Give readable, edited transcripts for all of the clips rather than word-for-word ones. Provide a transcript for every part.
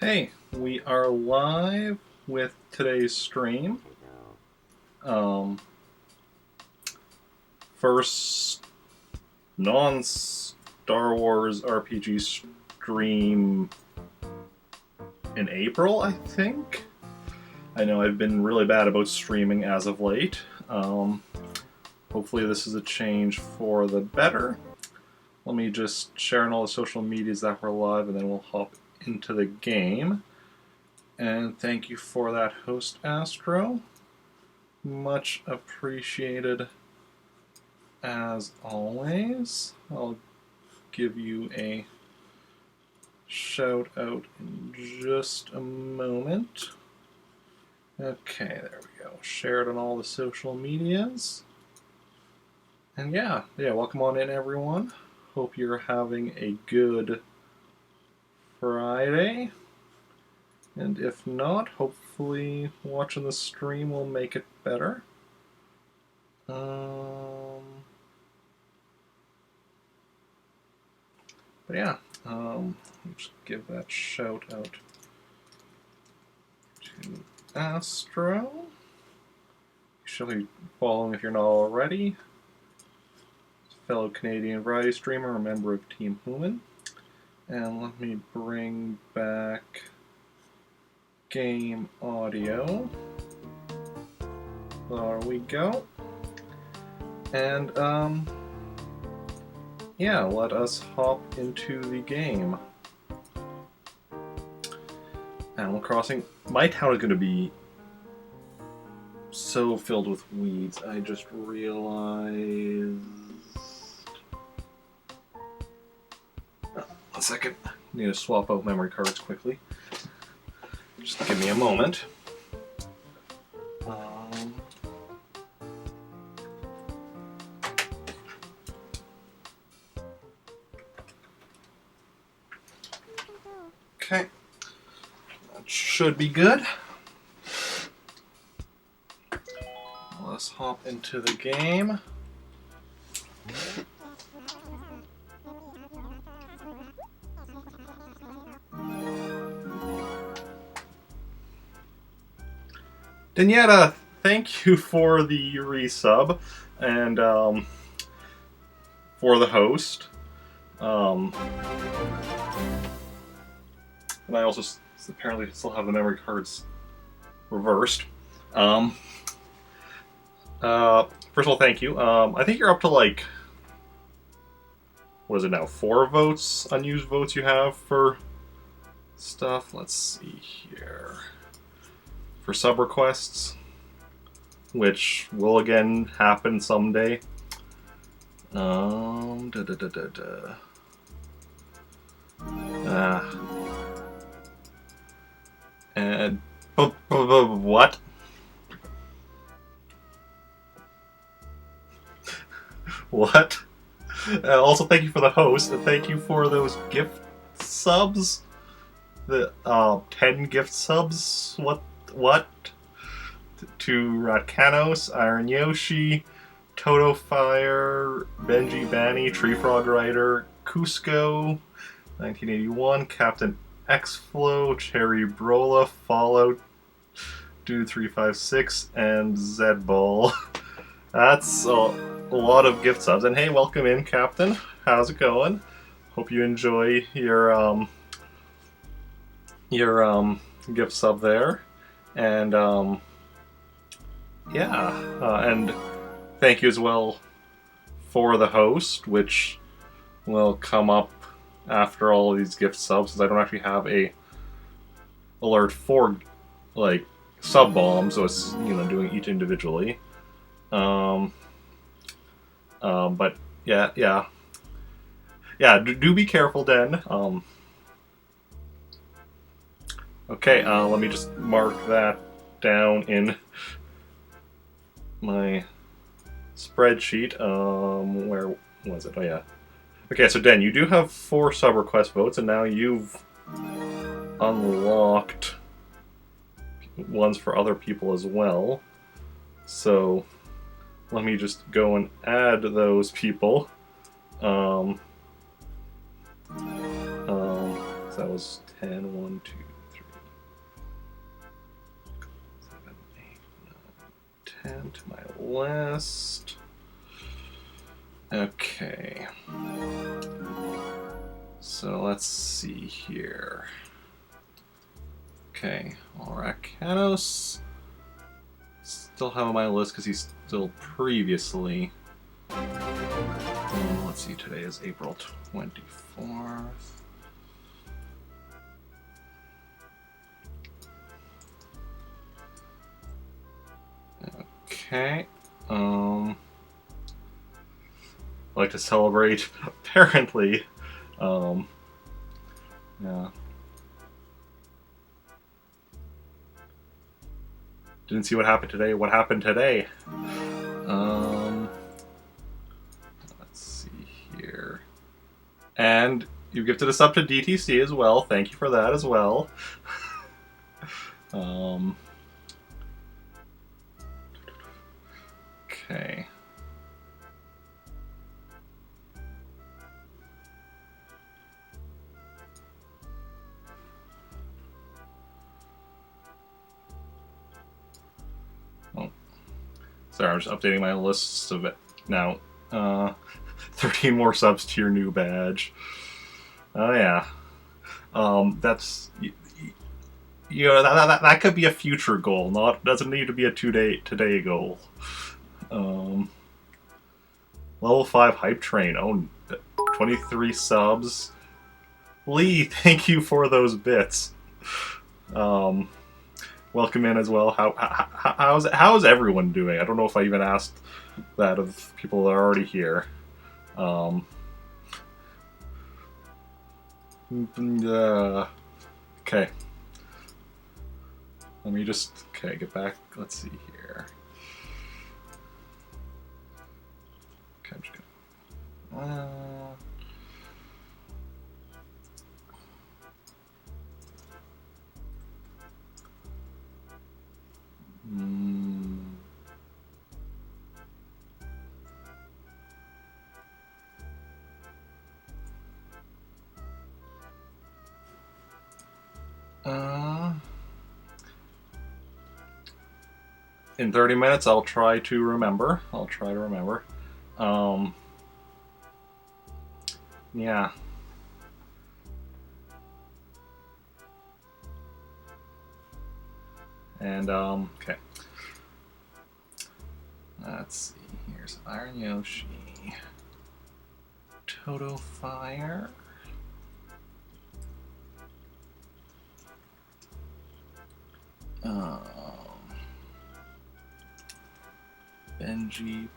Hey, we are live with today's stream. Um, First non Star Wars RPG stream in April, I think. I know I've been really bad about streaming as of late. Um, Hopefully, this is a change for the better. Let me just share on all the social medias that we're live, and then we'll hop into the game. And thank you for that, host Astro. Much appreciated as always. I'll give you a shout out in just a moment. Okay, there we go. Share it on all the social medias. And yeah, welcome on in, everyone. Hope you're having a good Friday. And if not, hopefully watching the stream will make it better. But yeah, just give that shout out to Astro. You should be following if you're not already. Fellow Canadian variety streamer, a member of Team Human. And let me bring back game audio. There we go. And yeah, let us hop into the game. Animal Crossing. My town is going to be so filled with weeds. I just realized. Oh, 1 second. I need to swap out memory cards quickly. Just give me a moment. Okay. That should be good. Let's hop into the game. Danietta, thank you for the resub and for the host. And I also apparently still have the memory cards reversed. First of all, thank you. I think you're up to like, what is it now? 4 votes, unused votes you have for stuff. Let's see here. For sub requests, which will again happen someday. And what? What? Also, thank you for the host, and thank you for those gift subs. The 10 gift subs. What? To Ratkanos, Iron Yoshi, Toto Fire, Benji Banny, Tree Frog Rider, Cusco, 1981, Captain X-Flow, Cherry Brola, Fallout, Dude 356, and Zedball. That's a lot of gift subs. And hey, welcome in, Captain. How's it going? Hope you enjoy your gift sub there. And and thank you as well for the host, which will come up after all of these gift subs, since I don't actually have a alert for like sub bombs, so it's doing each individually. But yeah. Do be careful, Den. Okay, let me just mark that down in my spreadsheet. Where was it? Oh yeah. Okay, so Den, you do have 4 sub request votes, and now you've unlocked ones for other people as well. So let me just go and add those people. So that was 10, 1, 2, list. Okay. So let's see here. Okay, Arakanos. Still have on my list because he's still previously. Let's see, today is April 24th. Okay. I like to celebrate, apparently. Yeah. Didn't see what happened today. What happened today? Let's see here. And you gifted us up to DTC as well. Thank you for that as well. Okay. Oh. Sorry, I'm just updating my lists of it now. 13 more subs to your new badge. Oh yeah. That's you know that could be a future goal. Doesn't need to be a today goal. Level 5 hype train. Oh, 23 subs. Lee, thank you for those bits. Welcome in as well. How's everyone doing? I don't know if I even asked that of people that are already here. Okay. Let me just get back. Let's see here. Okay, I'm just gonna. In 30 minutes, I'll try to remember. Yeah. And, okay. Let's see. Here's Iron Yoshi. Toto Fire. Benji.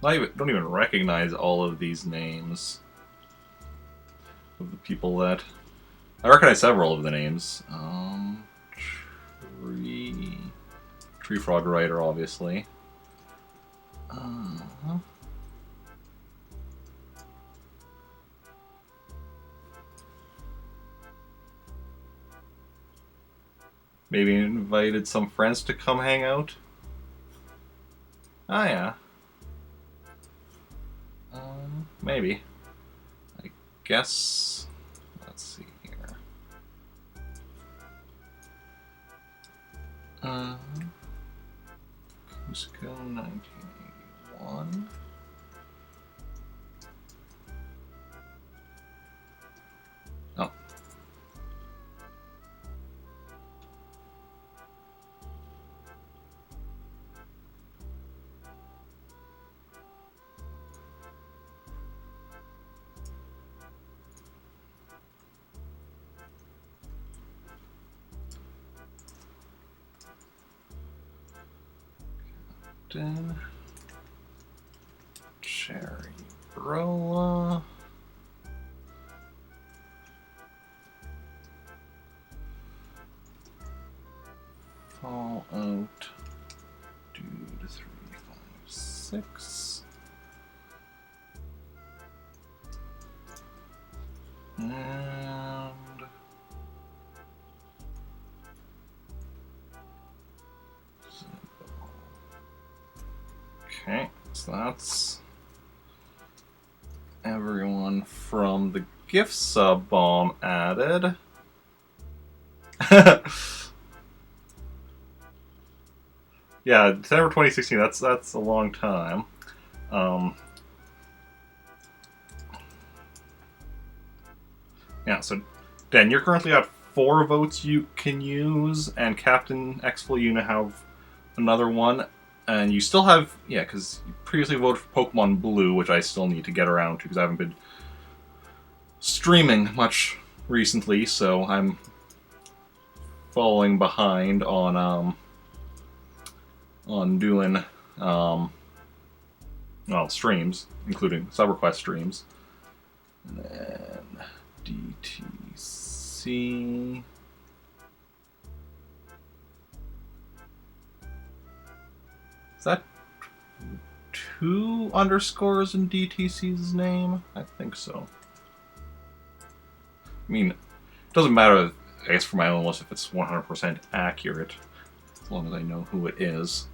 Don't even recognize all of these names of the people that I recognize several of the names. Tree Frog Rider, obviously. Maybe invited some friends to come hang out. Oh yeah. Maybe. I guess. Let's see here. Cusco 1981. Oh. Cherry Brola. Fallout. Dude 356. And okay, so that's everyone from the gift sub bomb added. Yeah, December 2016. That's a long time. Yeah. So, Dan, you're currently at 4 votes you can use, and Captain Exfil, you now have another one, and you still have because you previously voted for Pokemon Blue, which I still need to get around to because I haven't been streaming much recently, so I'm falling behind on doing streams, including sub-request streams. And then DTC. Is that 2 underscores in DTC's name? I think so. I mean, it doesn't matter, I guess, for my own list if it's 100% accurate, as long as I know who it is.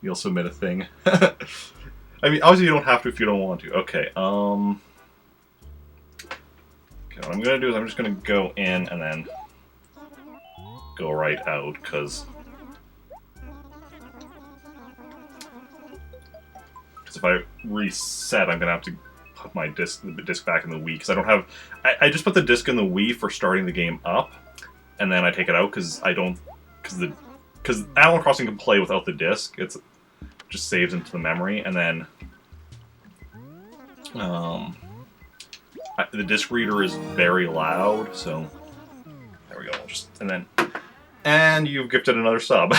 You'll submit a thing. I mean, obviously you don't have to if you don't want to. Okay, okay, what I'm gonna do is I'm just gonna go in and then go right out, because if I reset, I'm gonna have to put my the disc back in the Wii, because I don't have... I just put the disc in the Wii for starting the game up, and then I take it out because I don't... Because Animal Crossing can play without the disc. It's just saves into the memory, and then the disc reader is very loud, so there we go. And you've gifted another sub.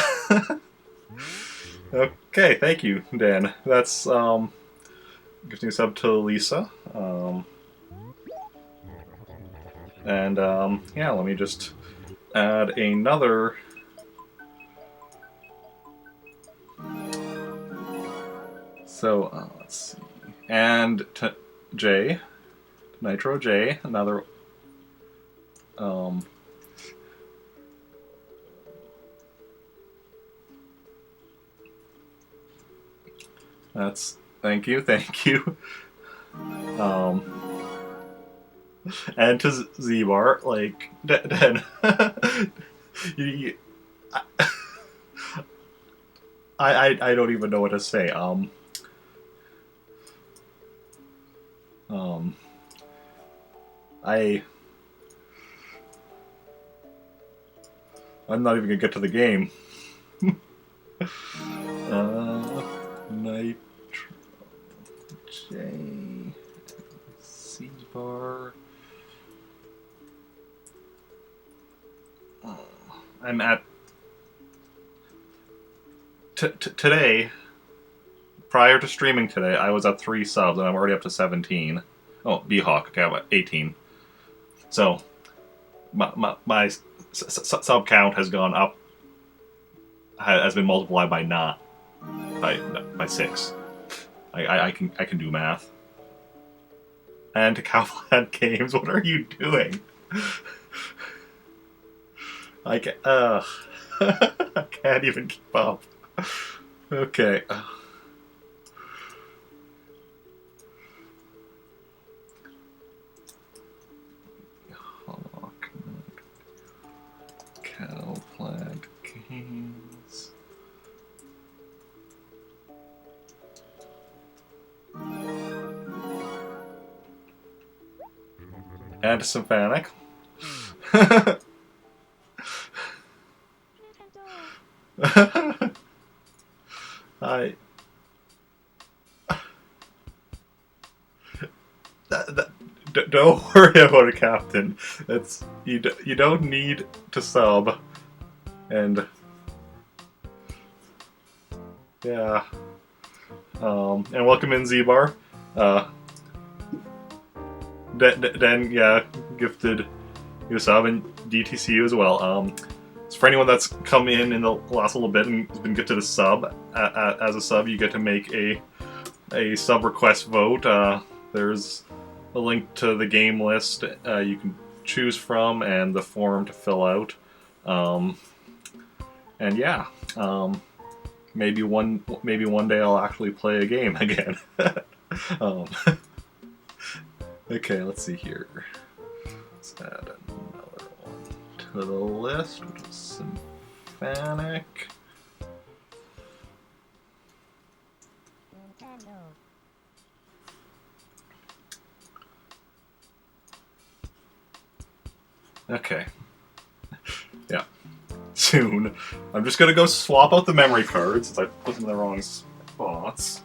Okay, thank you, Dan. That's gifting a sub to Lisa. Yeah, let me just add another. So, let's see. And Jay, Nitro J, another. That's thank you. And to Z-Bar, like Dan, I don't even know what to say. I'm not even gonna get to the game. Nitro J Z-Bar. I'm at today. Prior to streaming today, I was at 3 subs, and I'm already up to 17. Oh, B-Hawk. Okay, I'm at 18. So, my sub count has gone up. Has been multiplied by by 6. I can do math. And to Cowland Games, what are you doing? I can't even keep up. Okay. Cowland Games. And Symphonic. Don't worry about it, Captain. It's you don't need to sub, and yeah. And welcome in, Z-Bar. Dan, yeah, gifted you a sub, and DTCU as well. So for anyone that's come in the last little bit and has been gifted a sub, as a sub, you get to make a sub request vote. There's a link to the game list you can choose from, and the form to fill out. And yeah. maybe one day I'll actually play a game again. um, okay, let's see here. Let's add another one to the list, which is Symphonic. Okay. Yeah. Soon. I'm just gonna go swap out the memory cards since I put them in the wrong spots.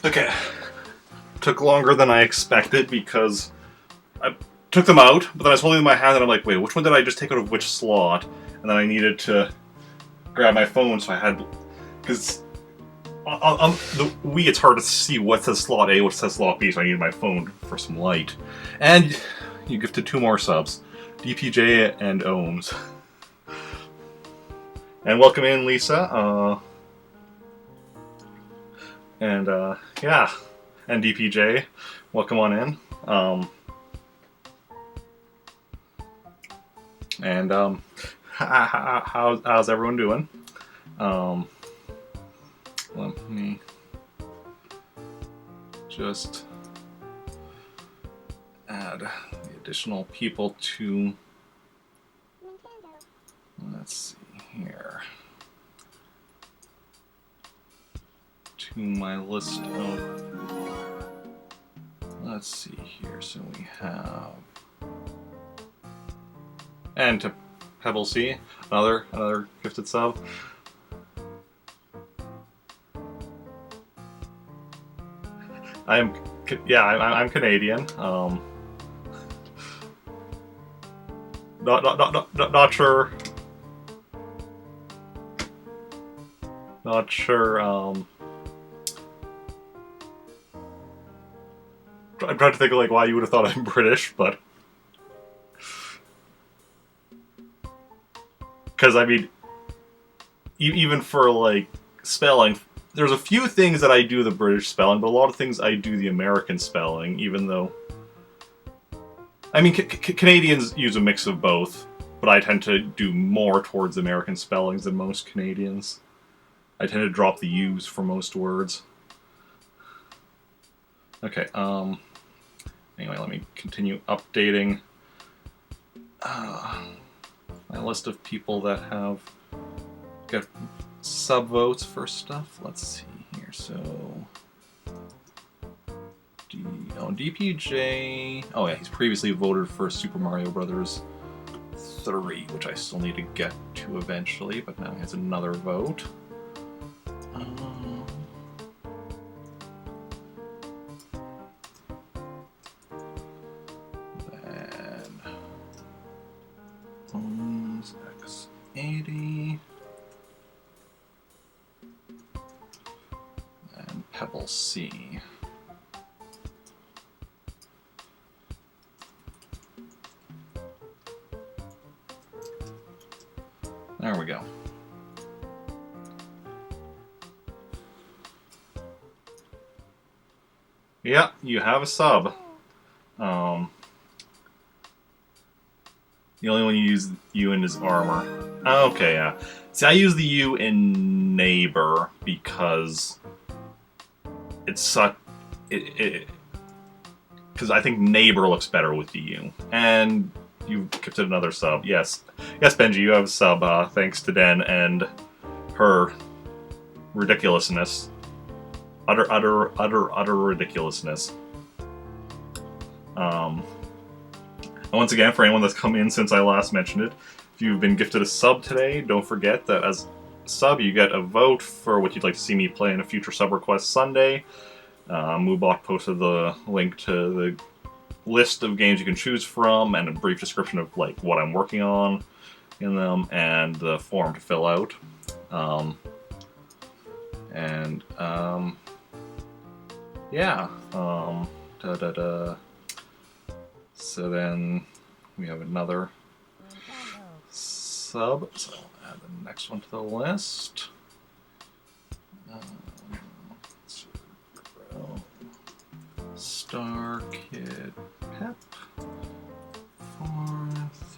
Okay. Took longer than I expected because I took them out, but then I was holding them in my hand and I'm like, wait, which one did I just take out of which slot? And then I needed to grab my phone, so I had... Because on the Wii, it's hard to see what says slot A, what says slot B, so I needed my phone for some light. And you gifted 2 more subs. DPJ and Ohms. And welcome in, Lisa. Yeah. And DPJ, welcome on in. How's everyone doing? Let me just add the additional people to, let's see here, to my list of, let's see here, so we have, and to Pebble C, another gifted sub. I'm Canadian. Not sure. Not sure. I'm trying to think of like why you would have thought I'm British, but because I mean, even for like spelling. There's a few things that I do the British spelling, but a lot of things I do the American spelling, even though... I mean, Canadians use a mix of both, but I tend to do more towards American spellings than most Canadians. I tend to drop the U's for most words. Okay, anyway, let me continue updating my list of people that have got sub-votes for stuff. Let's see here, so... DPJ... Oh yeah, he's previously voted for Super Mario Brothers 3, which I still need to get to eventually, but now he has another vote. Then... Ohms X80... and Pebble C. There we go. Yeah, you have a sub. The only one you use U in is armor. Okay, yeah. See, I use the U in neighbor because it's such... because I think neighbor looks better with the U. And you gifted another sub. Yes. Yes, Benji, you have a sub, thanks to Den and her ridiculousness. Utter ridiculousness. And once again, for anyone that's come in since I last mentioned it, if you've been gifted a sub today, don't forget that as a sub, you get a vote for what you'd like to see me play in a future sub request Sunday. Moobot posted the link to the list of games you can choose from and a brief description of like what I'm working on in them and the form to fill out. Yeah. So then we have another sub. So I'll add the next one to the list. Star Kid Pep. Fourth.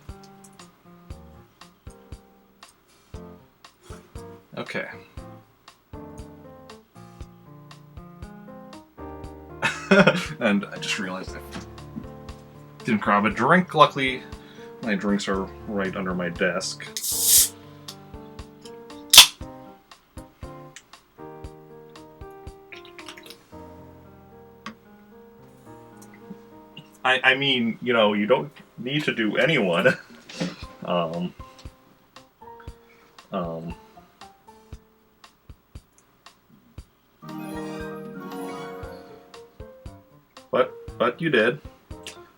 Okay. And I just realized I didn't grab a drink. Luckily, my drinks are right under my desk. I mean, you know, you don't need to do anyone. But you did.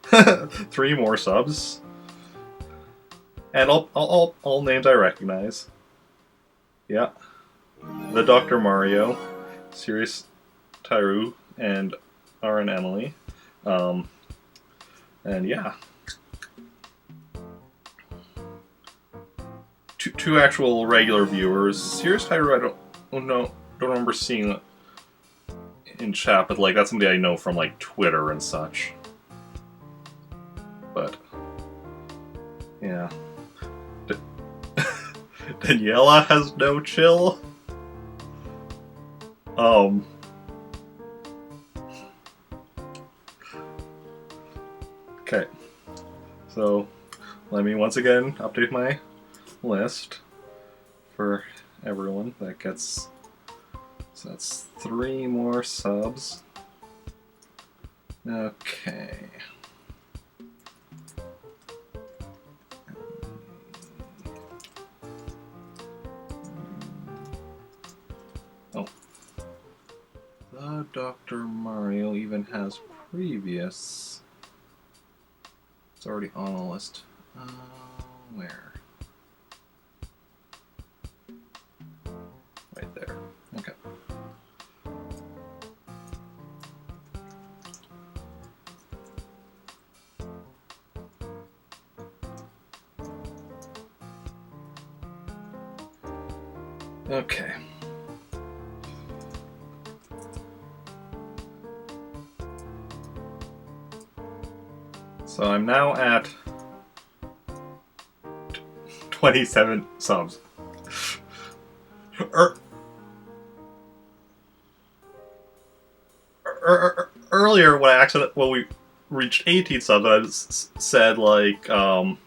3 more subs. And all names I recognize. Yeah. The Dr. Mario, Sirius Tyru, and RN Emily. And yeah. Two actual regular viewers. Sirius Tyru, I don't remember seeing in chat, but like that's somebody I know from like Twitter and such. But yeah. Daniela has no chill. Okay. So let me once again update my list for everyone that gets. So that's 3 more subs. Okay. Oh. The Dr. Mario even has previous. It's already on the list. Where? Right there. Okay. Okay. So I'm now at 27 subs. Earlier, when we reached 18 subs, I said like that,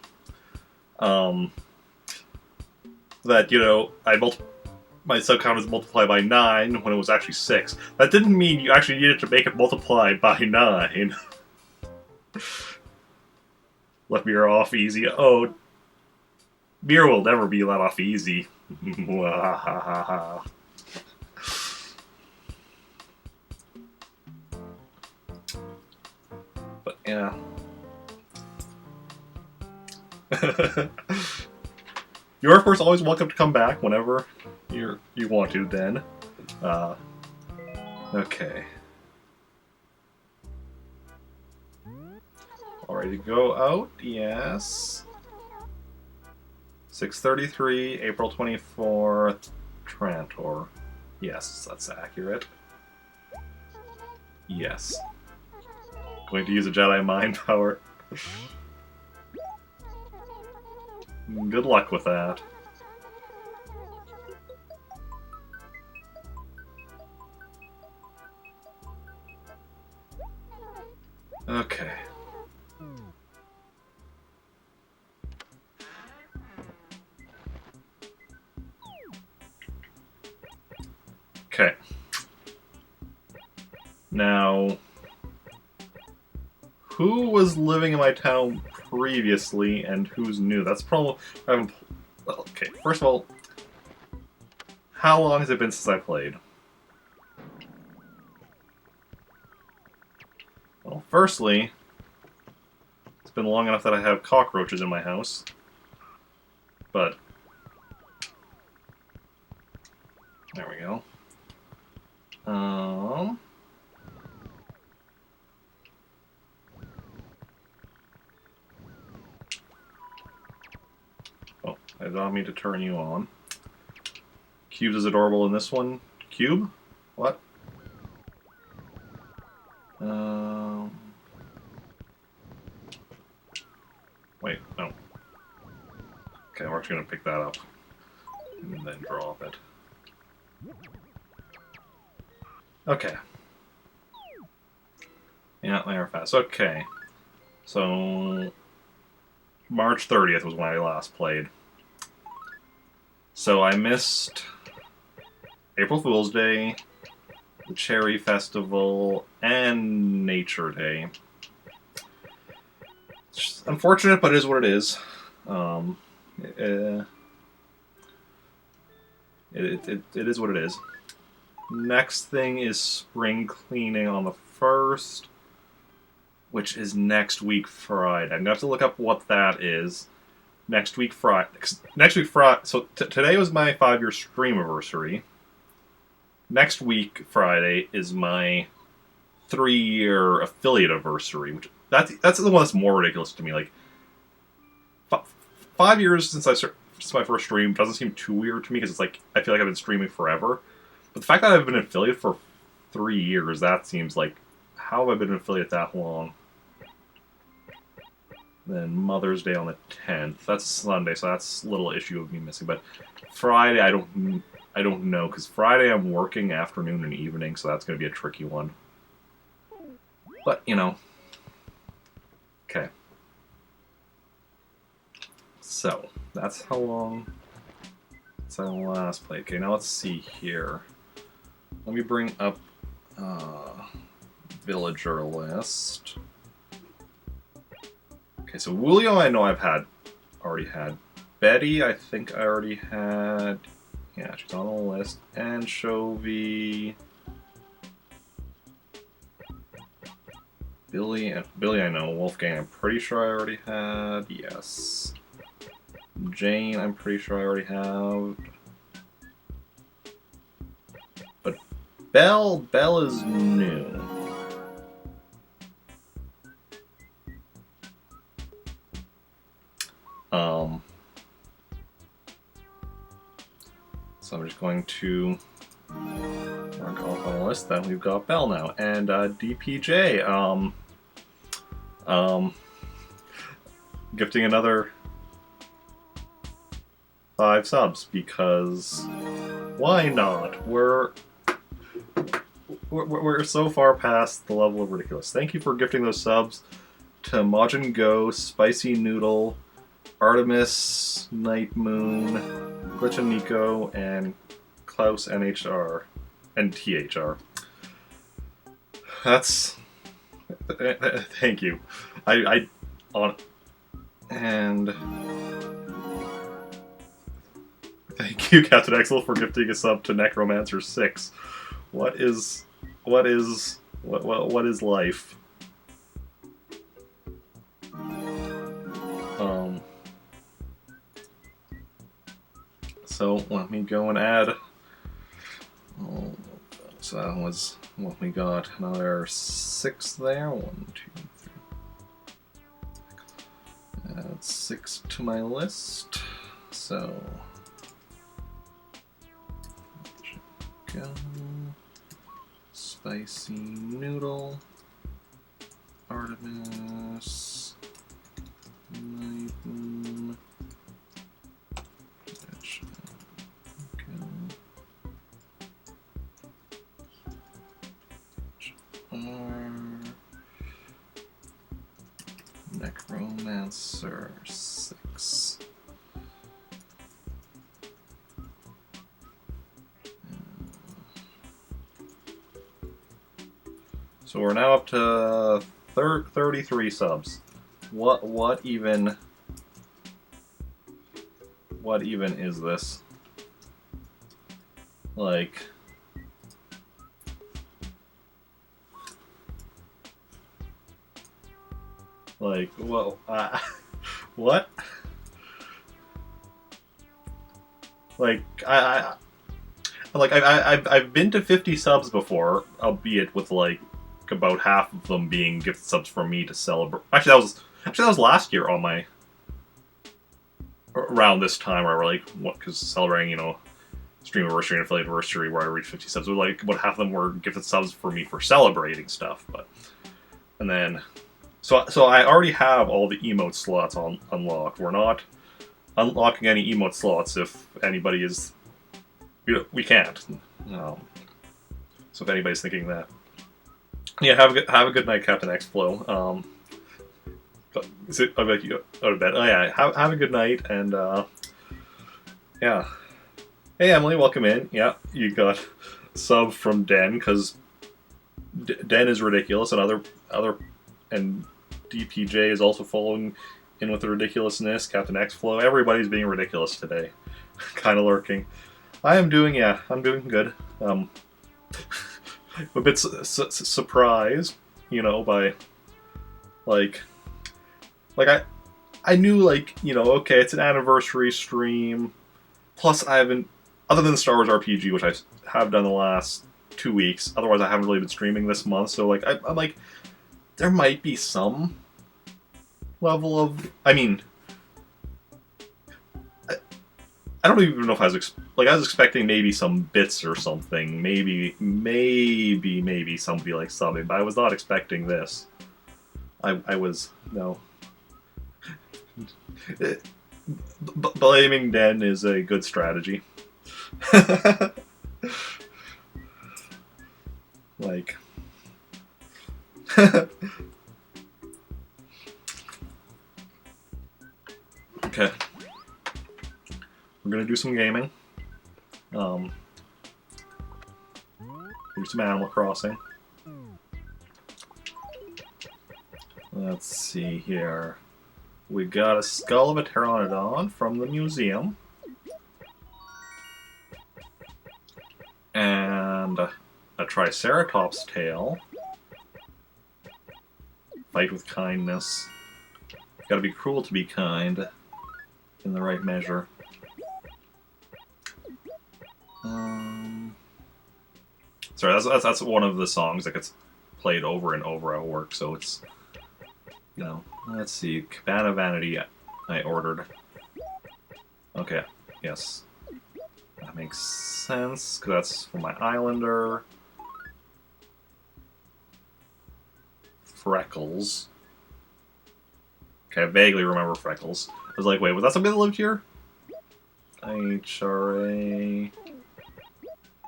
you know, my sub count is multiplied by 9 when it was actually 6. That didn't mean you actually needed to make it multiply by 9. Let Mira off easy. Oh, Mira will never be let off easy. But yeah. You're of course always welcome to come back whenever you want to. Then, okay. All ready to go out? Yes. 6:33, April 24th, Trantor. Yes, that's accurate. Yes. Going to use a Jedi Mind Power. Good luck with that. Okay. Okay. Now, who was living in my town previously and who's new? That's probably... I haven't... Well, okay, first of all, how long has it been since I played? Well, firstly, it's been long enough that I have cockroaches in my house. But... there we go. Oh, I did not mean to turn you on. Cubes is adorable in this one. Cube? What? Wait, no. Okay, we're actually gonna pick that up. And then drop it. Okay. Yeah, they are fast. Okay. So... March 30th was when I last played. So I missed April Fool's Day, the Cherry Festival, and Nature Day. It's unfortunate, but it is what it is. It is what it is. Next thing is spring cleaning on the 1st, which is next week Friday. I'm gonna have to look up what that is. Next week Friday. So today was my 5-year stream anniversary. Next week Friday is my 3-year affiliate anniversary. Which that's the one that's more ridiculous to me. Like 5 years since my first stream doesn't seem too weird to me because it's like I feel like I've been streaming forever. But the fact that I've been an affiliate for 3 years, that seems like, how have I been an affiliate that long? Then Mother's Day on the 10th. That's Sunday, so that's a little issue of me missing. But Friday, I don't know, because Friday I'm working afternoon and evening, so that's going to be a tricky one. But, you know. Okay. So, that's how long since I last played. Okay, now let's see here. Let me bring up villager list. Okay, so Woolio I know I've already had. Betty I think I already had. Yeah, she's on the list. Anchovy. Billy I know. Wolfgang I'm pretty sure I already had. Yes. Jane I'm pretty sure I already have. But Belle is new. So I'm just going to mark off on the list that we've got Belle now. And DPJ, gifting another 5 subs because why not? We're so far past the level of ridiculous. Thank you for gifting those subs to Majin Go, Spicy Noodle, Artemis, Night Moon, Glitch and Nico, and Klaus NHR and THR. That's thank you. And thank you, Captain Axel, for gifting a sub to Necromancer 6. What is life? So let me go and add. Oh, so that was what we got. Another 6 there. 1, 2, 3. Add 6 to my list. So go. Spicy Noodle. Artemis. Night Moon. Necromancer 6. So we're now up to 33 subs. What even is this? Like, well, what? Like, I've been to 50 subs before, albeit with like about half of them being gift subs from me to celebrate. Actually, that was last year on my around this time where we're like, what? Because celebrating, stream anniversary and affiliate anniversary where I reached 50 subs. Like, about half of them were gifted subs for me for celebrating stuff, and then so I already have all the emote slots unlocked. We're not unlocking any emote slots if anybody is. We can't. So if anybody's thinking that, yeah, have a good night, Captain X Flow. I'll let you go to bed. Oh yeah, have a good night, and yeah. Hey Emily, welcome in. Yeah, you got sub from Den because Den is ridiculous, and and DPJ is also following in with the ridiculousness. Captain X Flow, everybody's being ridiculous today, kind of lurking. I'm doing good. A bit surprised, by like I knew okay, it's an anniversary stream. Plus, I haven't, other than Star Wars RPG, which I have done the last 2 weeks. Otherwise, I haven't really been streaming this month. So I'm like, there might be some level of, I don't even know if I was I was expecting maybe some bits or something, maybe somebody like subbing, but I was not expecting this. I was no. Blaming Den is a good strategy. Like, okay. We're gonna do some gaming. Do some Animal Crossing. Let's see here. We got a skull of a pteranodon from the museum. And a Triceratops tail. Fight with kindness. Gotta be cruel to be kind. In the right measure. Sorry, that's one of the songs that gets played over and over at work, so it's... let's see. Cabana Vanity I ordered. Okay, yes. That makes sense, because that's for my Islander. Freckles. Okay, I vaguely remember Freckles. I was like, wait, was that somebody that lived here? HRA...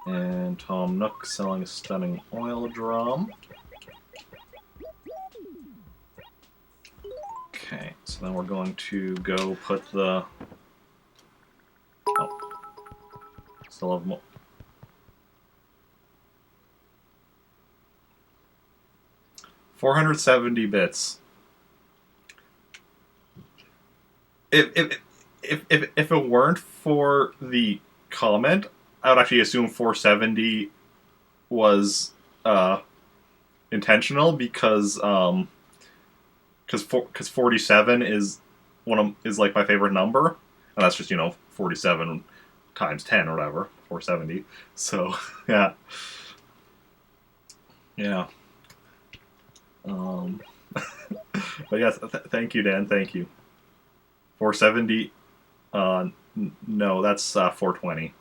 And Tom Nook selling a stunning oil drum. Okay, so then we're going to go put the... Oh. Still have more. $470 bits. If it weren't for the comment, I would actually assume 470 was intentional because 47 is like my favorite number, and that's just 47 times 10 or whatever, 470. So yeah. But yes, thank you, Dan. Thank you. 470. No, that's 420.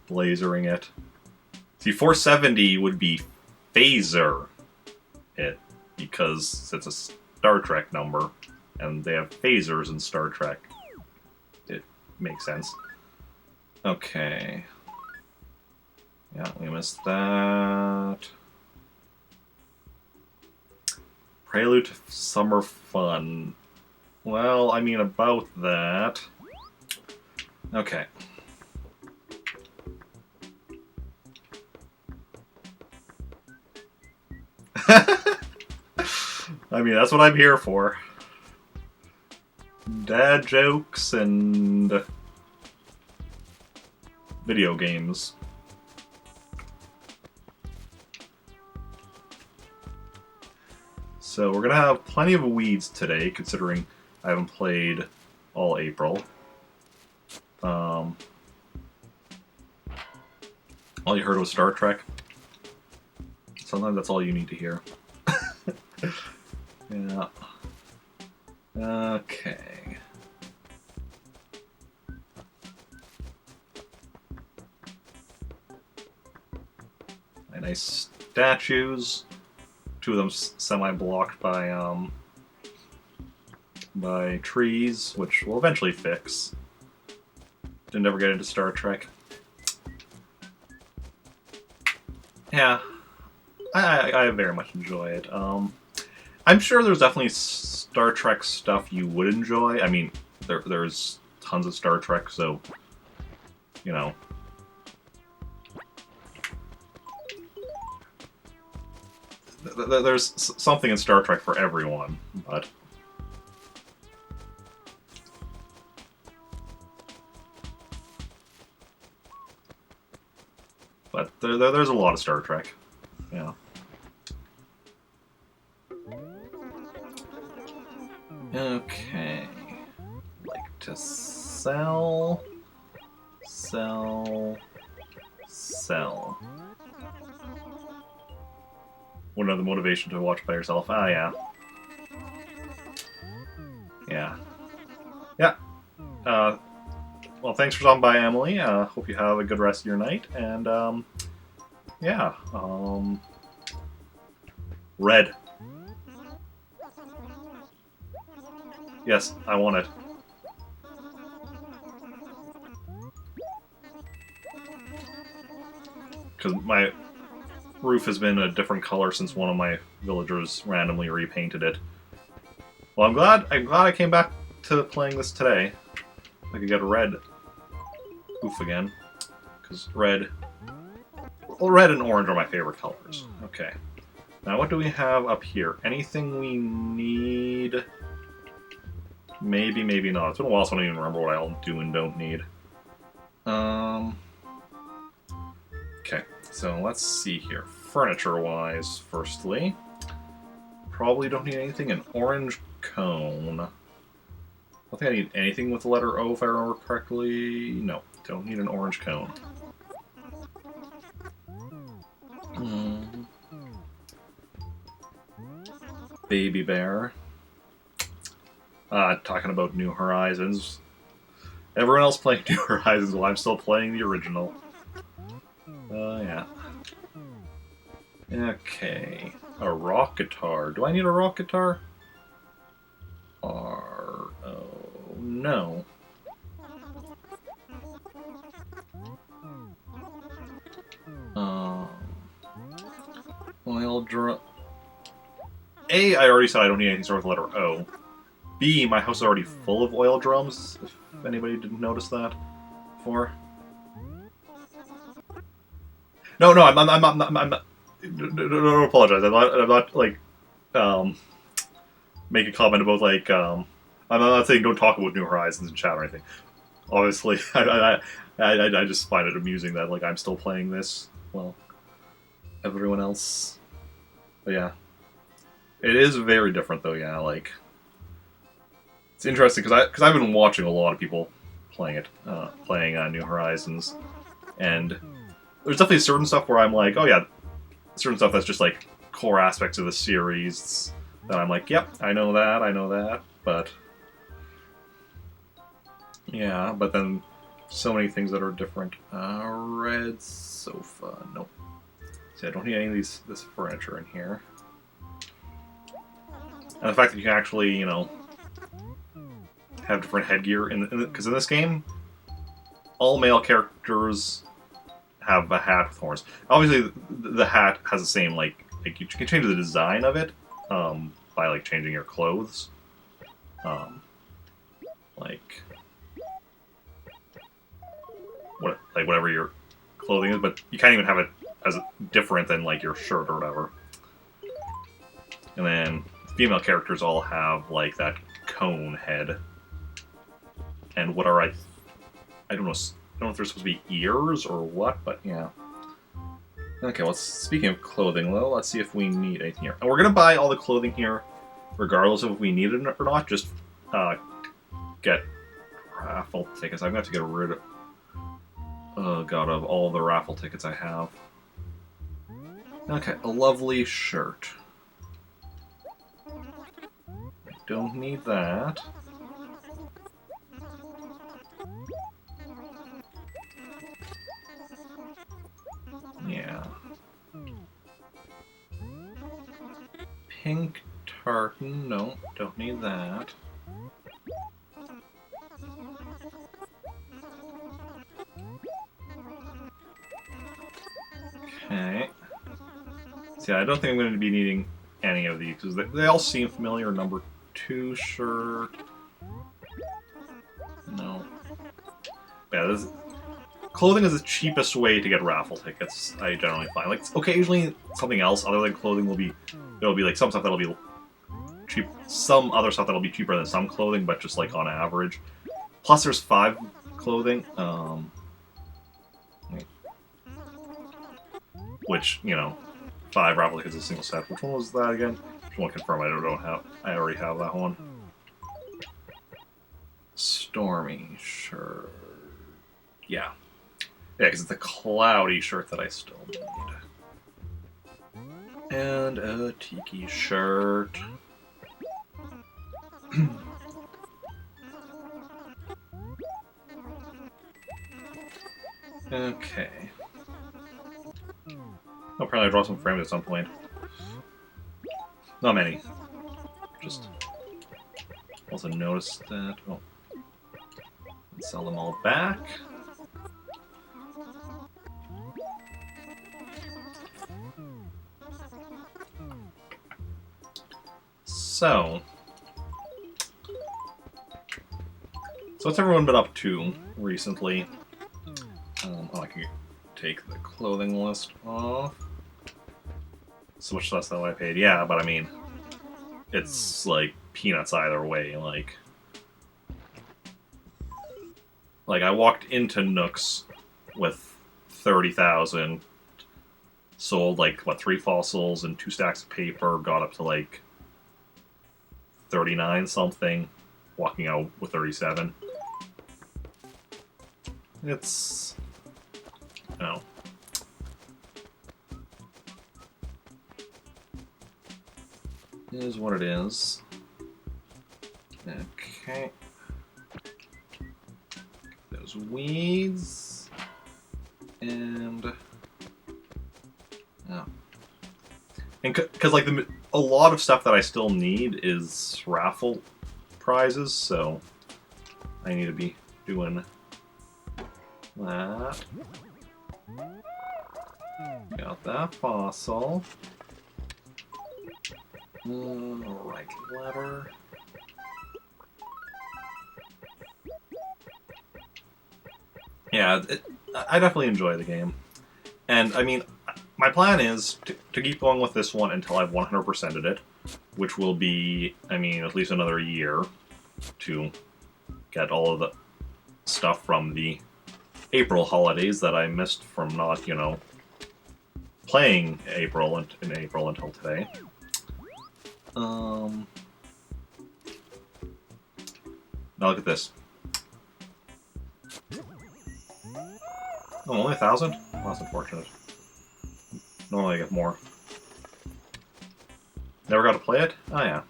Blazering it. See, 470 would be phaser it, because it's a Star Trek number, and they have phasers in Star Trek. It makes sense. Okay. Yeah, we missed that. Prelude to Summer Fun. Well, I mean about that. Okay. I mean, that's what I'm here for. Dad jokes and video games. So we're gonna have plenty of weeds today, considering I haven't played all April. All you heard was Star Trek. Sometimes that's all you need to hear. Yeah. Okay. Nice statues. Two of them semi-blocked by trees, which we'll eventually fix. Didn't ever get into Star Trek. Yeah, I very much enjoy it. I'm sure there's definitely Star Trek stuff you would enjoy. I mean, there's tons of Star Trek, so you know. There's something in Star Trek for everyone, but there's a lot of Star Trek. Yeah. Okay. Like to sell. What another motivation to watch by yourself? Ah, yeah. Yeah. Yeah. Well, thanks for stopping by, Emily. Hope you have a good rest of your night. And, yeah. Red. Yes, I want it. Because my roof has been a different color since one of my villagers randomly repainted it. Well, I'm glad I came back to playing this today. I could get a red oof again. Because red and orange are my favorite colors. Okay. Now what do we have up here? Anything we need? Maybe, maybe not. It's been a while, so I don't even remember what I do and don't need. Okay, so let's see here. Furniture-wise, firstly. Probably don't need anything. An orange cone. I don't think I need anything with the letter O, if I remember correctly. No, don't need an orange cone. Baby bear. Talking about New Horizons. Everyone else playing New Horizons while I'm still playing the original. Yeah. Okay. A rock guitar. Do I need a rock guitar? Oh, no. Oil drum. A, I already said I don't need anything starting with the letter O. B, my house is already full of oil drums, if anybody didn't notice that before. No, I'm not, don't apologize. I'm not, like, make a comment about, like, I'm not saying don't talk about New Horizons in chat or anything. Obviously, I just find it amusing that, like, I'm still playing this, well, everyone else. But yeah. It is very different, though, yeah, like... It's interesting, because I've been watching a lot of people playing it, playing New Horizons, and there's definitely certain stuff where I'm like, oh yeah, certain stuff that's just, like, core aspects of the series that I'm like, yep, I know that, but... Yeah, but then so many things that are different. Red sofa, nope. See, I don't need any of this furniture in here. And the fact that you can actually, you know, have different headgear, because in this game, all male characters have a hat with horns. Obviously, the hat has the same, like you can change the design of it by, like, changing your clothes. like whatever your clothing is, but you can't even have it as different than like your shirt or whatever. And then female characters all have like that cone head. And what are I don't know. I don't know if they're supposed to be ears or what, but yeah. Okay, well, speaking of clothing, though, let's see if we need anything here. And we're gonna buy all the clothing here, regardless of if we need it or not. Just get raffle tickets. I'm gonna have to get rid of, oh god, of all the raffle tickets I have. Okay, a lovely shirt. I don't need that. Yeah. Pink tartan, no, don't need that. Okay. See, I don't think I'm going to be needing any of these, because they all seem familiar. Number 2 shirt. No. Yeah, clothing is the cheapest way to get raffle tickets, I generally find. Like, occasionally something else other than clothing will be... There'll be, like, some stuff that'll be cheap. Some other stuff that'll be cheaper than some clothing, but just, like, on average. Plus, there's 5 clothing. Which, you know, 5 raffle tickets is a single set. Which one was that again? Just want to confirm I already have that one. Stormy shirt. Yeah. Yeah, because it's a cloudy shirt that I still need. And a tiki shirt. Okay. I'll probably draw some frames at some point. Not many. Just also noticed that. Oh. Sell them all back. So what's everyone been up to recently? Oh, I can take the clothing list off. So much less than what I paid. Yeah, but I mean, it's like peanuts either way. Like I walked into Nooks with 30,000, sold like what 3 fossils and 2 stacks of paper, got up to like 39 something, walking out with 37. It's, you know, it is what it is. Okay. Those weeds. And yeah. And because like a lot of stuff that I still need is raffle prizes, so I need to be doing that. Got that fossil. Right letter. Yeah, I definitely enjoy the game. And, I mean, my plan is to keep going with this one until I've 100%ed it, which will be, I mean, at least another year to get all of the stuff from the April holidays that I missed from not, you know, playing in April until today. Now look at this. Oh, only 1,000? Well, that's unfortunate. Normally I get more. Never got to play it? Oh, yeah.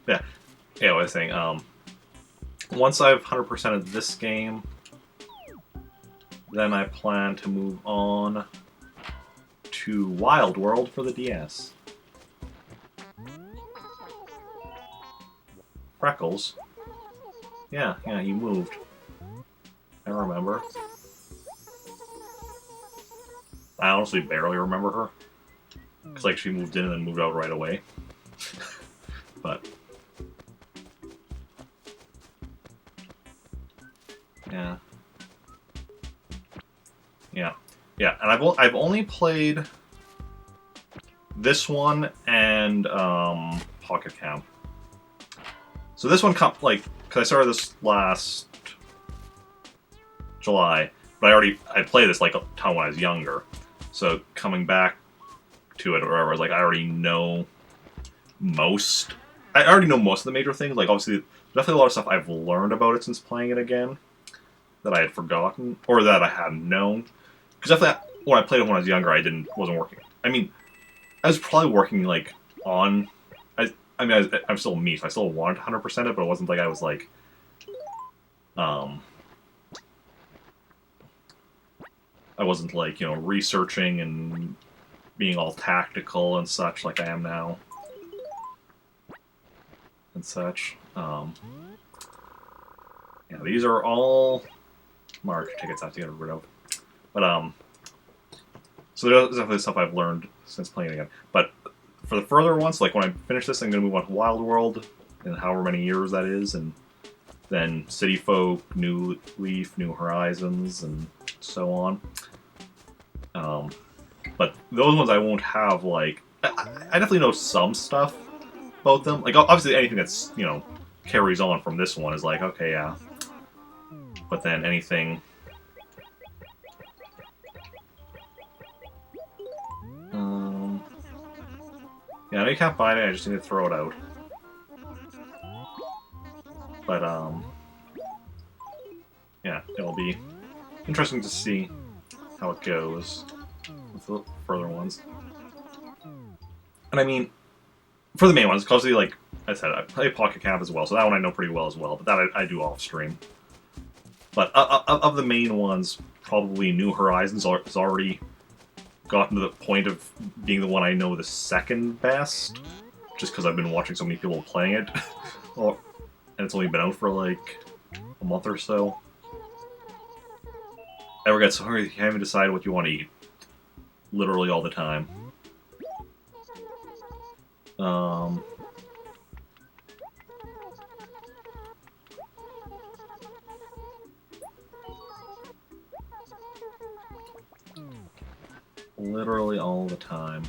Yeah. Yeah, I was saying, once I've 100%ed this game, then I plan to move on to Wild World for the DS. Freckles? Yeah, you moved. I remember. I honestly barely remember her. Because, like, she moved in and then moved out right away. But Yeah, and I've only played this one and Pocket Camp. So this one, like, because I started this last July, but I played this like a ton when I was younger. So coming back to it, or whatever, I was like, I already know most. I already know most of the major things. Like, obviously, definitely a lot of stuff I've learned about it since playing it again that I had forgotten or that I hadn't known. Because definitely, when I played it when I was younger, wasn't working. I mean, I was probably working like on. I'm still me, so I still wanted 100% it, but it wasn't like I was like, I wasn't like, researching and being all tactical and such like I am now and such. Yeah, these are all March tickets I have to get rid of, but so there's definitely stuff I've learned since playing it again. But for the further ones, like when I finish this, I'm going to move on to Wild World in however many years that is, and then City Folk, New Leaf, New Horizons, and so on. But those ones I won't have, like... I definitely know some stuff about them. Like, obviously anything that's, carries on from this one is like, okay, yeah. But then anything... yeah, I know you can't find it, I just need to throw it out. But, yeah, it'll be interesting to see how it goes with the further ones. And I mean, for the main ones, because like I said, I play Pocket Camp as well, so that one I know pretty well as well, but that I do off stream. But of the main ones, probably New Horizons has already gotten to the point of being the one I know the second best, just because I've been watching so many people playing it, and it's only been out for like a month or so. Ever get so hungry you can't even decide what you want to eat. Literally all the time. Literally all the time.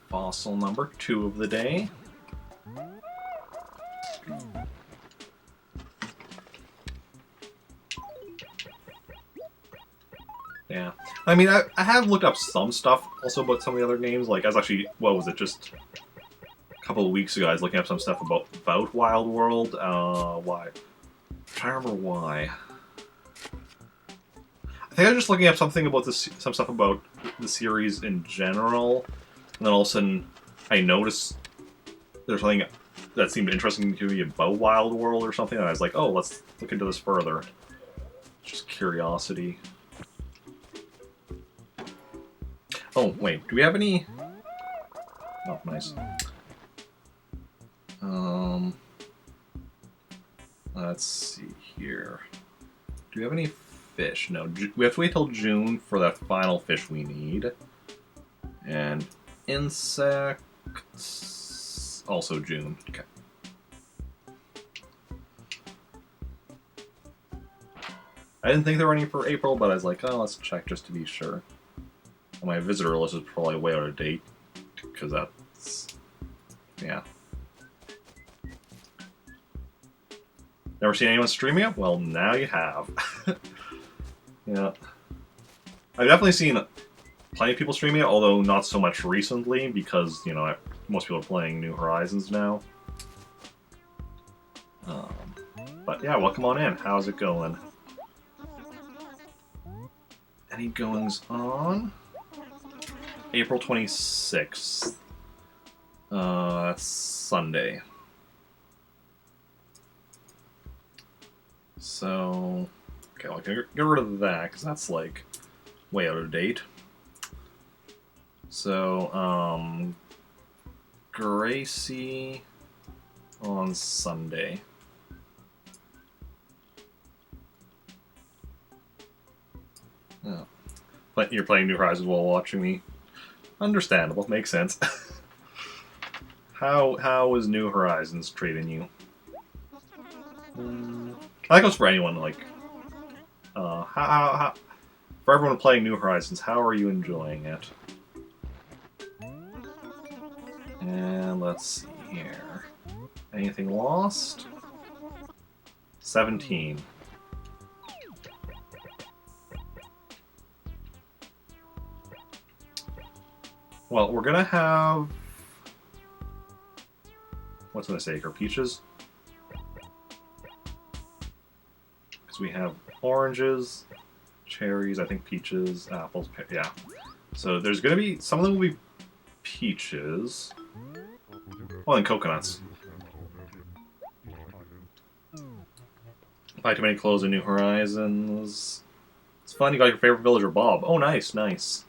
Fossil number 2 of the day. Yeah. I mean, I have looked up some stuff also about some of the other games. Like, I was actually, what was it, just a couple of weeks ago, I was looking up some stuff about Wild World. Why? I'm trying to remember why. I think I was just looking up something about some stuff about the series in general, and then all of a sudden I noticed there's something that seemed interesting to me about Wild World or something, and I was like, oh, let's look into this further. Just curiosity. Oh, wait, do we have any... Oh, nice. Let's see here. Do we have any fish? No, we have to wait till June for that final fish we need. And insects... also June. Okay. I didn't think there were any for April, but I was like, oh, let's check just to be sure. My visitor list is probably way out of date, because that's... yeah. Never seen anyone streaming it? Well, now you have. Yeah. I've definitely seen plenty of people streaming it, although not so much recently, because, most people are playing New Horizons now. But yeah, welcome on in. How's it going? Any goings on? April 26th. That's Sunday. So, okay, I can get rid of that, because that's, like, way out of date. So, Gracie on Sunday. Oh. But you're playing New Horizons while watching me. Understandable, makes sense. How is New Horizons treating you? That goes for anyone. Like, for everyone playing New Horizons, how are you enjoying it? And let's see here. Anything lost? 17. Well, we're gonna have... What's in this acre? Peaches? Because we have oranges, cherries, I think peaches, apples, yeah. So there's gonna be... Some of them will be peaches. Well, and coconuts. Buy too many clothes in New Horizons. It's fun, you got your favorite villager, Bob. Oh, nice, nice.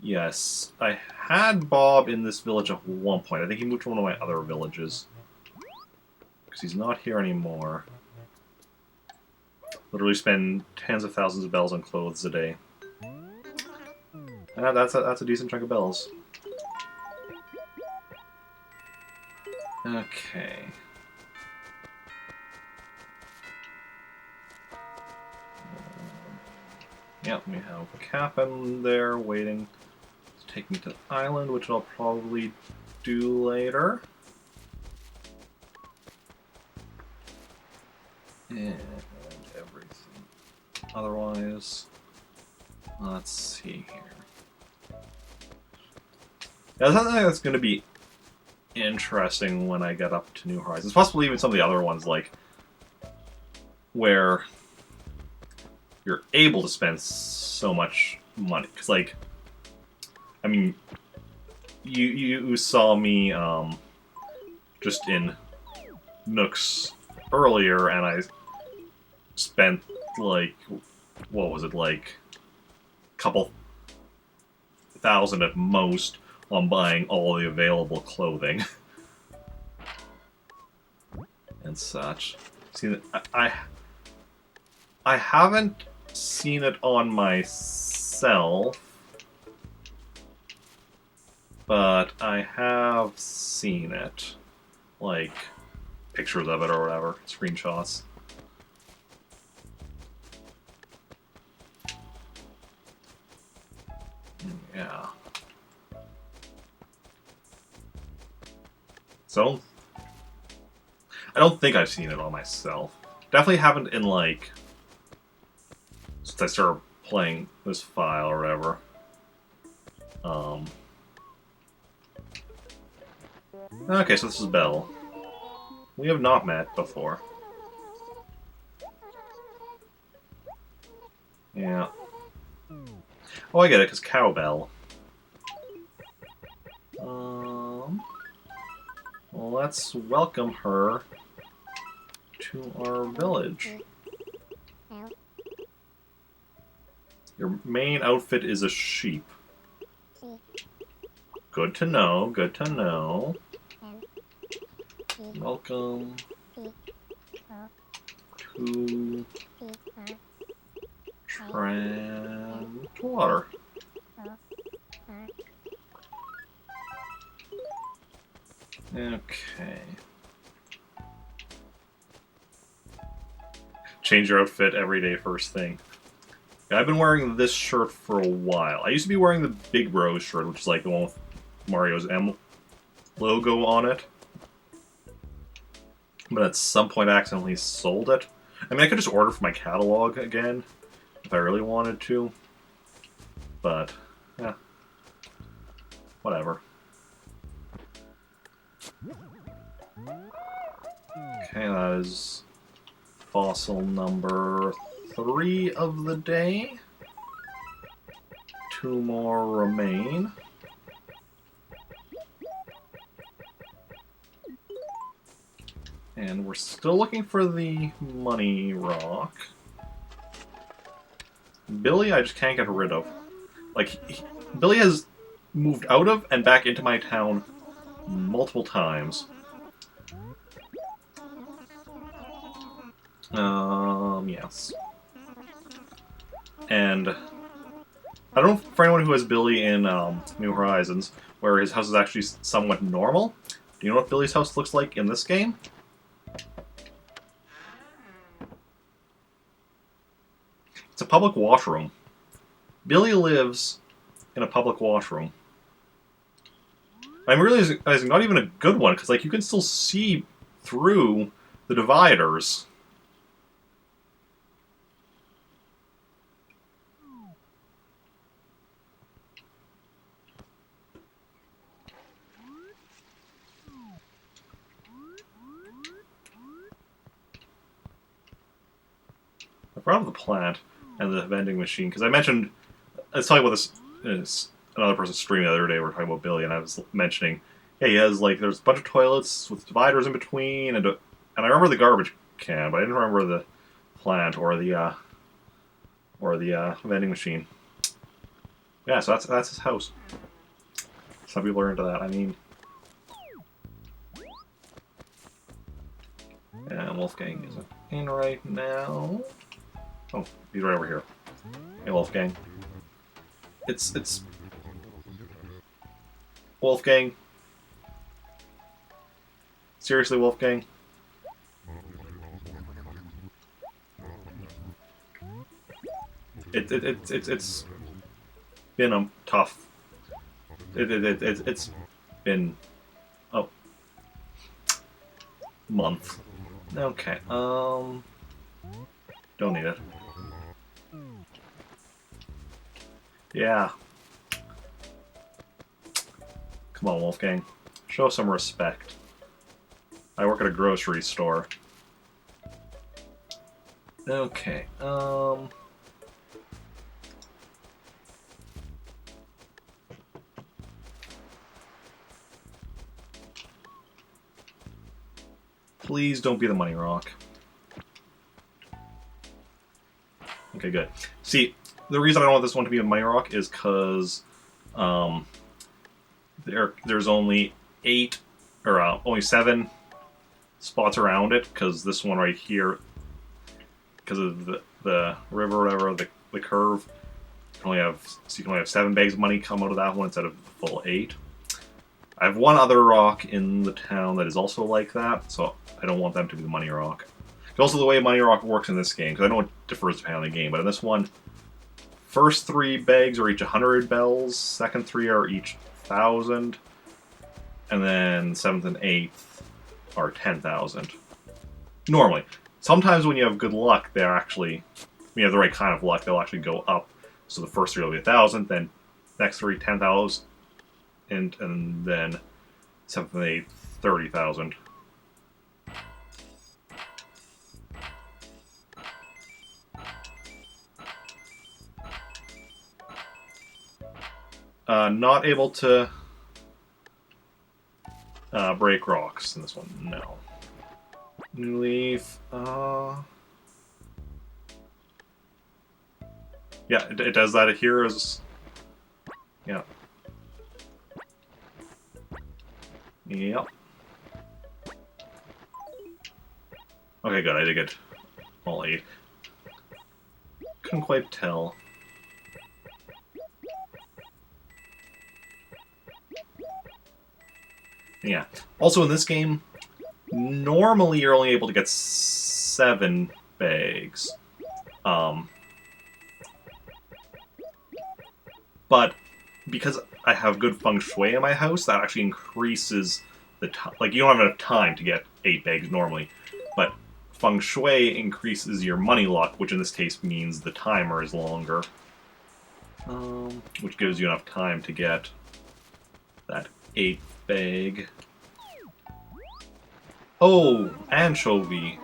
Yes, I had Bob in this village at one point. I think he moved to one of my other villages. Because he's not here anymore. Literally spend tens of thousands of bells on clothes a day. That's a decent chunk of bells. Okay. Yep, we have Cap'n there waiting to take me to the island, which I'll probably do later. And everything. Otherwise, let's see here. Yeah, something that's going to be interesting when I get up to New Horizons. Possibly even some of the other ones, like, where you're able to spend so much money. Because, like, I mean, you saw me just in Nooks earlier, and I spent, like, what was it, like, a couple thousand at most on buying all the available clothing. And such. See, I haven't seen it on myself, but I have seen it. Like, pictures of it or whatever, screenshots. Yeah. So, I don't think I've seen it on myself. Definitely haven't in, like, since I started playing this file or whatever. Okay, so this is Belle. We have not met before. Yeah. Oh, I get it, because Cowbell. Well, let's welcome her to our village. Your main outfit is a sheep. Good to know, good to know. Welcome to Trantwater. Okay. Change your outfit every day first thing. Yeah, I've been wearing this shirt for a while. I used to be wearing the Big Bros shirt, which is like the one with Mario's M logo on it. But at some point I accidentally sold it. I mean, I could just order from my catalog again, if I really wanted to. But, yeah. Whatever. Okay, that is fossil number 3 of the day. 2 more remain. And we're still looking for the money rock. Billy, I just can't get rid of. Like, Billy has moved out of and back into my town multiple times. Yes. And I don't know, for anyone who has Billy in New Horizons, where his house is actually somewhat normal, do you know what Billy's house looks like in this game? It's a public washroom. Billy lives in a public washroom. I'm realizing not even a good one, because like you can still see through the dividers. I brought up the plant and the vending machine, because I mentioned, I was talking about this another person's stream the other day. We were talking about Billy, and I was mentioning, hey, he has like there's a bunch of toilets with dividers in between, and I remember the garbage can, but I didn't remember the plant or the vending machine. Yeah, so that's his house. Some people are into that. I mean, and Wolfgang isn't in right now. Oh, he's right over here. Hey, Wolfgang. It's Wolfgang. Seriously, Wolfgang. It's been a tough. It's been a month. Okay. Don't need it. Yeah. Come on, Wolfgang. Show some respect. I work at a grocery store. Okay. Please don't be the money rock. Okay, good. See, the reason I don't want this one to be a money rock is because there's only only 7 spots around it, because this one right here, because of the river or whatever, the curve, you can only have 7 bags of money come out of that one instead of the full 8. I have one other rock in the town that is also like that, so I don't want them to be the money rock. Also, the way money rock works in this game, because I know it differs depending on the game, but in this one, first 3 bags are each 100 bells, second 3 are each 1,000, and then 7th and 8th are 10,000. Normally. Sometimes when you have good luck, they're actually, when you have the right kind of luck, they'll actually go up. So the first 3 will be 1,000, then next 3, 10,000, and then 7th and 8th, 30,000. Not able to break rocks in this one, no. New leaf, yeah, it does that here as... Yeah. Yep. Okay, good, I did get all 8. Couldn't quite tell. Yeah. Also, in this game, normally you're only able to get 7 bags. But because I have good feng shui in my house, that actually increases the time. Like, you don't have enough time to get 8 bags normally, but feng shui increases your money luck, which in this case means the timer is longer. Which gives you enough time to get that 8th bag. Oh, anchovy.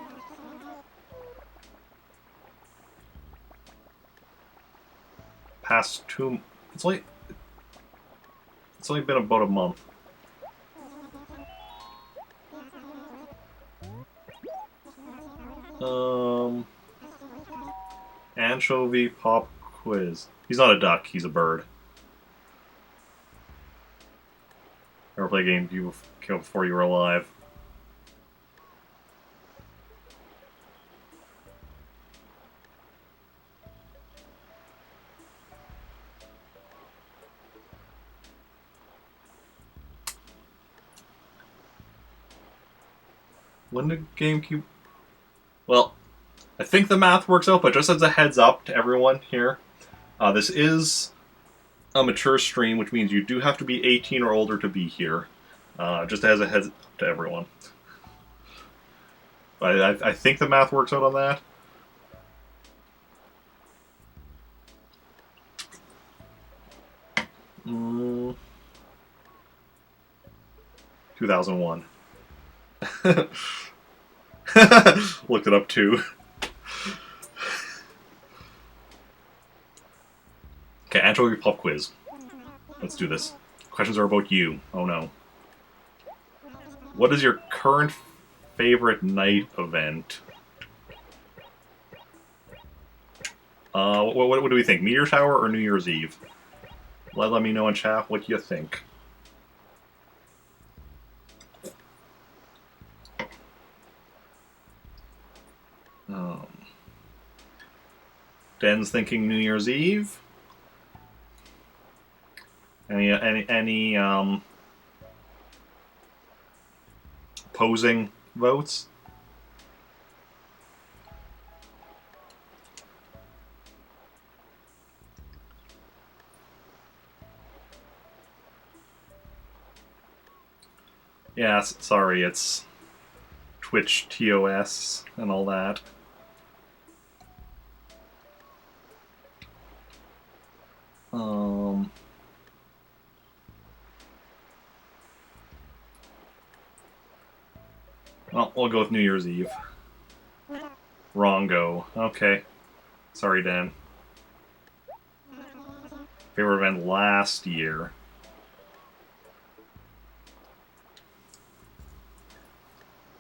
Past 2... It's only been about a month. Anchovy pop quiz. He's not a duck, he's a bird. Never play a game you killed before you were alive. When did GameCube... Well, I think the math works out, but just as a heads up to everyone here, this is a mature stream, which means you do have to be 18 or older to be here. Just as a heads up to everyone. I think the math works out on that. Mm. 2001. Looked it up too. Okay, Anchovy Pop Quiz. Let's do this. Questions are about you. Oh no. What is your current favorite night event? What do we think? Meteor Shower or New Year's Eve? Let me know in chat what you think. Den's thinking New Year's Eve. Any opposing votes? Yeah, sorry, it's Twitch TOS and all that. Well, we'll go with New Year's Eve. Wrong go. Okay. Sorry, Dan. Favorite event last year.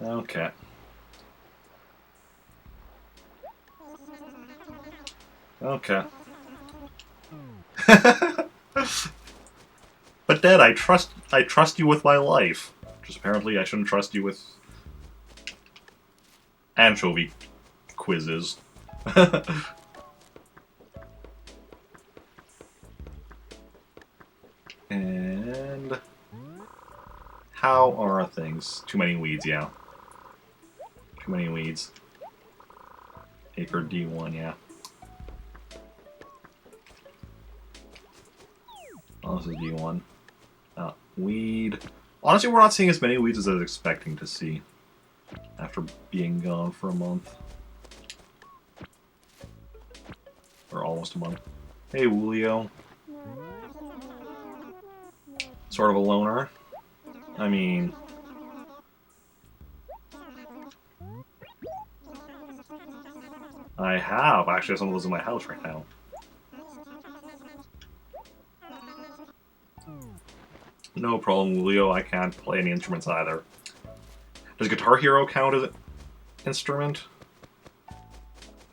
Okay. Okay. But Dad, I trust you with my life. Just apparently I shouldn't trust you with anchovy quizzes. And how are things? Too many weeds, yeah. Too many weeds. Acre D1, yeah. Oh, this is D1. Weed. Honestly, we're not seeing as many weeds as I was expecting to see after being gone for a month. Or almost a month. Hey, Julio. Sort of a loner. I mean... I have. Actually, I have some of those in my house right now. No problem, Julio. I can't play any instruments either. Does Guitar Hero count as an instrument? I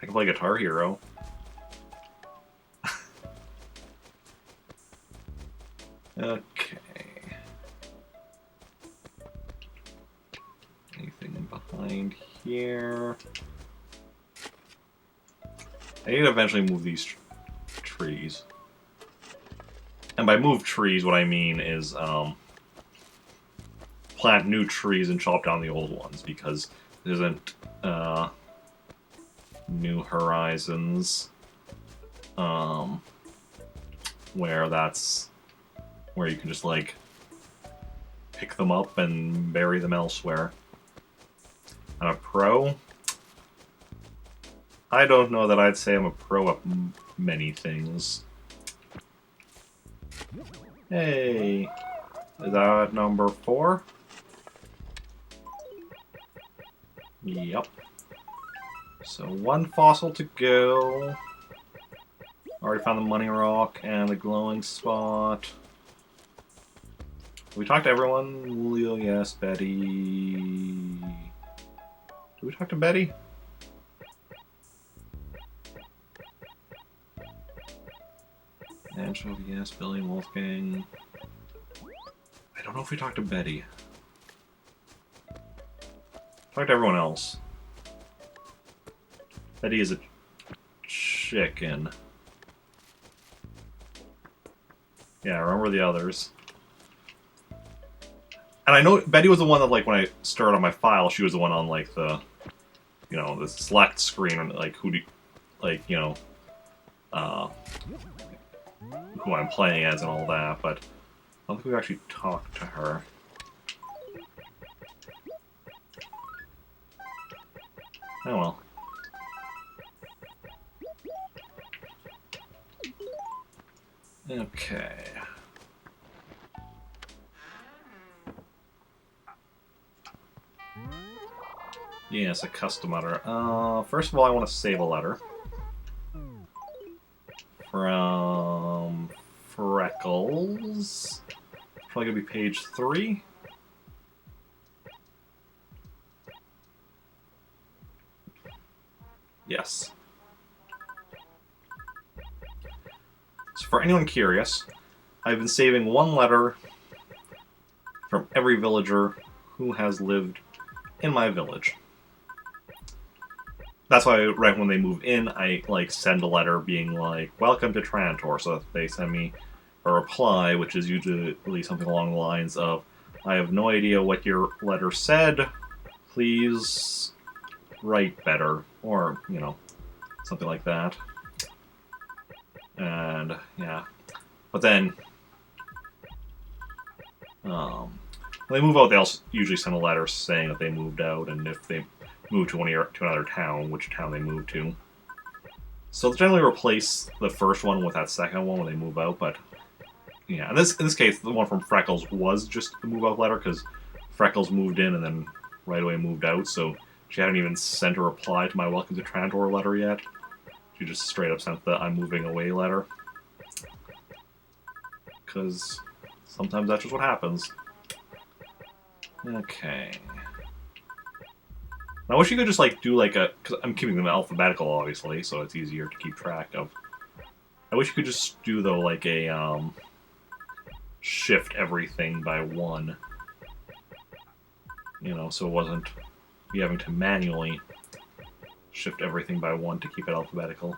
can play Guitar Hero. Okay. Anything behind here? I need to eventually move these trees. And by move trees, what I mean is plant new trees and chop down the old ones, because there isn't New Horizons where you can just like pick them up and bury them elsewhere. I'm a pro. I don't know that I'd say I'm a pro at many things. Hey, is that number 4? Yep. So 1 fossil to go. Already found the money rock and the glowing spot. Did we talk to everyone? Julio, yes. Betty. Did we talk to Betty? Anchovy, yes. Billy, Wolfgang. I don't know if we talked to Betty. Talk to everyone else. Betty is a chicken. Yeah, I remember the others. And I know Betty was the one that, like, when I started on my file, she was the one on, like, the you know, the select screen, like who do, like, you know, who I'm playing as and all that, but I don't think we've actually talked to her. Oh well. Okay. Yes, a custom letter. First of all, I want to save a letter. From Freckles. Probably gonna be page 3. Yes. So for anyone curious, I've been saving one letter from every villager who has lived in my village. That's why right when they move in, I like send a letter being like, "Welcome to Trantor," so that they send me a reply, which is usually something along the lines of, "I have no idea what your letter said. Please write better," or, you know, something like that. And yeah, but then when they move out, they also usually send a letter saying that they moved out, and if they move to another town, which town they move to. So they'll generally replace the first one with that second one when they move out. But yeah, in this case, the one from Freckles was just a move out letter because Freckles moved in and then right away moved out. So she hadn't even sent a reply to my Welcome to Trantor letter yet. She just straight up sent the I'm moving away letter. Because sometimes that's just what happens. Okay. I wish you could just like do like a, because I'm keeping them alphabetical obviously, so it's easier to keep track of. I wish you could just do though like a shift everything by 1. You know, so it wasn't you having to manually shift everything by 1 to keep it alphabetical.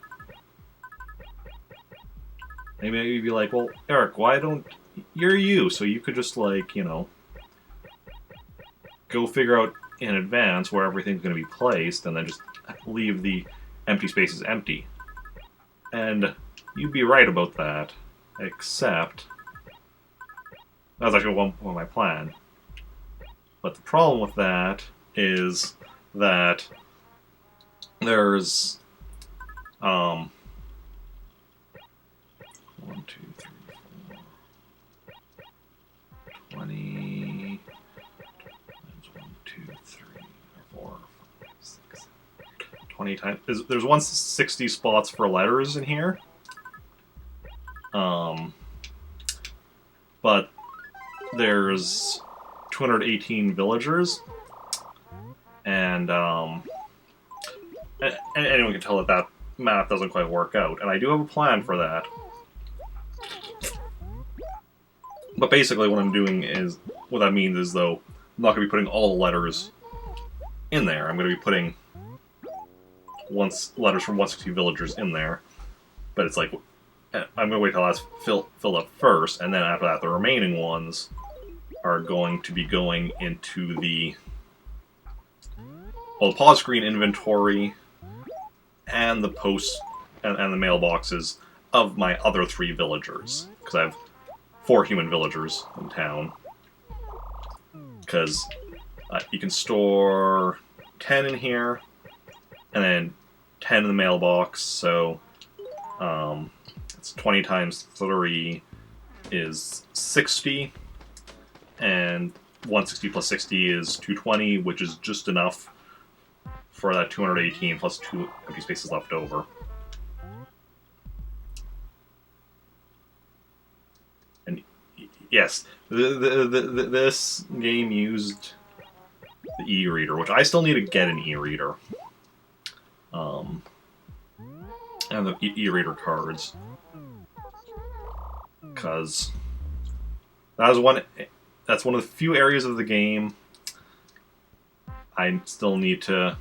Maybe you'd be like, well, Eric, why don't you're you, so you could just like, you know, go figure out in advance where everything's going to be placed, and then just leave the empty spaces empty. And you'd be right about that, except that was actually one of my plan. But the problem with that is that there's 1, 2, 3, 4, 20. 20 times. There's 160 spots for letters in here. But there's 218 villagers. And anyone can tell that math doesn't quite work out. And I do have a plan for that. But basically what I'm doing is, what that means is though, I'm not going to be putting all the letters in there. I'm going to be putting letters from 160 villagers in there, but it's like I'm gonna wait till that's filled up first, and then after that the remaining ones are going to be going into the pause screen inventory and the posts and the mailboxes of my other 3 villagers, because I have 4 human villagers in town. Because you can store 10 in here, and then 10 in the mailbox, so it's 20 times 3 is 60, and 160 plus 60 is 220, which is just enough for that 218 plus 2 empty spaces left over. And yes, this game used the e-reader, which I still need to get an e-reader. And the e-reader cards, because that's one of the few areas of the game I still need to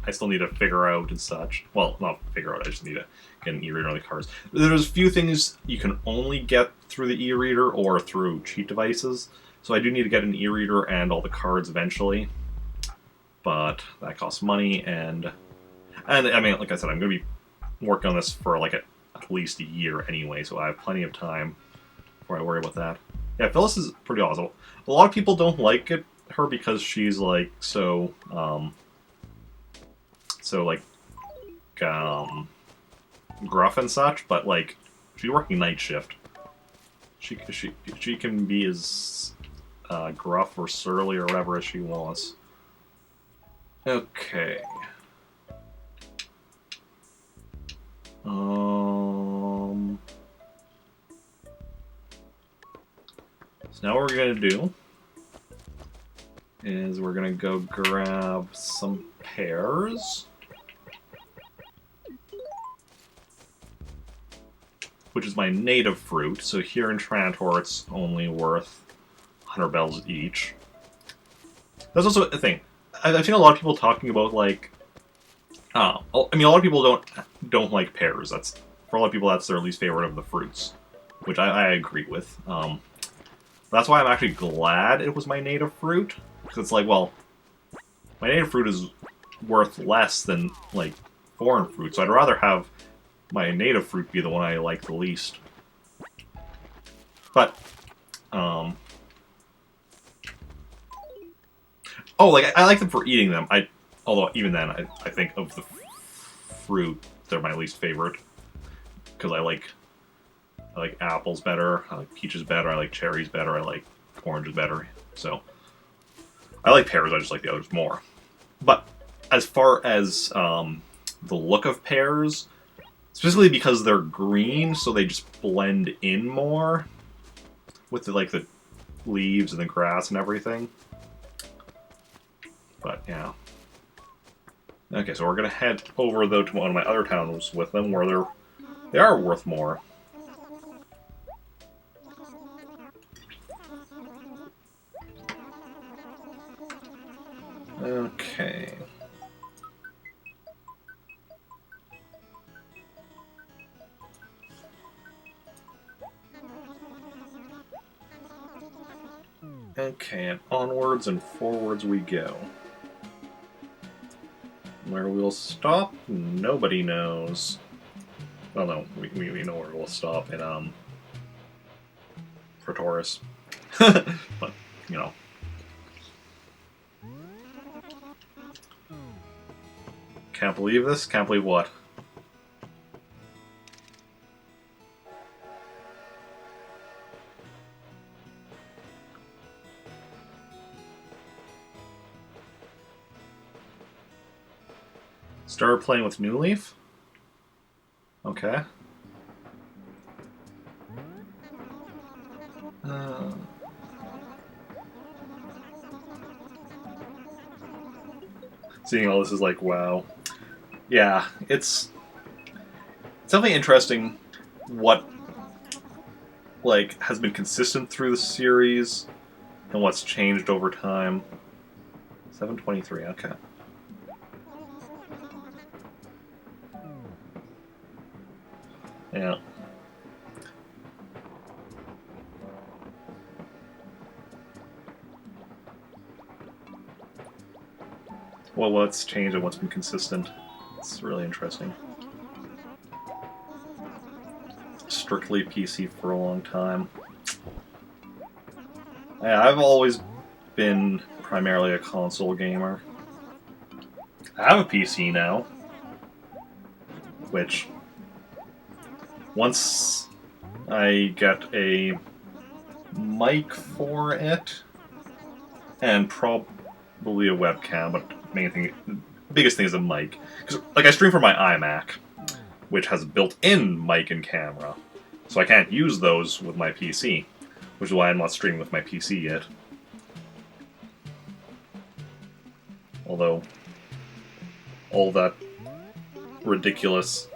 I still need to figure out and such. Well, not figure out, I just need to get an e-reader on the cards. There's a few things you can only get through the e-reader or through cheat devices, so I do need to get an e-reader and all the cards eventually. but that costs money, and I mean, like I said, I'm going to be working on this for like at least a year anyway, so I have plenty of time before I worry about that. Yeah, Phyllis is pretty awesome. A lot of people don't like her because she's like so like gruff and such, but like she's working night shift. She can be as gruff or surly or whatever as she wants. Okay. So now what we're gonna do is we're gonna go grab some pears, which is my native fruit. So here in Trantor, it's only worth 100 bells each. That's also a thing. I've seen a lot of people talking about like, I mean, a lot of people don't like pears. That's for a lot of people that's their least favorite of the fruits, which I agree with. That's why I'm actually glad it was my native fruit, because it's like, well, my native fruit is worth less than like foreign fruit, so I'd rather have my native fruit be the one I like the least. But, oh, like I like them for eating them. Although even then, I think of the fruit, they're my least favorite, because I like apples better, I like peaches better, I like cherries better, I like oranges better. So I like pears, I just like the others more. But as far as the look of pears, specifically because they're green, so they just blend in more with the leaves and the grass and everything. But yeah. Okay, so we're gonna head over though to one of my other towns with them, where they are worth more. Okay. Okay, and onwards and forwards we go. Where we'll stop, nobody knows. Well, no, we know where we'll stop in, Pretoris. But, you know. Can't believe this? Can't believe what? Started playing with New Leaf? Okay. Seeing all this is like, wow. Yeah, it's definitely interesting what like has been consistent through the series and what's changed over time. 723, okay. Yeah. Well, what's changed and what's been consistent? It's really interesting. Strictly PC for a long time. Yeah, I've always been primarily a console gamer. I have a PC now, which once I get a mic for it and probably a webcam, but biggest thing is a mic. Because like I stream from my iMac, which has a built-in mic and camera, so I can't use those with my PC, which is why I'm not streaming with my PC yet. Although all that ridiculousness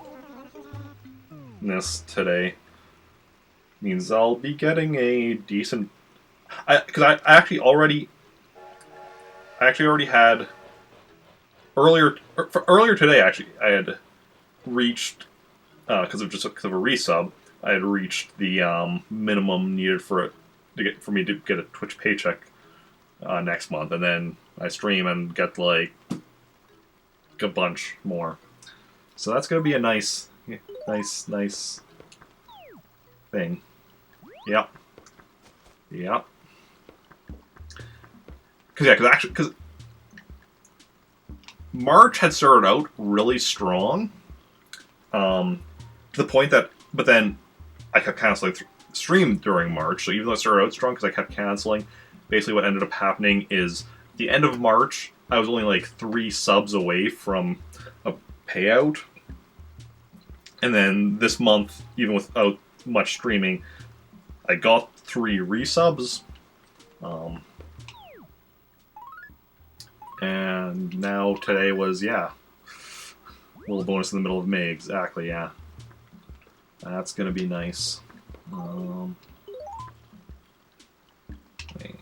today means I'll be getting a decent. Because I actually already had earlier today. Actually, I had reached because of a resub. I had reached the minimum needed for me to get a Twitch paycheck next month, and then I stream and get like a bunch more. So that's gonna be a nice thing. Yep. Yep. Because March had started out really strong, to the point that, but then I kept canceling stream during March. So even though it started out strong, because I kept canceling, basically what ended up happening is the end of March, I was only like 3 subs away from a payout, and then this month, even without much streaming, I got 3 resubs. And now today was, yeah, a little bonus in the middle of May, exactly, yeah. That's gonna be nice. Wait.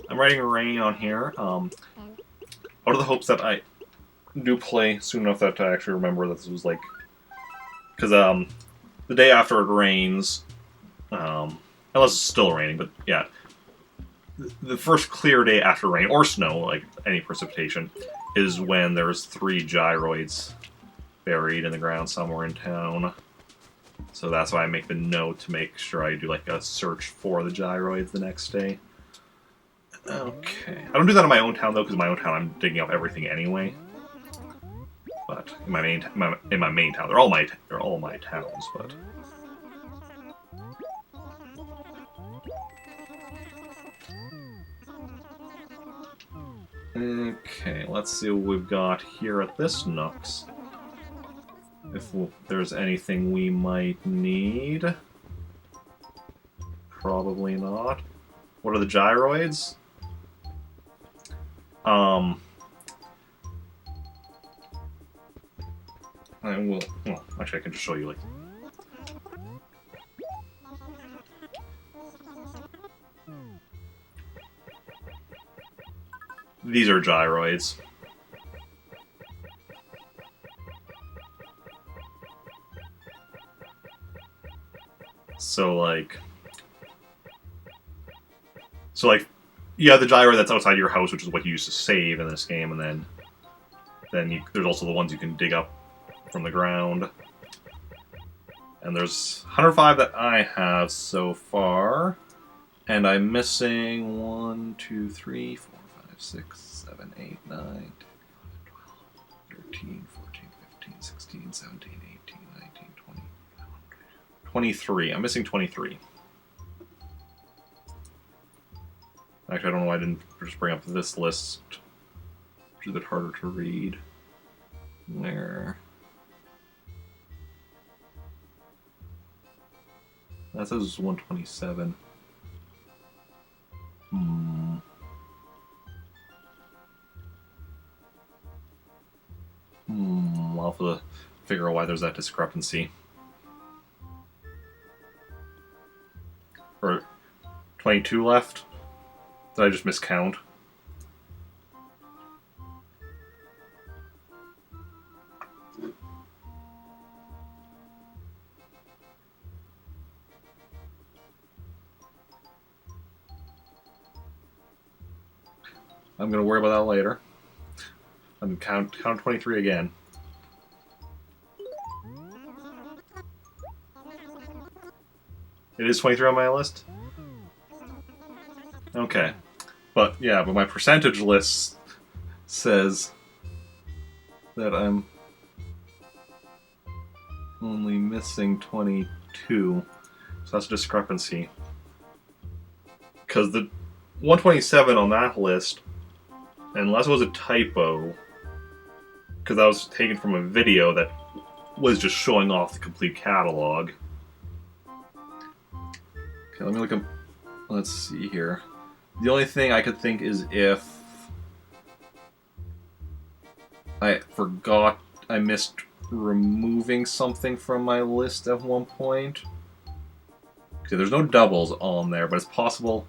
I'm writing Rain on here, out of the hopes that I do play soon enough that I actually remember that this was like, because the day after it rains, unless it's still raining, but yeah, the first clear day after rain or snow, like any precipitation, is when there's 3 gyroids buried in the ground somewhere in town. So that's why I make the note to make sure I do like a search for the gyroids the next day. Okay, I don't do that in my own town though, because in my own town I'm digging up everything anyway. But in my main town, they're all my towns. But okay, let's see what we've got here at this Nooks. If there's anything we might need, probably not. What are the gyroids? I will. Well, actually, I can just show you. Like, these are gyroids. So like, you have the gyro that's outside your house, which is what you use to save in this game, and then there's also the ones you can dig up from the ground. And there's 105 that I have so far, and I'm missing 1, 2, 3, 4, 5, 6, 7, 8, 9, 10, 11, 12, 13, 14, 15, 16, 17, 18, 19, 20, 23. I'm missing 23. Actually, I don't know why I didn't just bring up this list, which is a bit harder to read. Where? That says 127. I'll have to figure out why there's that discrepancy. Or 22 left? Did I just miscount? I'm gonna worry about that later. I'm count 23 again. It is 23 on my list? Okay. But my percentage list says that I'm only missing 22. So that's a discrepancy. Because the 127 on that list, unless it was a typo, because that was taken from a video that was just showing off the complete catalog. Okay, let me look up. Let's see here. The only thing I could think is if I missed removing something from my list at one point. Okay, there's no doubles on there, but it's possible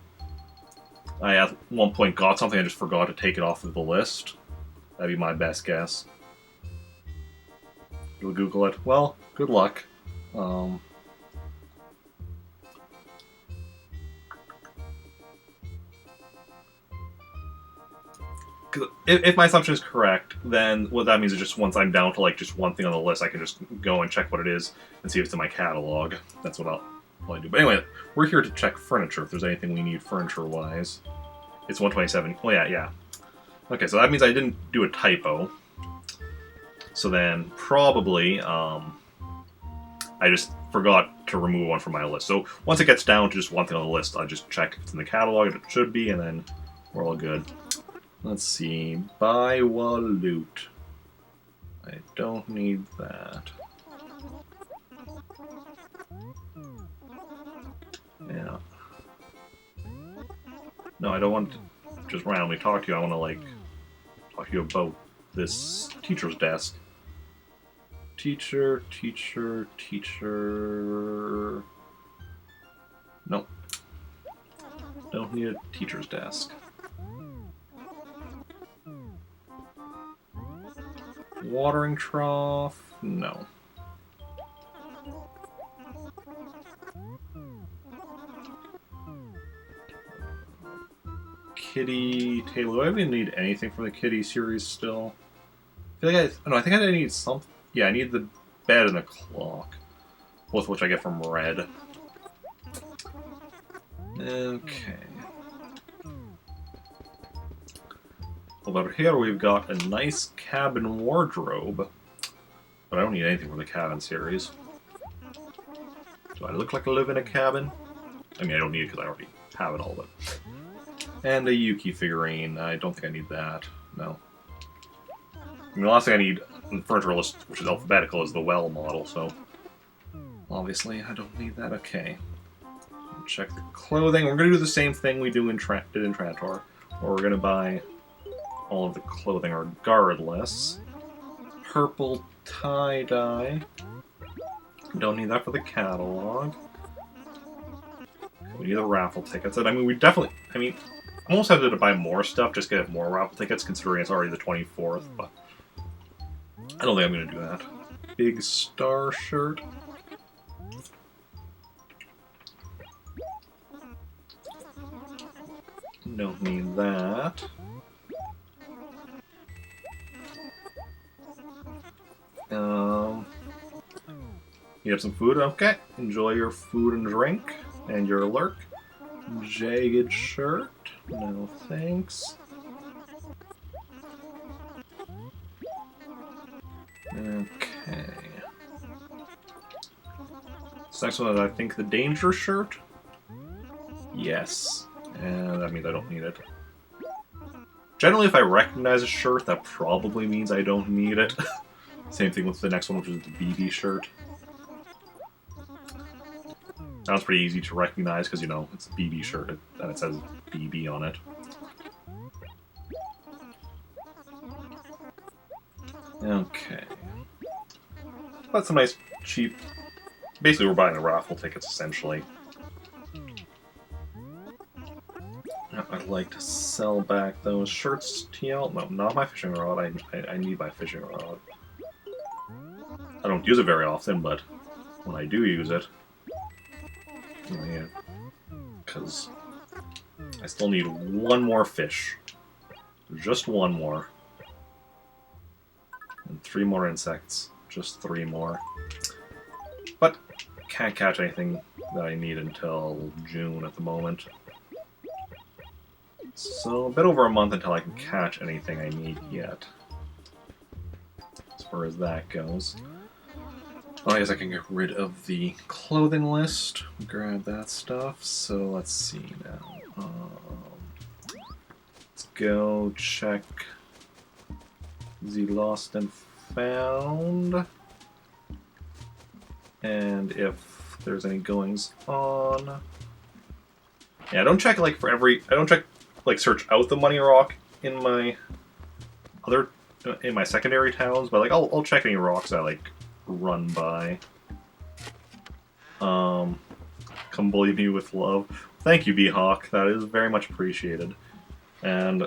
I at one point got something, I just forgot to take it off of the list. That'd be my best guess. You'll Google it. Well, good luck. If my assumption is correct, then what that means is just once I'm down to like just one thing on the list, I can just go and check what it is and see if it's in my catalog. That's what I'll probably do. But anyway, we're here to check furniture, if there's anything we need furniture-wise. It's 127. Oh, yeah. Okay, so that means I didn't do a typo. So then, probably, I just forgot to remove one from my list. So once it gets down to just one thing on the list, I'll just check if it's in the catalog, if it should be, and then we're all good. Let's see. Buy loot. I don't need that. Yeah. No, I don't want to just randomly talk to you. I want to, like, talk to you about this teacher's desk. Teacher. Nope. Don't need a teacher's desk. Watering trough? No. Kitty table. Do I even need anything from the Kitty series still? I feel like I think I need something. Yeah, I need the bed and the clock. Both of which I get from Red. Okay. Over here we've got a nice cabin wardrobe. But I don't need anything from the cabin series. Do I look like I live in a cabin? I mean, I don't need it because I already have it all, but... And a Yuki figurine. I don't think I need that. No. I mean, the last thing I need on the furniture list, which is alphabetical, is the Well model, so... Obviously, I don't need that. Okay. Check the clothing. We're going to do the same thing we did in Trantor. Where we're going to buy all of the clothing regardless. Purple tie-dye. Don't need that for the catalog. We need the raffle tickets. And I mean, we definitely... I mean, I almost have to buy more stuff just to get more raffle tickets, considering it's already the 24th, but... I don't think I'm going to do that. Big star shirt. Don't need that. You have some food? Okay. Enjoy your food and drink. And your lurk. Jagged shirt. No thanks. Okay. This next one is, I think, the danger shirt? Yes. And that means I don't need it. Generally, if I recognize a shirt, that probably means I don't need it. Same thing with the next one, which is the BB shirt. That one's pretty easy to recognize because, you know, it's a BB shirt and it says BB on it. Okay. That's some nice, cheap... Basically, we're buying the raffle tickets, essentially. I'd like to sell back those shirts, TL. No, not my fishing rod. I need my fishing rod. I don't use it very often, but when I do use it... Oh, yeah. Because I still need one more fish. Just one more. And 3 more insects. Just 3 more. But can't catch anything that I need until June at the moment. So, a bit over a month until I can catch anything I need yet. As far as that goes. Well, I guess I can get rid of the clothing list. Grab that stuff. So, let's see now. Let's go check the lost and found. And if there's any goings on. Yeah, I don't check, like, for every... I don't check... like search out the money rock in my secondary towns, but like I'll check any rocks I like run by. Come bully me with love. Thank you, B-Hawk. That is very much appreciated. And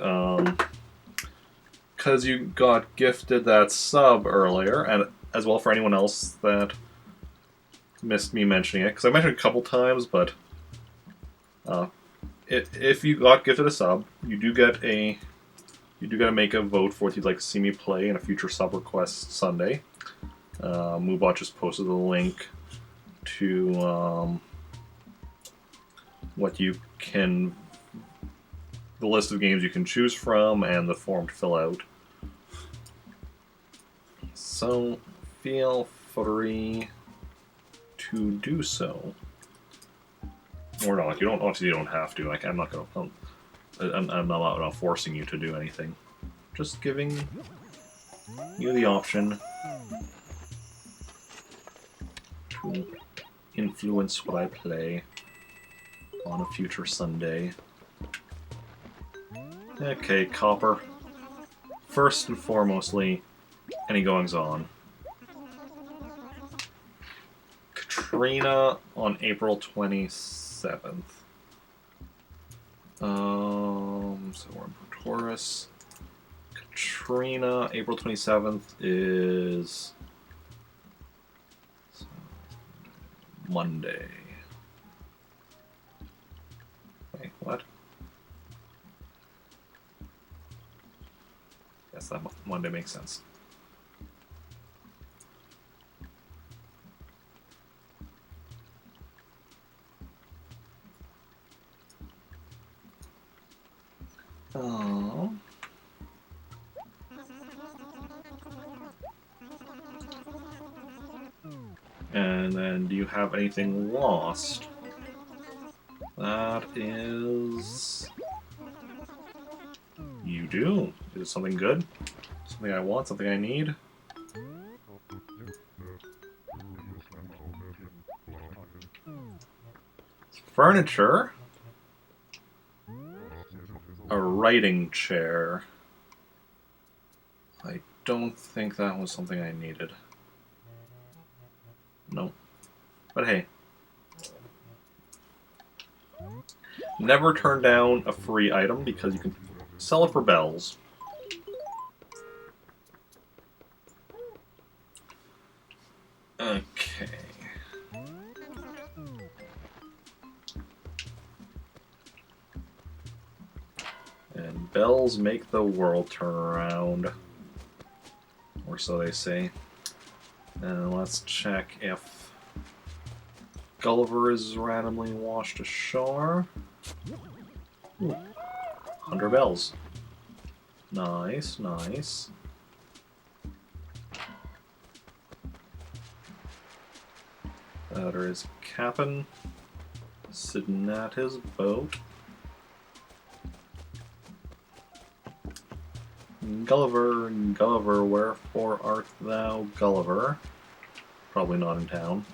because you got gifted that sub earlier, and as well for anyone else that missed me mentioning it, because I mentioned it a couple times, but if you got gifted a sub, you do get to make a vote for what you'd like to see me play in a future sub request Sunday. Moobot just posted the link to the list of games you can choose from and the form to fill out. So feel free to do so, or not. You don't have to. Like, I'm not forcing you to do anything. Just giving you the option to influence what I play on a future Sunday. Okay, Copper. First and foremostly, any goings-on? Katrina on April 27th. So we're in Taurus. Katrina, April 27th is Monday. Wait, what? Yes, that Monday makes sense. Oh. And then, do you have anything lost? That is... You do. Is it something good? Something I want? Something I need? Furniture? A writing chair. I don't think that was something I needed. No. But hey. Never turn down a free item because you can sell it for bells. Okay. And bells make the world turn around. Or so they say. And let's check if Gulliver is randomly washed ashore. Ooh. 100 bells. Nice, nice. There is Cap'n sitting at his boat. Gulliver, Gulliver, wherefore art thou, Gulliver? Probably not in town.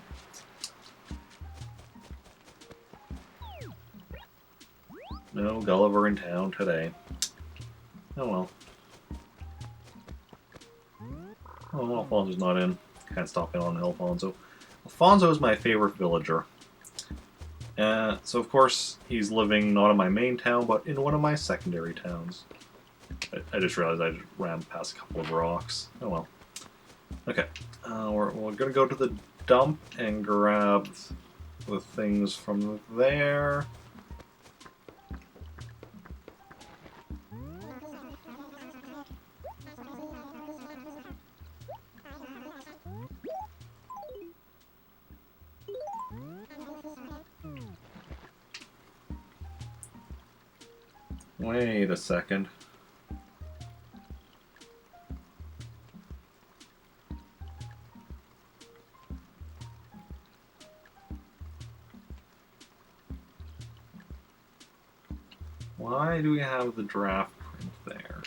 No Gulliver in town today. Oh well. Oh, Alfonso's not in. Can't stop in on Alfonso. Alfonso is my favorite villager. So of course he's living not in my main town, but in one of my secondary towns. I just realized I just ran past a couple of rocks. Oh well. Okay, we're gonna go to the dump and grab the things from there. Wait a second. Why do we have the draft print there?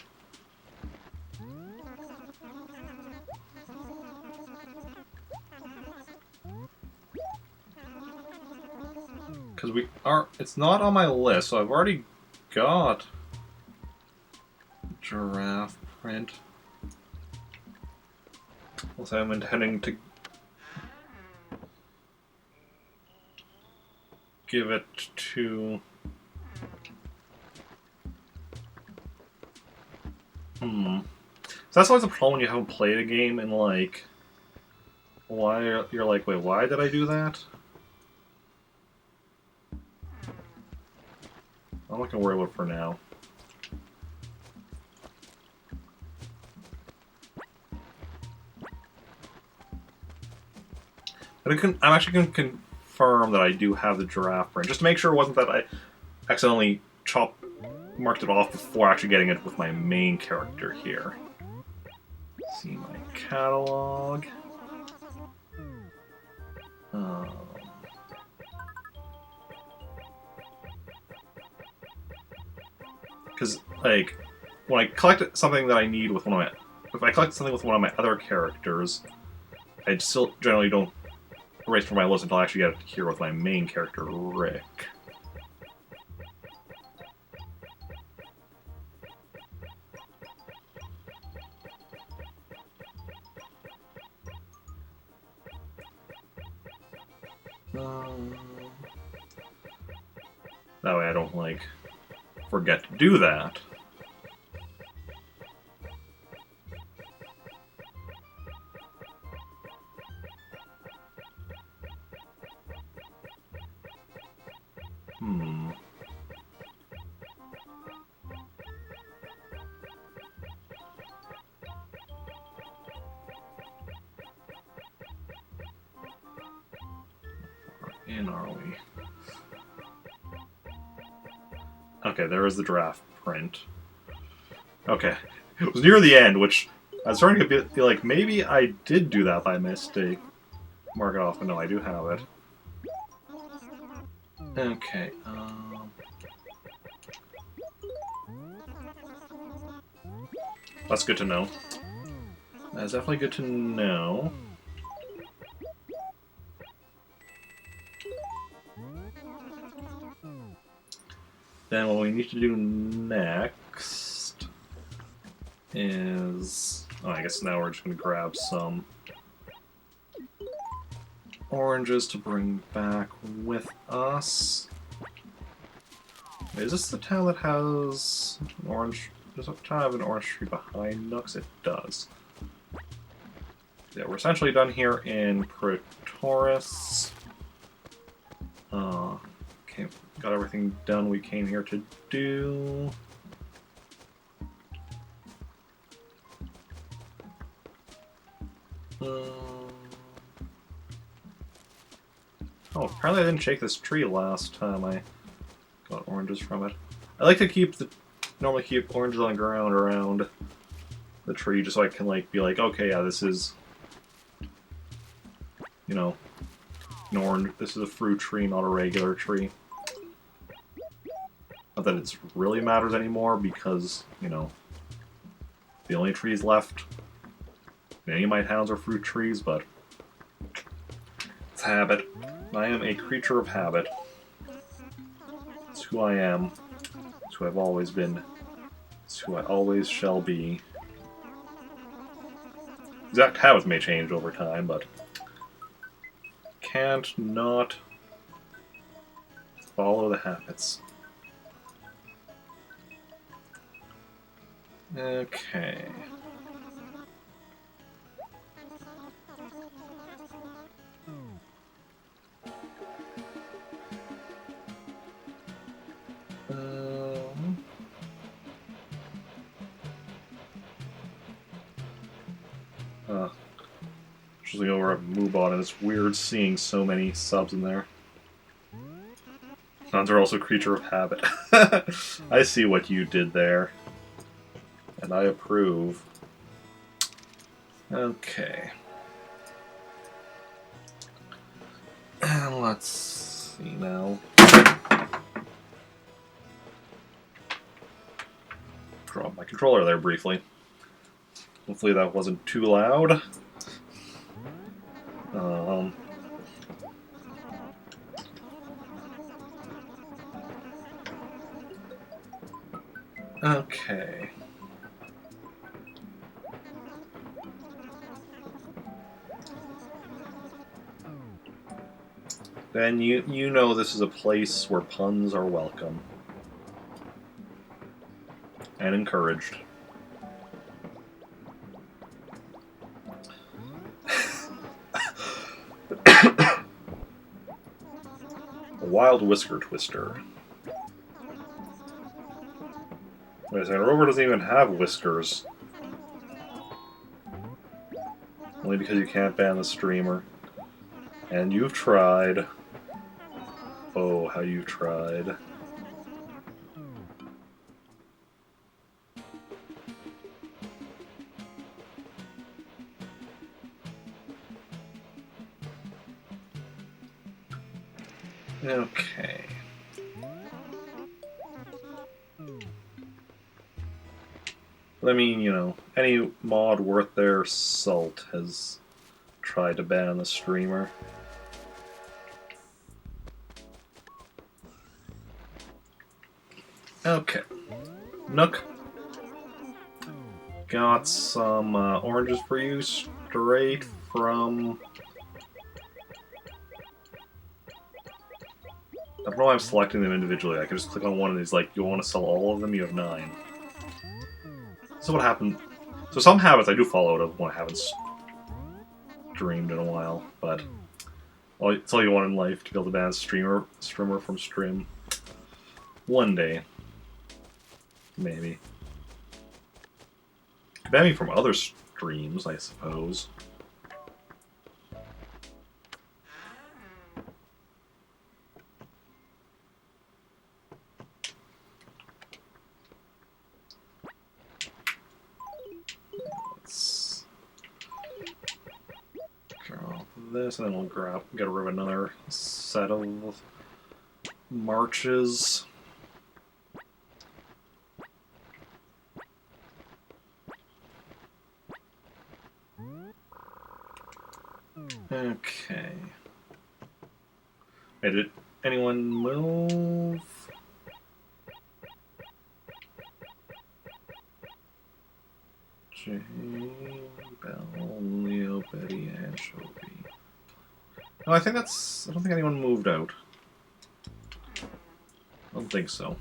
Because it's not on my list, so I've already got giraffe print. Also, I'm intending to give it to... So that's always a problem when you haven't played a game in, like, Why you're like, wait, why did I do that? I'm not gonna worry about it for now. But I'm actually going to confirm that I do have the giraffe print, just to make sure it wasn't that I accidentally marked it off before actually getting it with my main character here. See my catalog. Because, like, when I collect something that I need with one of my... If I collect something with one of my other characters, I still generally don't erase from my list until I actually get it here with my main character, Rick. That way I don't, like, forget to do that. In are we? Okay, there is the draft print. Okay. It was near the end, which I was starting to feel like maybe I did do that by mistake. Mark it off, but no, I do have it. Okay, that's good to know. That's definitely good to know. Then what we need to do next is... Oh, I guess now we're just going to grab some oranges to bring back with us. Wait, is this the town that has an orange... Does the town have an orange tree behind Nooks? It does. Yeah, we're essentially done here in Pretoris. Okay, got everything done we came here to do. Oh, apparently I didn't shake this tree last time I got oranges from it. I like to normally keep oranges on the ground around the tree just so I can like be like, okay, yeah, this is, you know, an orange. This is a fruit tree, not a regular tree. Not that it really matters anymore because, you know, the only trees left in any of my towns are fruit trees, but it's habit. I am a creature of habit. It's who I am. It's who I've always been. It's who I always shall be. Exact habits may change over time, but can't not follow the habits. Okay. Just looking over at Moobot, and it's weird seeing so many subs in there. Nuns are also creature of habit. I see what you did there. And I approve. Okay. Let's see now. Drop my controller there briefly. Hopefully that wasn't too loud. Okay. Then you know this is a place where puns are welcome. And encouraged. Wild Whisker Twister. Wait a second, Rover doesn't even have whiskers. Only because you can't ban the streamer. And you've tried. Oh, how you've tried. Okay. But I mean, you know, any mod worth their salt has tried to ban the streamer. Okay. Nook. Got some oranges for you straight from... I don't know why I'm selecting them individually. I can just click on one and he's like, you want to sell all of them? You have 9. So what happened? So some habits I do follow out of when I haven't streamed in a while, but it's all you want in life, to be able to ban a streamer from stream. One day. Maybe. Ban me from other streams, I suppose. Let's draw this, and then we'll get rid of another set of marches. Okay. Hey, did anyone move? Jane, Bell, Leo, Betty, Anchovy. No, I don't think anyone moved out. I don't think so.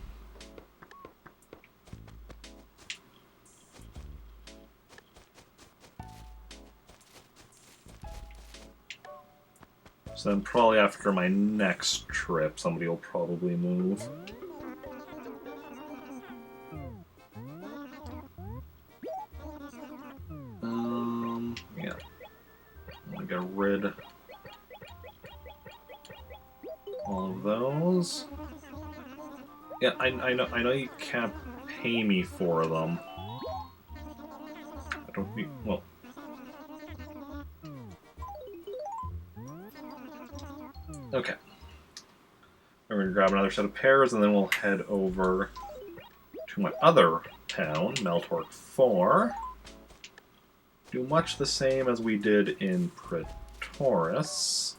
So then probably after my next trip, somebody will probably move. Yeah. I want to get rid of all of those. Yeah, I know you can't pay me for them. I don't think, well... Okay. We're going to grab another set of pears, and then we'll head over to my other town, Meltork 4. Do much the same as we did in Pretoris.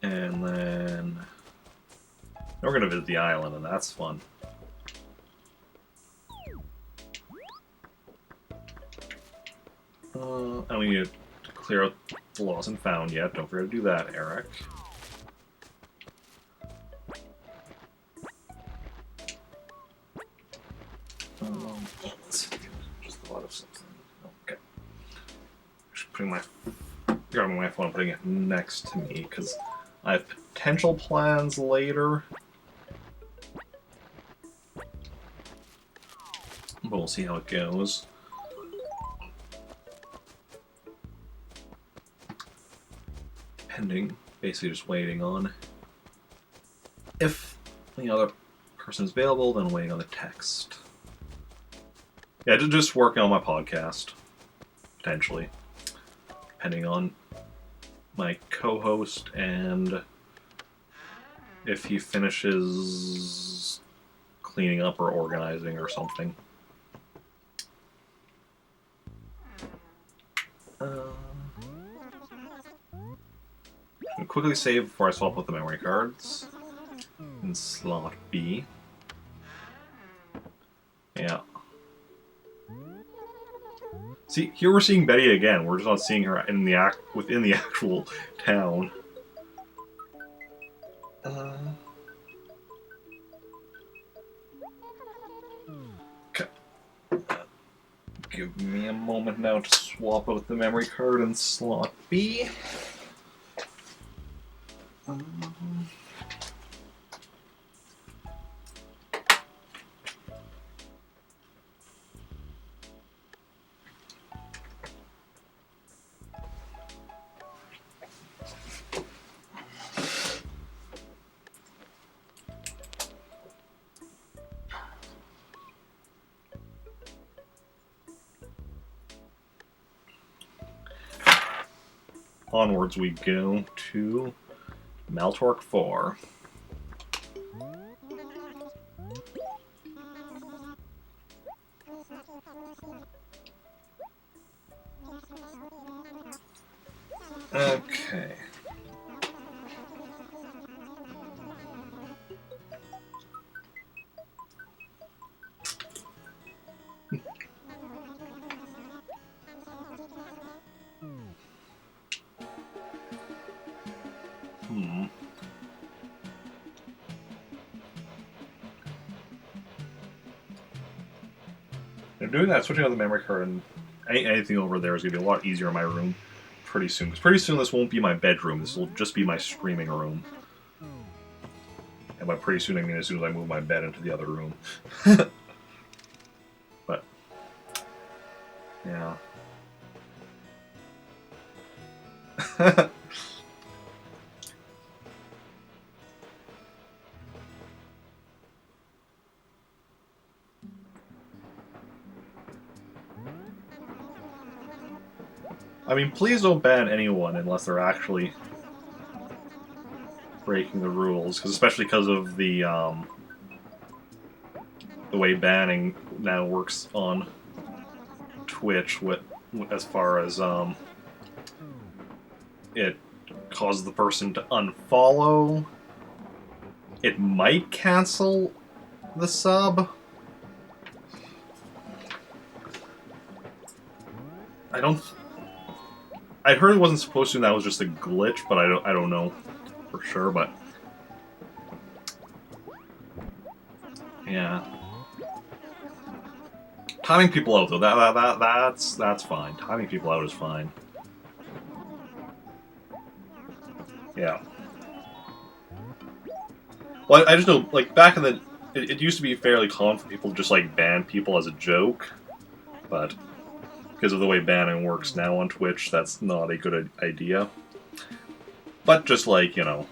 And then we're going to visit the island, and that's fun. And we need to clear out the lost and found yet. Don't forget to do that, Eric. Let's see. Just thought of something. Okay. Just grabbing my phone and putting it next to me, because I have potential plans later. But we'll see how it goes. Pending, basically just waiting on if the other person is available, then waiting on the text. Yeah, just working on my podcast, potentially, depending on my co-host and if he finishes cleaning up or organizing or something. I'm gonna quickly save before I swap out the memory cards in slot B. Yeah. See, here we're seeing Betty again. We're just not seeing her in within the actual town. Okay. Give me a moment now to swap out the memory card in slot B. Onwards we go to Maltorq 4. Okay. They're doing that, switching out the memory card, and anything over there is going to be a lot easier in my room pretty soon. Because pretty soon this won't be my bedroom, this will just be my streaming room. And by pretty soon I mean as soon as I move my bed into the other room. But, yeah. I mean, please don't ban anyone unless they're actually breaking the rules, especially because of the way banning now works on Twitch. As far as it causes the person to unfollow, it might cancel the sub. I heard it wasn't supposed to, and that was just a glitch, but I don't know for sure, but yeah. Timing people out though, that's fine. Timing people out is fine. Yeah. Well, I just know, like, back in the... It used to be fairly common for people to just, like, ban people as a joke, but because of the way banning works now on Twitch, that's not a good idea. But just, like, you know,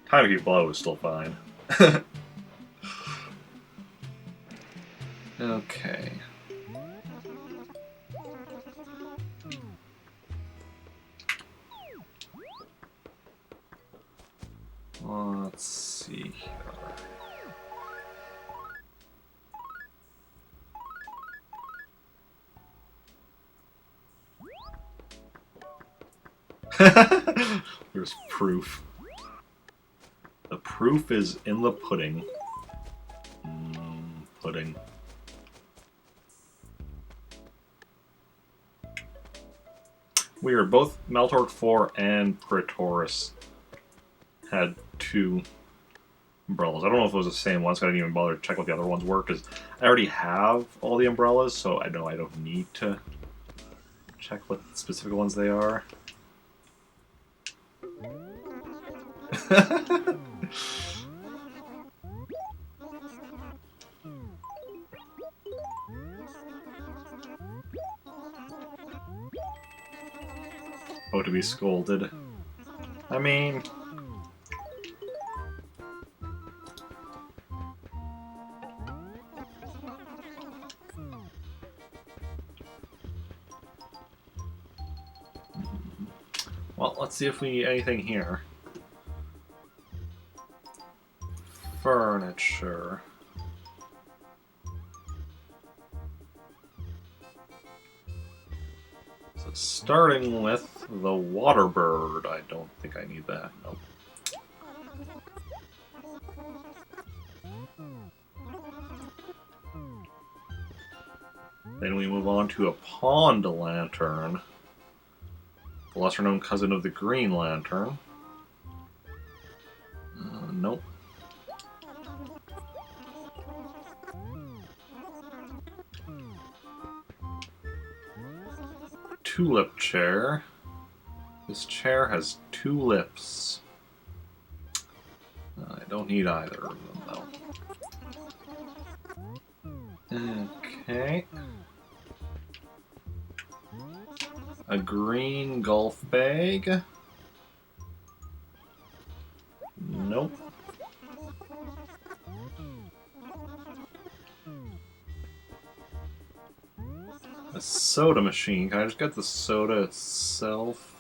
timing people out is still fine. Okay. Let's see here. There's proof. The proof is in the pudding. Pudding. Weird, both Maltorq 4 and Praetoris had 2 umbrellas. I don't know if it was the same ones, so I didn't even bother to check what the other ones were, because I already have all the umbrellas, so I know I don't need to check what specific ones they are. Oh, to be scolded. I mean... Well, let's see if we need anything here. Furniture. So starting with the water bird. I don't think I need that. Nope. Then we move on to a pond lantern. The lesser-known cousin of the green lantern. Nope. Tulip chair. This chair has 2 lips. I don't need either of them, though. Okay. A green golf bag. Nope. A soda machine. Can I just get the soda itself?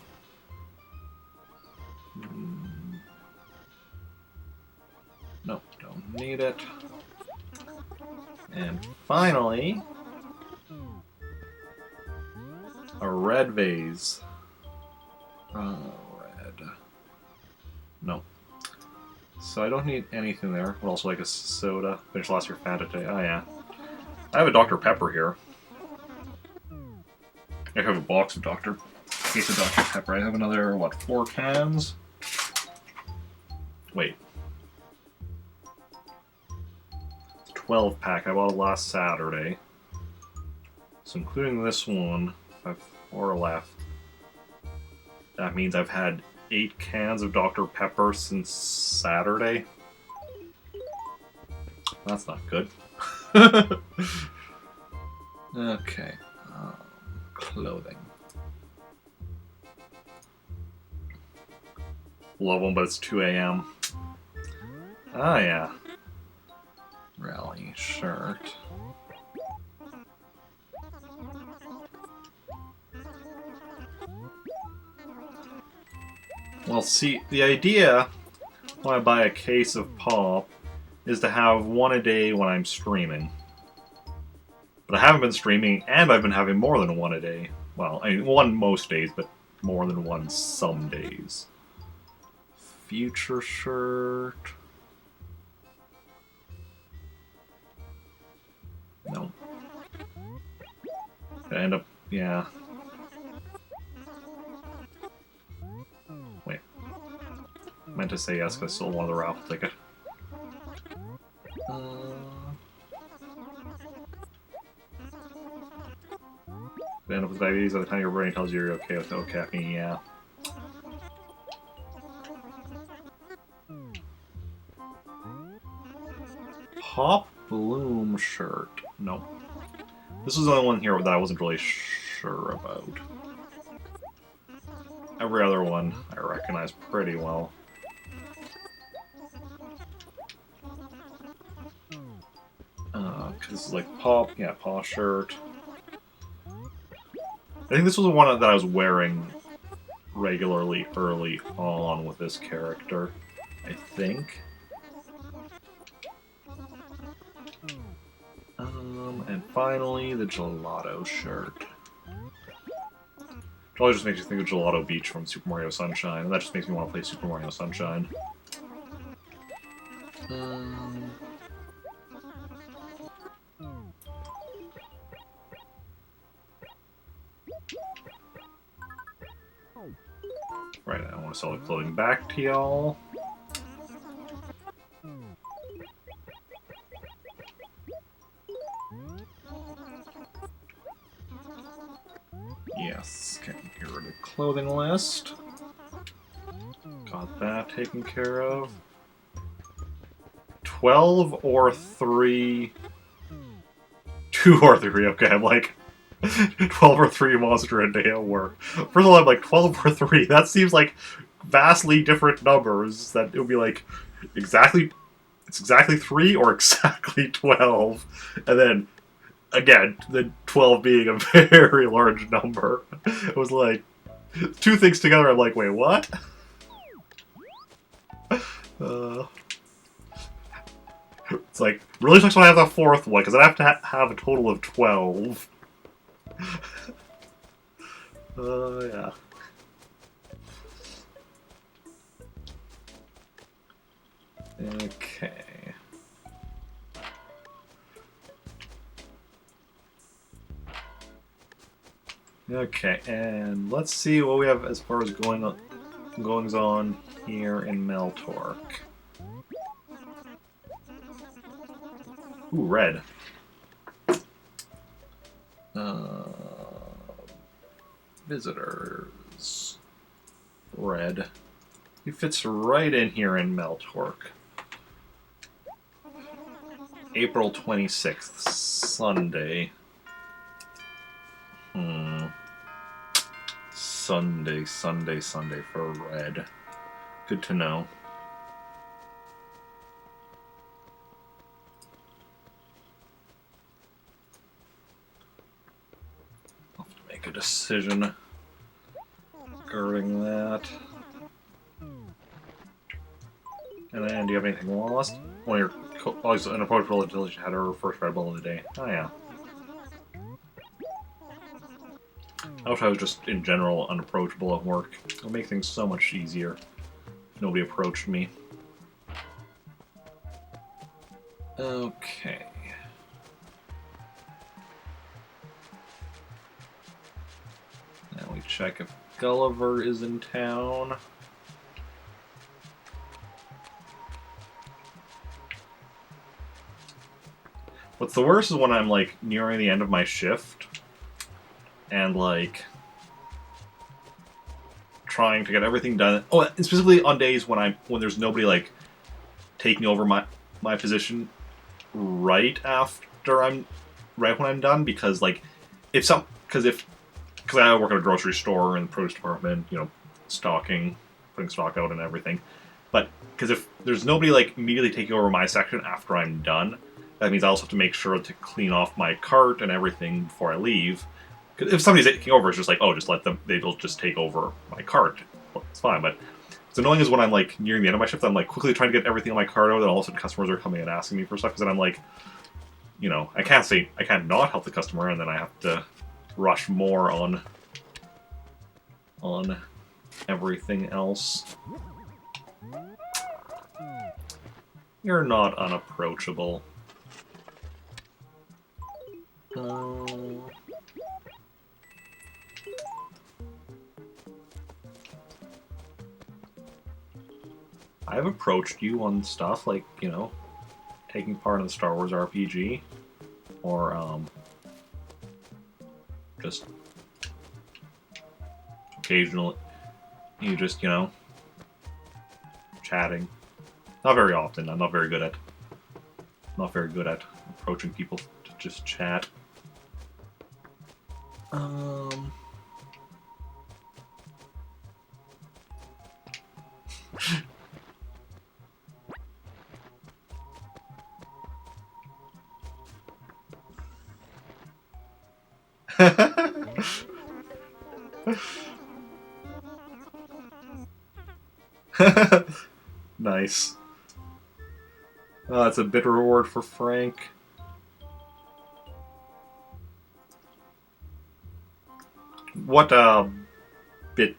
Nope, don't need it. And finally, a red vase. Red. Nope. So I don't need anything there. Would also like a soda. Finished last year Fanta today. Oh yeah. I have a Dr. Pepper here. I have a box of case of Dr. Pepper. I have another, what, 4 cans? Wait. 12 pack. I bought it last Saturday. So including this one, I have 4 left. That means I've had 8 cans of Dr. Pepper since Saturday. That's not good. Okay. Clothing. Love them, but it's 2 a.m. Ah, yeah. Rally shirt. Well, see, the idea when I buy a case of pop is to have 1 a day when I'm streaming. But I haven't been streaming, and I've been having more than 1 a day. Well, I mean, 1 most days, but more than 1 some days. Future shirt. No. I end up, yeah. Wait. I meant to say yes because I still want the raffle ticket. End up with diabetes by the time your brain tells you you're okay with no caffeine, yeah. Pop Bloom shirt. Nope. This was the only one here that I wasn't really sure about. Every other one I recognize pretty well. Because this is like Pop, yeah, Paw shirt. I think this was the one that I was wearing regularly early on with this character. I think. And finally, the Gelato shirt. It always just makes you think of Gelato Beach from Super Mario Sunshine, and that just makes me want to play Super Mario Sunshine. Right, I want to sell the clothing back to y'all. Yes, okay, get rid of the clothing list. Got that taken care of. 12 or 3... 2 or 3, okay, I'm like... 12 or 3 monster a day at work. First of all, I'm like, 12 or 3, that seems like vastly different numbers, that it would be like, exactly... It's exactly 3 or exactly 12. And then, again, the 12 being a very large number. It was like, 2 things together, I'm like, wait, what? It's like, really sucks when I have the 4th one, because I have to have a total of 12. Yeah. Okay. Okay, and let's see what we have as far as goings on here in Meltork. Ooh, red. Visitors. red. He fits right in here in Meltork. April 26th, Sunday. Sunday for red. Good to know. I'll have to make a decision regarding that. And then, do you have anything lost? One of your always unapproachable until she had her first Red Bull of the day. Oh yeah. I wish I was just, in general, unapproachable at work. It would make things so much easier if nobody approached me. Okay. Now we check if Gulliver is in town. What's the worst is when I'm, like, nearing the end of my shift and, like, trying to get everything done. Oh, and specifically on days when there's nobody, like, taking over my position right when I'm done, because, like, because I work at a grocery store in the produce department, you know, stocking, putting stock out and everything. But because if there's nobody, like, immediately taking over my section after I'm done, that means I also have to make sure to clean off my cart and everything before I leave. Because if somebody's taking over, it's just like, oh, just let them, they'll just take over my cart. Well, it's fine, but it's annoying is when I'm, like, nearing the end of my shift, I'm, like, quickly trying to get everything on my cart out, and all of a sudden customers are coming and asking me for stuff, because then I'm, like, you know, I can't not help the customer, and then I have to rush more on everything else. You're not unapproachable. I've approached you on stuff like, you know, taking part in the Star Wars RPG, or just occasionally, you just, you know, chatting. Not very often. I'm not very good at approaching people to just chat. Nice. Oh, that's a bit reward for Frank. What bit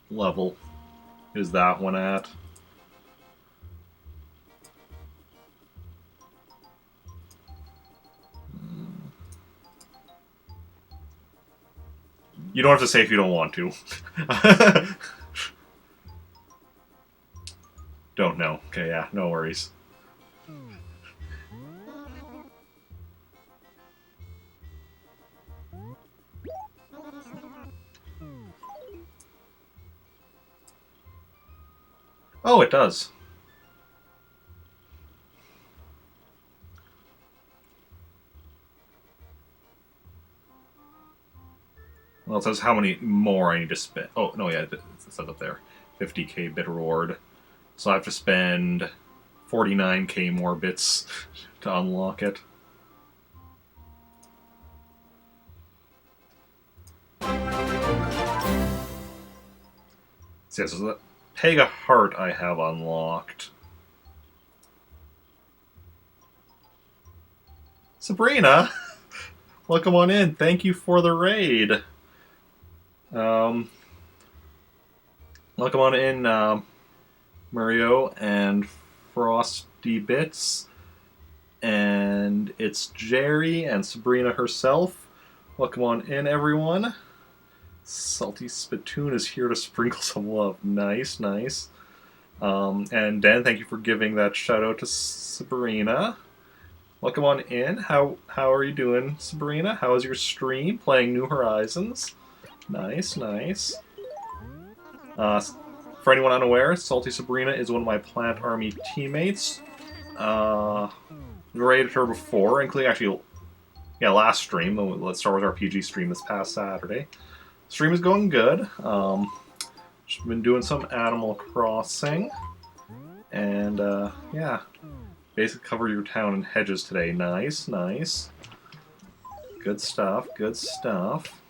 level is that one at? You don't have to say if you don't want to. Don't know. Okay, yeah, no worries. Oh, it does. Well, it says how many more I need to spend. Oh, no, yeah, it says up there. 50k bit reward. So I have to spend 49k more bits to unlock it. So, yeah, so the Pega Heart I have unlocked. Sabrina! Welcome on in. Thank you for the raid. Welcome on in, Mario and Frosty Bits. And it's Jerry and Sabrina herself. Welcome on in, everyone. Salty Spittoon is here to sprinkle some love. Nice, nice. And Dan, thank you for giving that shout out to Sabrina. Welcome on in. How are you doing, Sabrina? How is your stream? Playing New Horizons? Nice, nice. For anyone unaware, Salty Sabrina is one of my Plant Army teammates. We raided her before, including actually, yeah, last stream, the Star Wars RPG stream this past Saturday. Stream is going good. Just been doing some Animal Crossing, and yeah, basically cover your town in hedges today. Nice, nice. Good stuff, good stuff.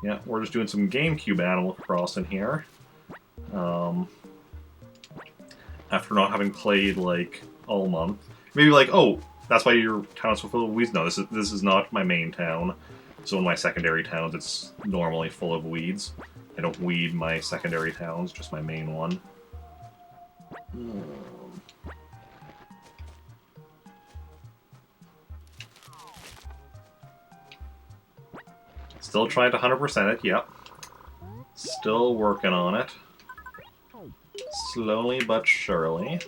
Yeah, we're just doing some GameCube Animal Crossing here. After not having played like all month, maybe like, oh, that's why your town's so full of weeds. No, this is not my main town. So in my secondary towns, it's normally full of weeds. I don't weed my secondary towns, just my main one. Still trying to 100% it, yep. Still working on it. Slowly but surely.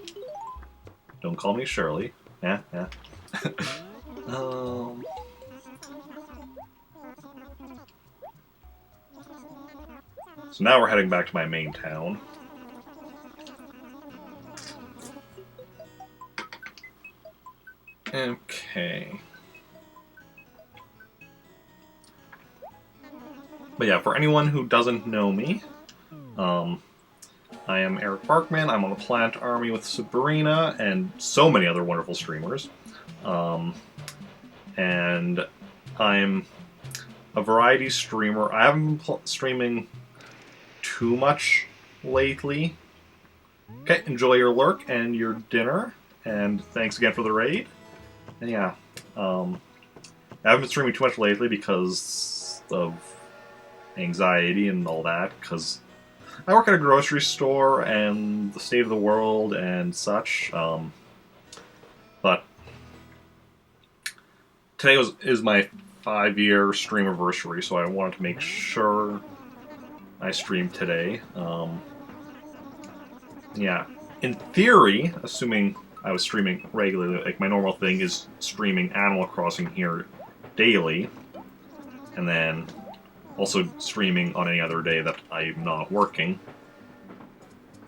Don't call me Shirley. Yeah, yeah. So now we're heading back to my main town. Okay. But yeah, for anyone who doesn't know me, I am Eric Barkman. I'm on the Plant Army with Sabrina and so many other wonderful streamers. And I'm a variety streamer. I haven't been streaming too much lately. Okay, enjoy your lurk and your dinner, and thanks again for the raid. And yeah, I haven't been streaming too much lately because of anxiety and all that, because I work at a grocery store and the state of the world and such. But today is my 5-year stream anniversary, so I wanted to make sure I streamed today. Yeah, in theory, assuming I was streaming regularly, like my normal thing is streaming Animal Crossing here daily, and then also streaming on any other day that I'm not working.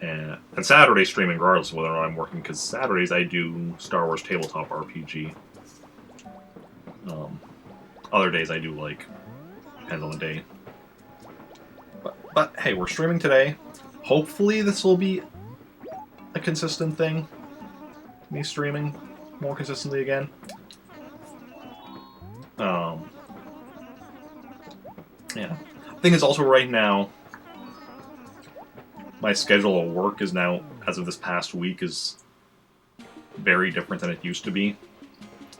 And Saturday streaming regardless of whether or not I'm working, because Saturdays I do Star Wars Tabletop RPG. Other days I do, like, depends on the day. But hey, we're streaming today. Hopefully this will be a consistent thing. Me streaming more consistently again. Yeah. The thing is also right now, my schedule of work is now, as of this past week, is very different than it used to be.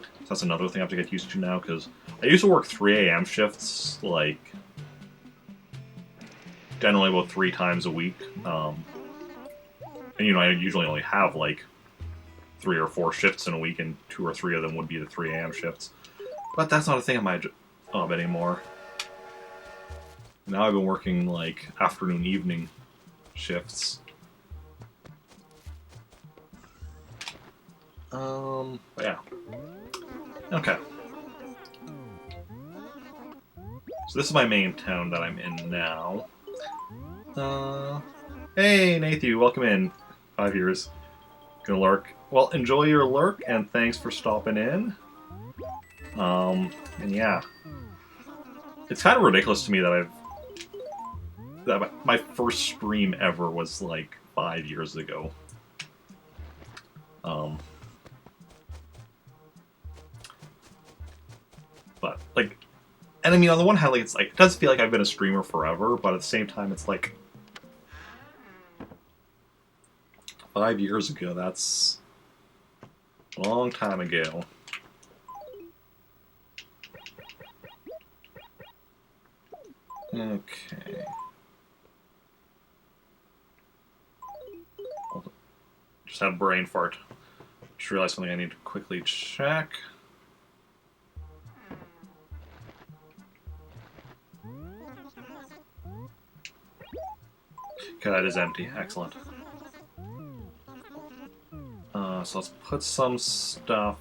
So that's another thing I have to get used to now, because I used to work 3 a.m. shifts, like, generally about 3 times a week. And, you know, I usually only have, like, 3 or 4 shifts in a week, and 2 or 3 of them would be the 3 a.m. shifts. But that's not a thing at my job anymore. Now I've been working, like, afternoon, evening shifts. Yeah. Okay. So this is my main town that I'm in now. Hey, Nathan, welcome in. 5 years. Gonna lurk. Well, enjoy your lurk, and thanks for stopping in. And yeah. It's kind of ridiculous to me that my first stream ever was, like, 5 years ago. But, like, and I mean, on the one hand, like, it's like, it does feel like I've been a streamer forever, but at the same time, it's like, 5 years ago, that's a long time ago. Okay. Just had a brain fart. Just realized something I need to quickly check. Okay, that is empty. Excellent. So let's put some stuff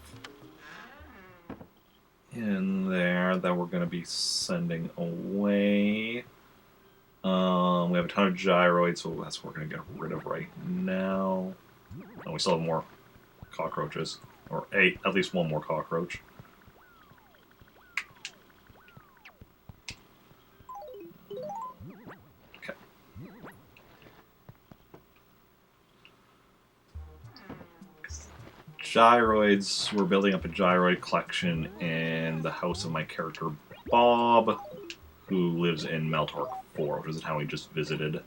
in there that we're going to be sending away. We have a ton of gyroids, so that's what we're going to get rid of right now. And we still have more cockroaches. Or at least one more cockroach. Okay. Gyroids, we're building up a gyroid collection in the house of my character Bob, who lives in Meltork 4, which is the town we just visited.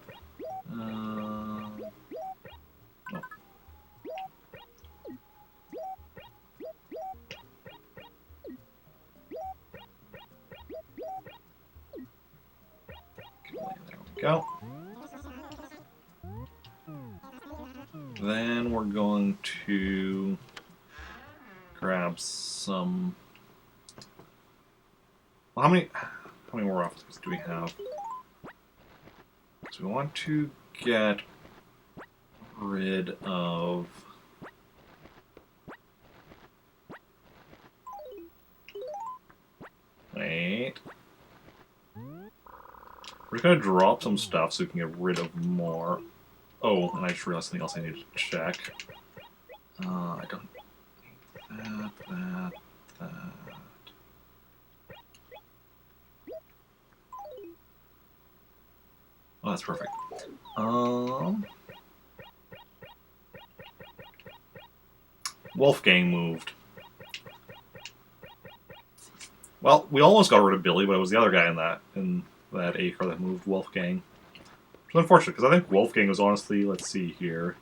Oh. There we go. Then we're going to grab some... Well, how many more officers do we have? So we want to get rid of... Wait. We're just going to drop some stuff so we can get rid of more. Oh, and I just realized something else I need to check. I don't need that. Oh, that's perfect. Wolfgang moved. Well, we almost got rid of Billy, but it was the other guy in that acre that moved, Wolfgang. Which is unfortunate, because I think Wolfgang was honestly, let's see here.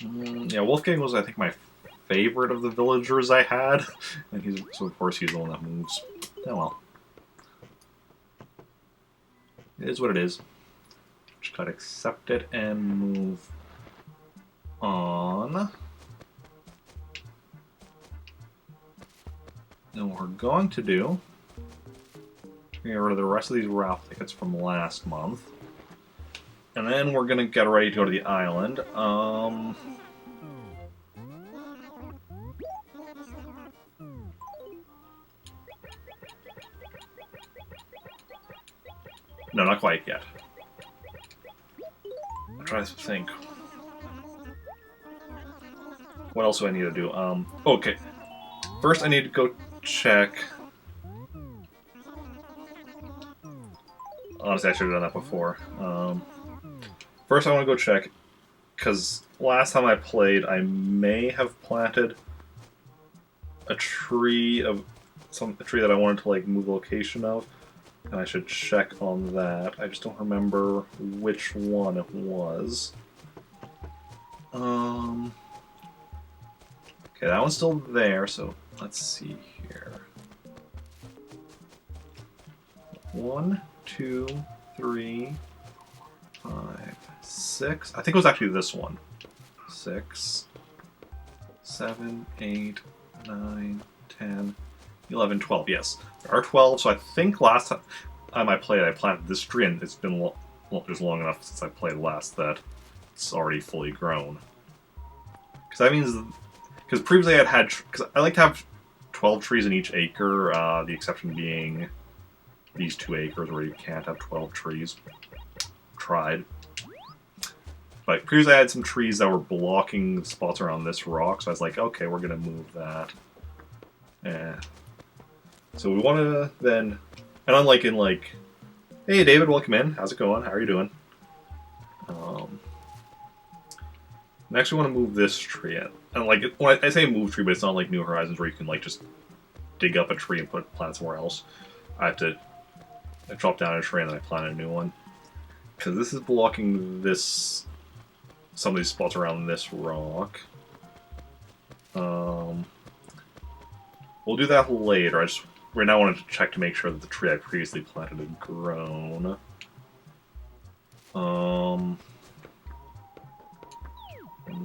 Yeah, Wolfgang was, I think, my favorite of the villagers I had. And so of course he's the one that moves. Oh well. It is what it is. Just gotta accept it and move on. Now what we're going to do, we're going to get rid of the rest of these raffle tickets from last month. And then we're going to get ready to go to the island. No, not quite yet. I'm trying to think. What else do I need to do? Okay. First I need to go check... Honestly, I should have done that before. First I want to go check, because last time I played, I may have planted a tree that I wanted to like move the location of, and I should check on that. I just don't remember which one it was. Okay, that one's still there, so let's see here. 1, 2, 3, 5, 6. I think it was actually this one. 6, 7, 8, 9, 10, 11, 12. Yes, there are 12. So I think last time I played, I planted this tree, and it's been just long enough since I played last that it's already fully grown. Because that means, because previously because I like to have 12 trees in each acre. The exception being these 2 acres where you can't have 12 trees. Tried. But previously I had some trees that were blocking spots around this rock, so I was like, okay, we're gonna move that. So we want to then, and unlike in like, hey David, welcome in. How's it going? How are you doing? Next we want to move this tree in. And like, when I say move tree, but it's not like New Horizons where you can like just dig up a tree and plant somewhere else. I chop down a tree and then I plant a new one. Because this is blocking some of these spots around this rock. We'll do that later. I just right now wanted to check to make sure that the tree I previously planted had grown.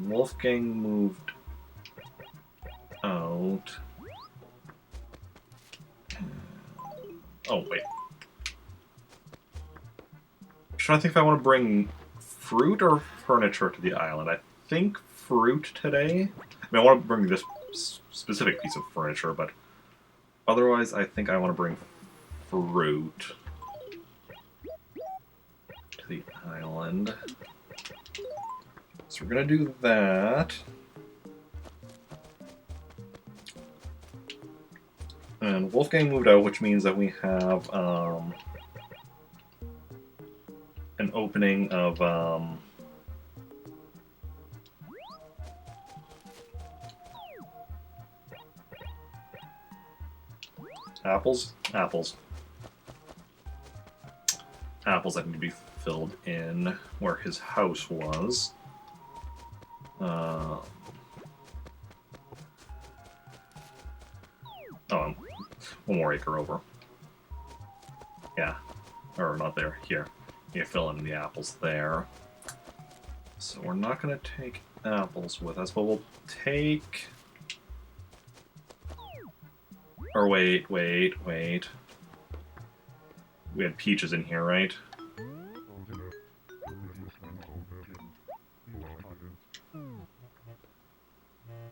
Wolfgang moved out. Oh, wait. I'm trying to think if I want to bring fruit or furniture to the island. I think fruit today. I mean, I want to bring this specific piece of furniture, but otherwise I think I want to bring fruit to the island. So we're gonna do that. And Wolfgang moved out, which means that we have an opening of apples that need to be filled in where his house was. Oh, one more acre over. Yeah, or not there, here. You fill in the apples there. So we're not going to take apples with us, but we'll take... Or wait. We had peaches in here, right?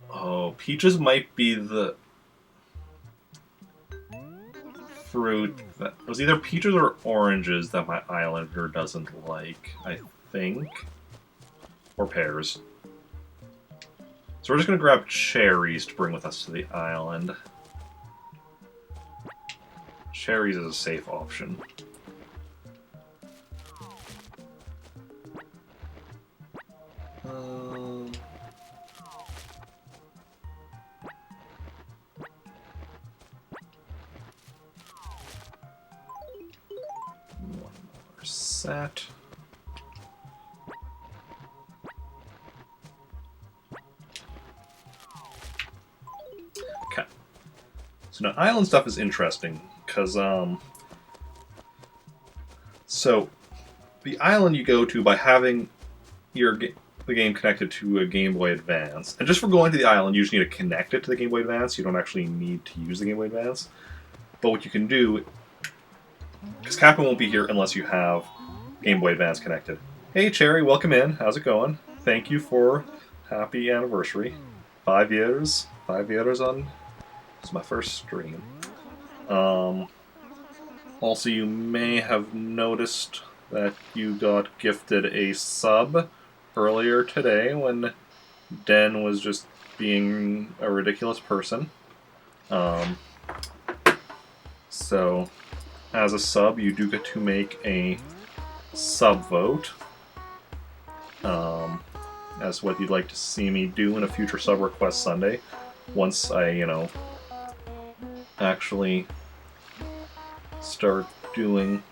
Oh, peaches might be the fruit that... It was either peaches or oranges that my islander doesn't like, I think. Or pears. So we're just going to grab cherries to bring with us to the island. Cherries is a safe option. One more set. Okay. So now island stuff is interesting, because, so, the island you go to by having the game connected to a Game Boy Advance, and just for going to the island, you just need to connect it to the Game Boy Advance. You don't actually need to use the Game Boy Advance. But what you can do, because Captain won't be here unless you have Game Boy Advance connected. Hey, Cherry, welcome in. How's it going? Thank you for happy anniversary. 5 years. 5 years on... It's my first stream. Also, you may have noticed that you got gifted a sub earlier today when Den was just being a ridiculous person. So, as a sub, you do get to make a sub vote as what you'd like to see me do in a future sub request Sunday. Once I, actually start doing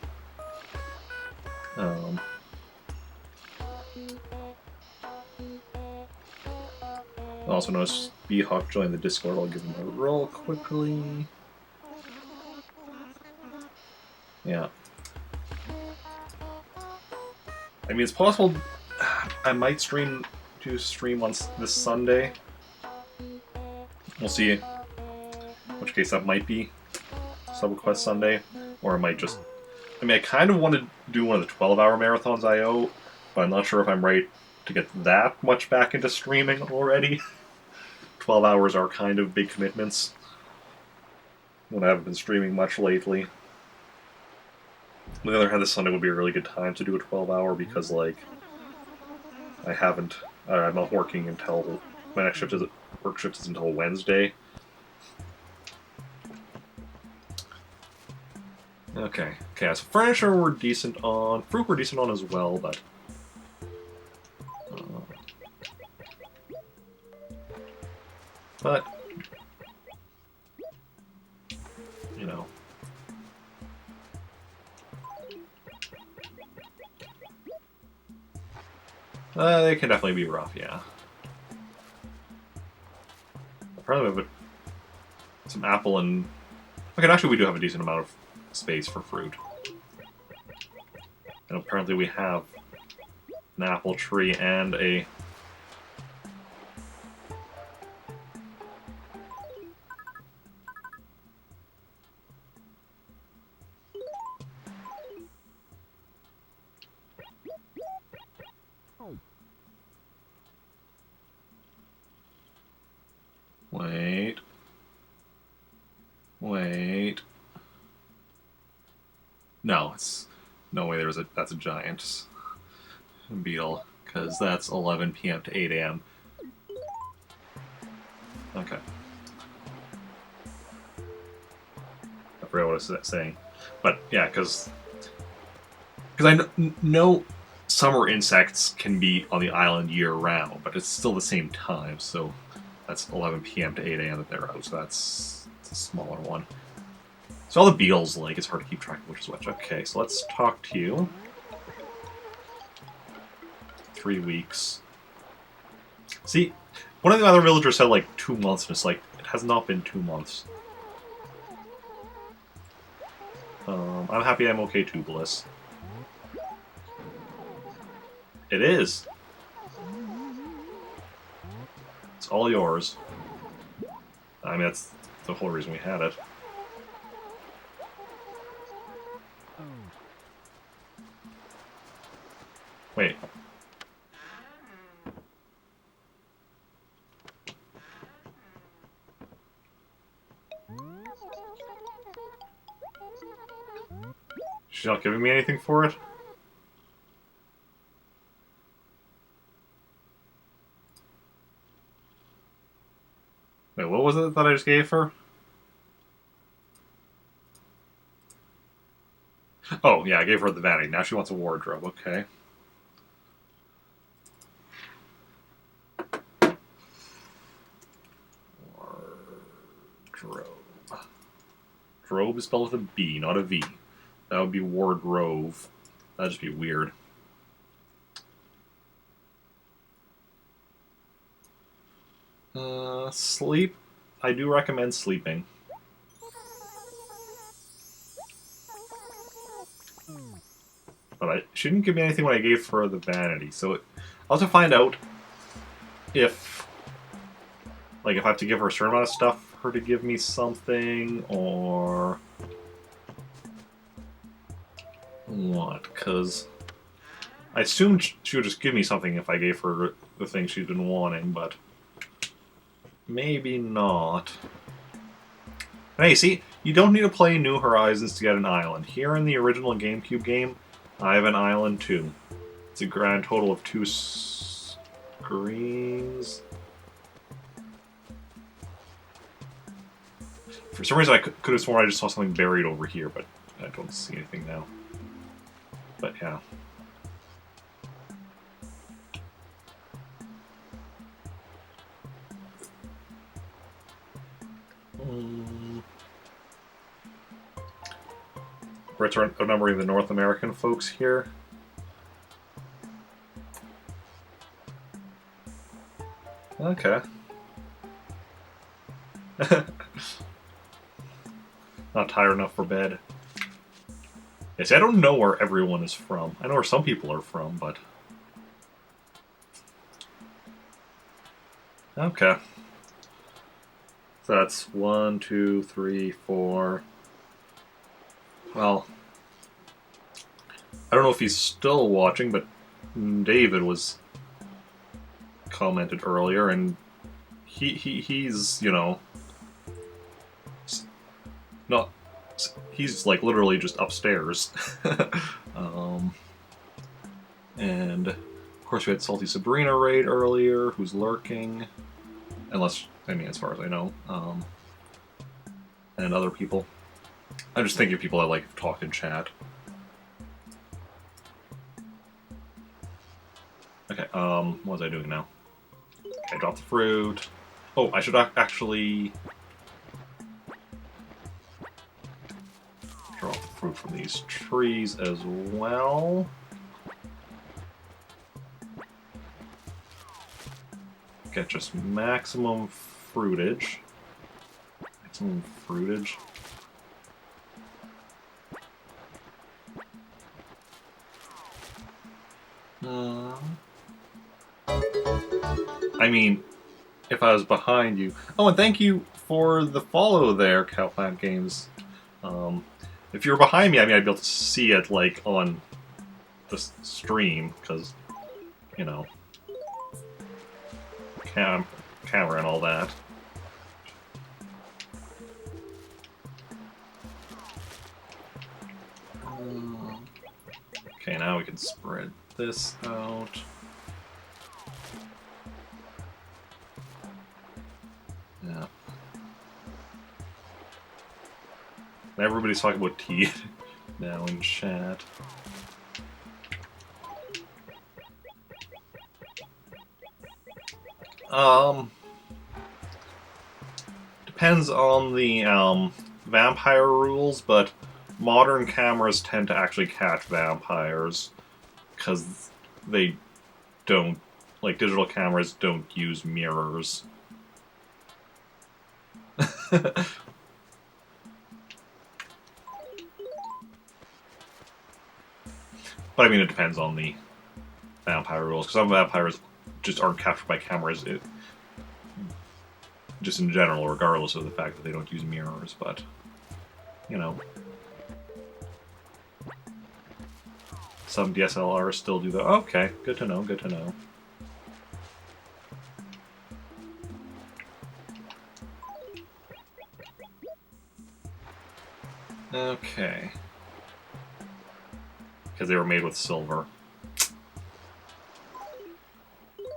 also notice B-Hawk joined the Discord. I'll give him a roll quickly. Yeah. I mean, it's possible I might do stream on this Sunday. We'll see. In which case that might be Sub Request Sunday, or I might just... I mean, I kind of want to do one of the 12-hour marathons I.O., but I'm not sure if I'm right to get that much back into streaming already. 12 hours are kind of big commitments when I haven't been streaming much lately. On the other hand, this Sunday would be a really good time to do a 12-hour because, like, I'm not working until... My next work shift is until Wednesday. Okay, so furniture we're decent on. Fruit we're decent on as well, but... they can definitely be rough, yeah. Probably have some apple and... Okay, actually we do have a decent amount of space for fruit. And apparently we have an apple tree and a... Wait. no way that's a giant beetle, because that's 11 p.m. to 8 a.m. Okay. I forgot what I was saying. But, yeah, because I know summer insects can be on the island year-round, but it's still the same time, so that's 11 p.m. to 8 a.m. that they're out, so that's a smaller one. So all the beetles, like, it's hard to keep track of which is which. Okay, so let's talk to you. 3 weeks. See, one of the other villagers said, like, 2 months, and it's like, it has not been 2 months. I'm happy I'm okay too, Bliss. It is. It's all yours. I mean, that's the whole reason we had it. Wait. She's not giving me anything for it? Wait, what was it that I just gave her? Oh, yeah, I gave her the vanity. Now she wants a wardrobe. Okay. Wardrobe. Drobe is spelled with a B, not a V. That would be wardrobe. That'd just be weird. Sleep. I do recommend sleeping. But she didn't give me anything when I gave her the vanity, so I'll have to find out if, like, if I have to give her a certain amount of stuff for her to give me something, or what, because I assumed she would just give me something if I gave her the thing she's been wanting, but maybe not. Hey, see, you don't need to play New Horizons to get an island. Here in the original GameCube game, I have an island too. It's a grand total of 2 screens. For some reason, I could have sworn I just saw something buried over here, but I don't see anything now. But yeah. Brits are outnumbering the North American folks here. Okay. Not tired enough for bed. Yes, I don't know where everyone is from. I know where some people are from, but... Okay. So that's 1, 2, 3, 4... Well... I don't know if he's still watching, but David was commented earlier, and he's, you know... Not... He's, like, literally just upstairs. And, of course, we had Salty Sabrina raid earlier, who's lurking. Unless, I mean, as far as I know. And other people. I'm just thinking of people that, like, talk in chat. Okay, what was I doing now? Okay, drop the fruit. Oh, I should actually... drop the fruit from these trees as well. Get just maximum fruitage. Maximum fruitage. I mean, if I was behind you... Oh, and thank you for the follow there, Cowplant Games. If you were behind me, I mean, I'd be able to see it, like, on the stream, because, you know, camera and all that. can spread this out. Yeah. Everybody's talking about tea now in chat. Depends on the vampire rules, but modern cameras tend to actually catch vampires because they don't, like, digital cameras don't use mirrors. But I mean, it depends on the vampire rules, because some vampires just aren't captured by cameras, just in general, regardless of the fact that they don't use mirrors, but, you know. Some DSLRs still do that. Okay, good to know, good to know. Okay. Because they were made with silver.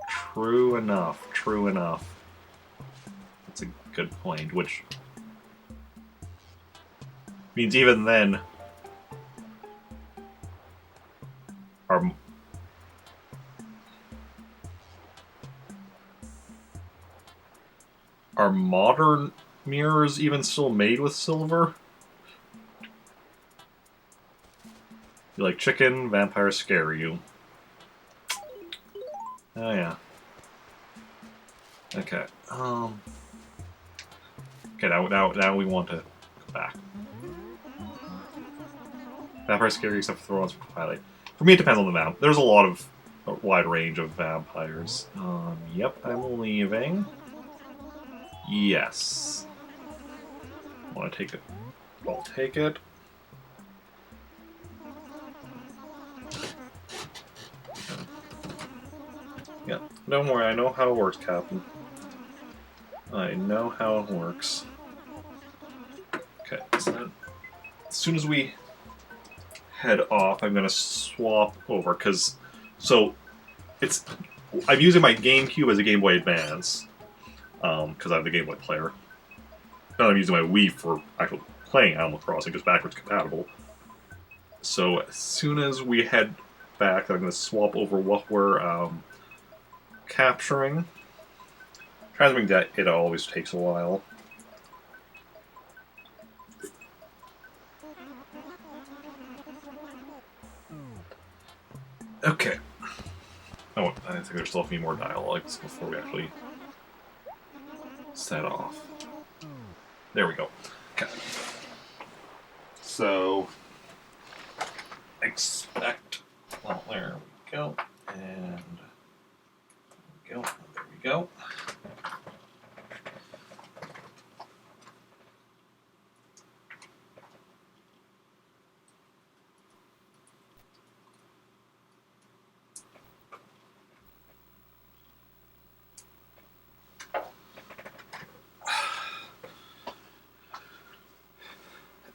True enough, true enough. That's a good point, which means even then, are modern mirrors even still made with silver? You like chicken, vampires scare you. Oh yeah. Okay. Okay, now we want to go back. Vampires scary except for the ones from Twilight. For me, it depends on the map. There's a wide range of vampires. Yep, I'm leaving. Yes. Want to take it? I'll take it. Yeah, don't worry, I know how it works, Captain. I know how it works. Okay, so then, as soon as we head off, I'm gonna swap over, because, I'm using my GameCube as a Game Boy Advance, because I have the Game Boy player. Now I'm using my Wii for actual playing Animal Crossing, just backwards compatible. So as soon as we head back, I'm gonna swap over what we're, capturing. Transmitting data always takes a while. Okay. Oh, I think there's still a few more dialogues before we actually set off. There we go. Okay. So, expect. Oh, there we go. And there we go. There we go.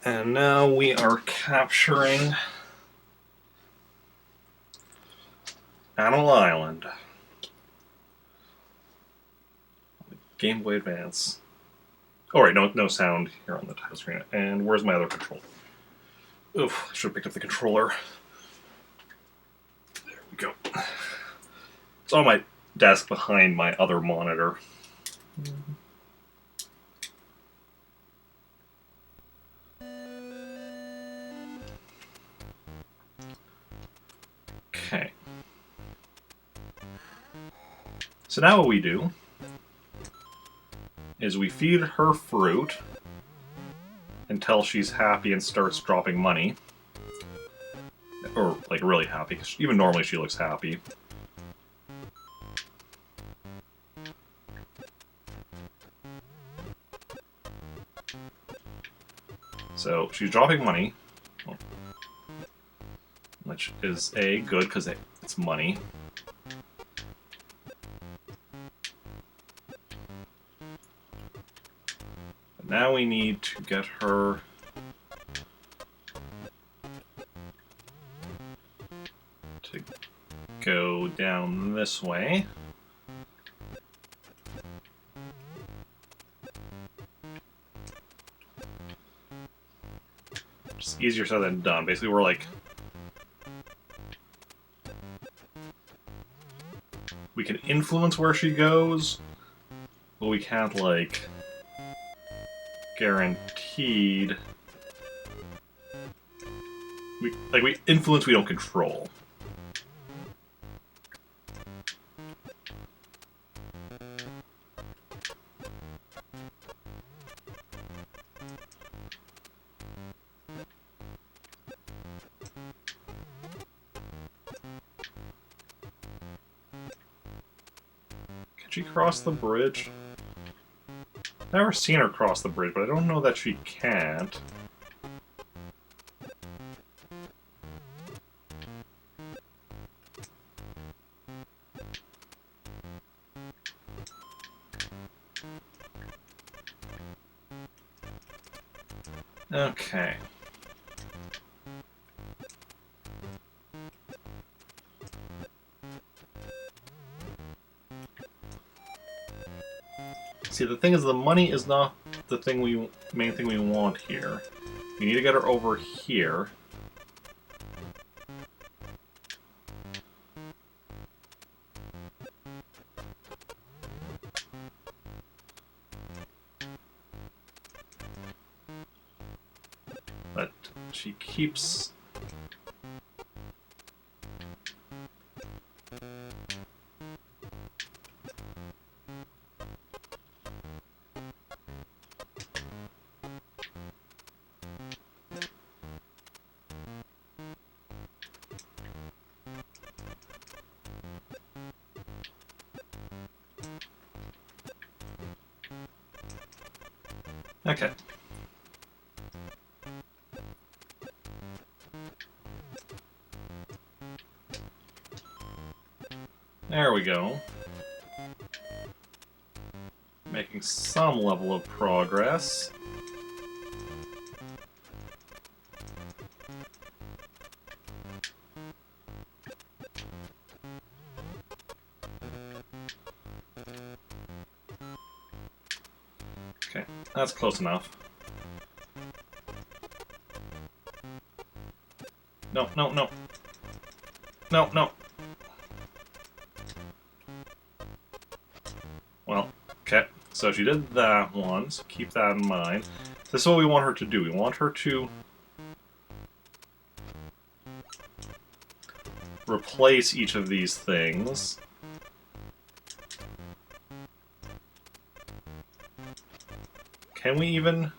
And now we are capturing Animal Island. Game Boy Advance. Oh, right, no sound here on the title screen. And where's my other controller? Oof, I should have picked up the controller. There we go. It's on my desk behind my other monitor. Okay. So now what we do is we feed her fruit until she's happy and starts dropping money. Or, like, really happy, because even normally she looks happy. So, she's dropping money, which is good, because it's money. But now we need to get her... down this way. Just easier said than done. Basically, we're like... we can influence where she goes, but we can't, like... guaranteed... we influence, we don't control. Can she cross the bridge? I've never seen her cross the bridge, but I don't know that she can't. Okay. See, the thing is, the money is not the main thing we want here. We need to get her over here. But she keeps... Okay. There we go. Making some level of progress. Okay, that's close enough. No, no, no. No, no. Well, okay. So she did that one, so keep that in mind. This is what we want her to do. We want her to replace each of these things. Can we even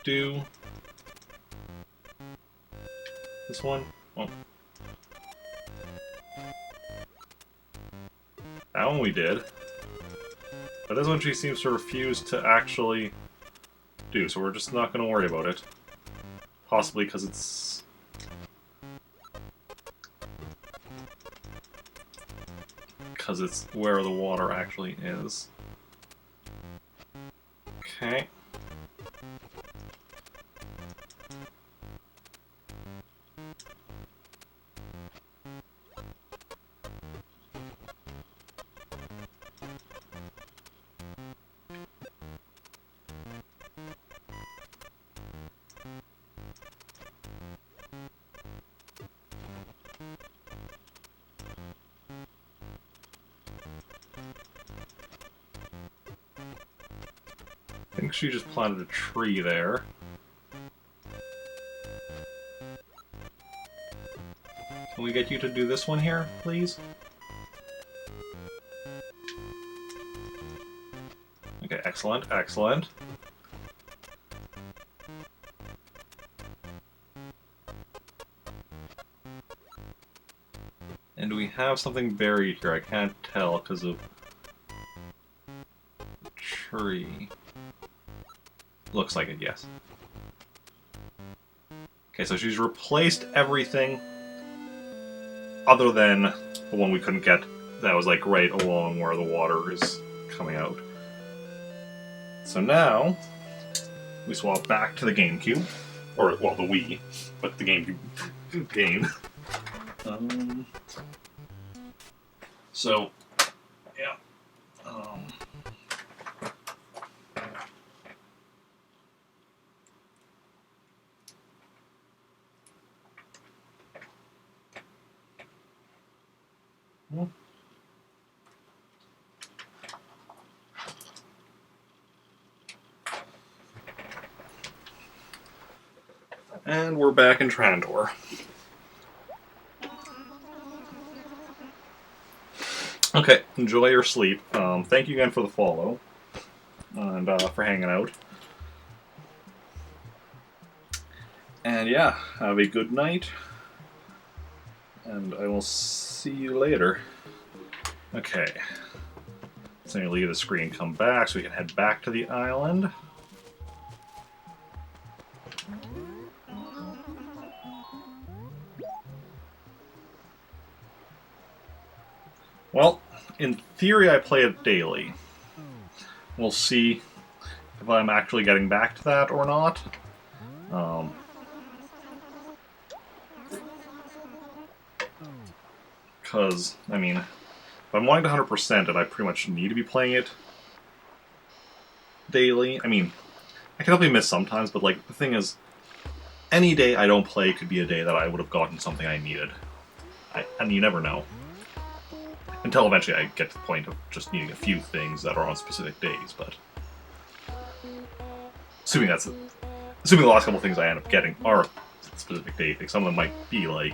do this one? Oh. That one we did. But this one she seems to refuse to actually do, so we're just not going to worry about it. Possibly because it's... where the water actually is. Okay. I think she just planted a tree there. Can we get you to do this one here, please? Okay, excellent, excellent. And do we have something buried here? I can't tell because of the tree. Looks like it, yes. Okay, so she's replaced everything other than the one we couldn't get that was like right along where the water is coming out. So now we swap back to the GameCube, or well, the Wii, but the GameCube game. So, yeah. And we're back in Trandor. Okay, enjoy your sleep. Thank you again for the follow. And for hanging out. And yeah, have a good night. And I will see you later. Okay. So you leave the screen, come back, so we can head back to the island. Well, in theory I play it daily. We'll see if I'm actually getting back to that or not. Because, I mean, if I'm wanting to 100% it, I pretty much need to be playing it daily. I mean, I can definitely miss sometimes, but like the thing is, any day I don't play could be a day that I would have gotten something I needed. And you never know. Until eventually I get to the point of just needing a few things that are on specific days, but... Assuming the last couple things I end up getting are specific day things. Some of them might be like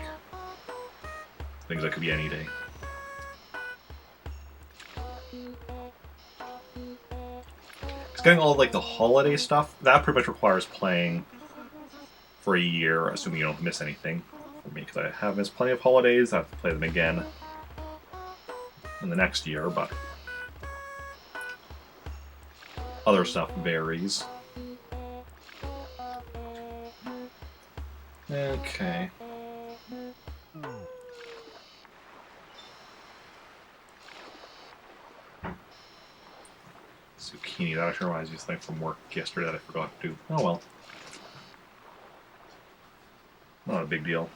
things that could be any day. Because getting all of like the holiday stuff, that pretty much requires playing for a year, assuming you don't miss anything. For me, because I have missed plenty of holidays, I have to play them again in the next year, but other stuff varies. Okay. Zucchini, that actually reminds me of something from work yesterday that I forgot to do. Oh well. Not a big deal.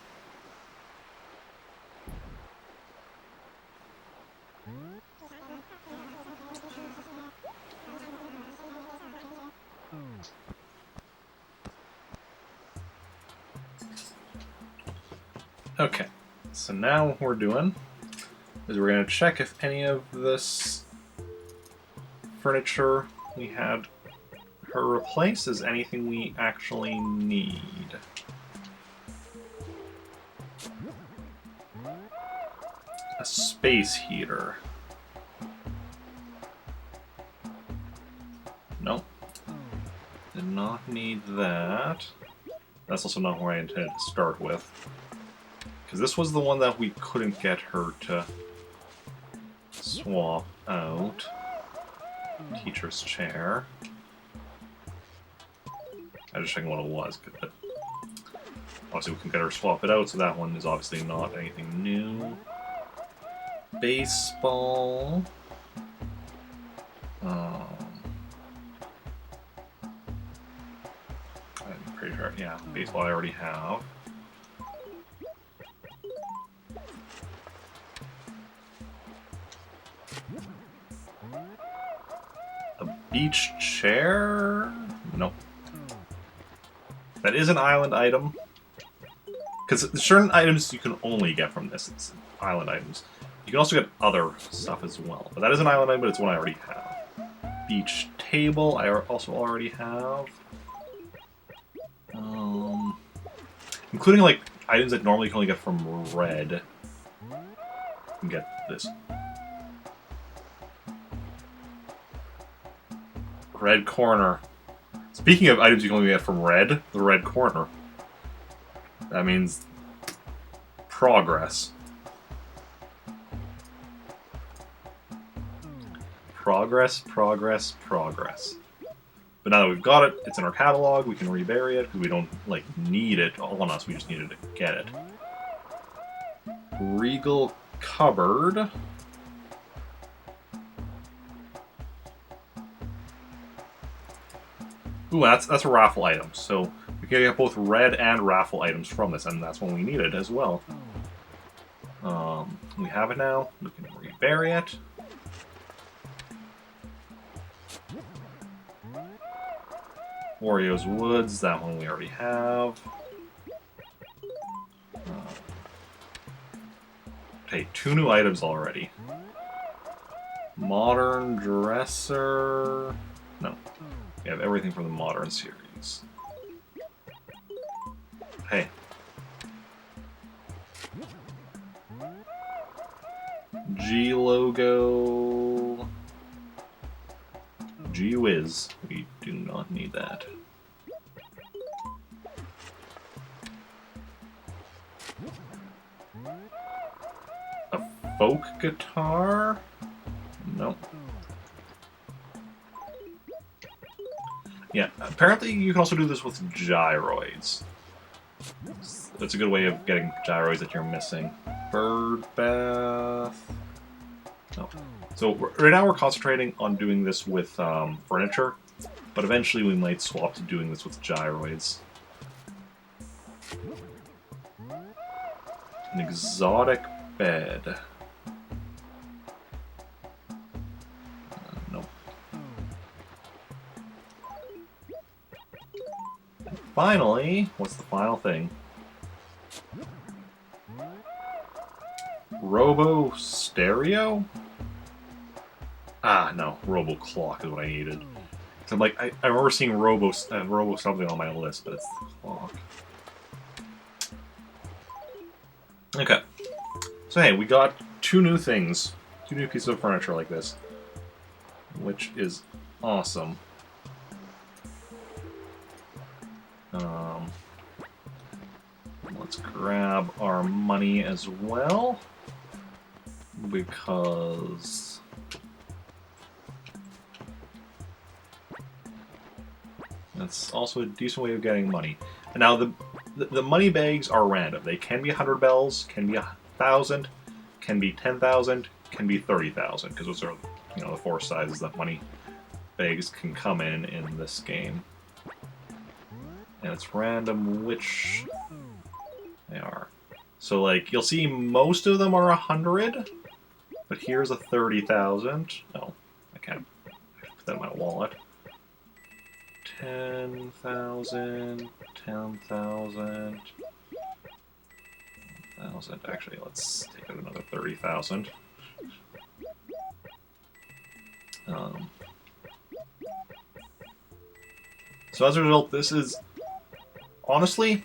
Okay, so now what we're doing is we're going to check if any of this furniture we had her replace is anything we actually need. A space heater. Nope. Did not need that. That's also not where I intended to start with. Because this was the one that we couldn't get her to swap out. Teacher's chair. I just checking what it was. But obviously we can get her to swap it out, so that one is obviously not anything new. Baseball. I'm pretty sure, yeah, baseball I already have. A beach chair? Nope. That is an island item. Because certain items you can only get from this. It's island items. You can also get other stuff as well. But that is an island item, but it's one I already have. Beach table I also already have. Including like items that normally you can only get from red. You can get this. Red corner. Speaking of items you can only get from red, the red corner. That means progress. Progress, progress, progress. But now that we've got it, it's in our catalog, we can rebury it, because we don't, like, need it on us, we just needed to get it. Regal cupboard. Ooh, that's a raffle item, so we can get both red and raffle items from this, and that's when we need it as well. We have it now. We can bury it. Wario's Woods, that one we already have. Okay, 2 new items already. Modern Dresser... No. We have everything from the Modern series. Hey. G logo... Gee whiz. We do not need that. A folk guitar? No. Yeah, apparently you can also do this with gyroids. That's a good way of getting gyroids that you're missing. Bird bath... No. So right now we're concentrating on doing this with furniture, but eventually we might swap to doing this with gyroids. An exotic bed. Nope. And finally, what's the final thing? Robo Stereo? Ah, no. Robo Clock is what I needed. So, like, I remember seeing Robo something on my list, but it's the clock. Okay. So, hey, we got 2 new things. 2 new pieces of furniture like this. Which is awesome. Let's grab our money as well. Because... that's also a decent way of getting money. And now the money bags are random. They can be 100 bells, can be 1,000, can be 10,000, can be 30,000, because those are, you know, the 4 sizes that money bags can come in this game. And it's random which they are. So, like, you'll see most of them are 100, but here's a 30,000. No, I can't put that in my wallet. 10,000, 10,000, 1,000. Actually, let's take out another 30,000. So as a result, this is honestly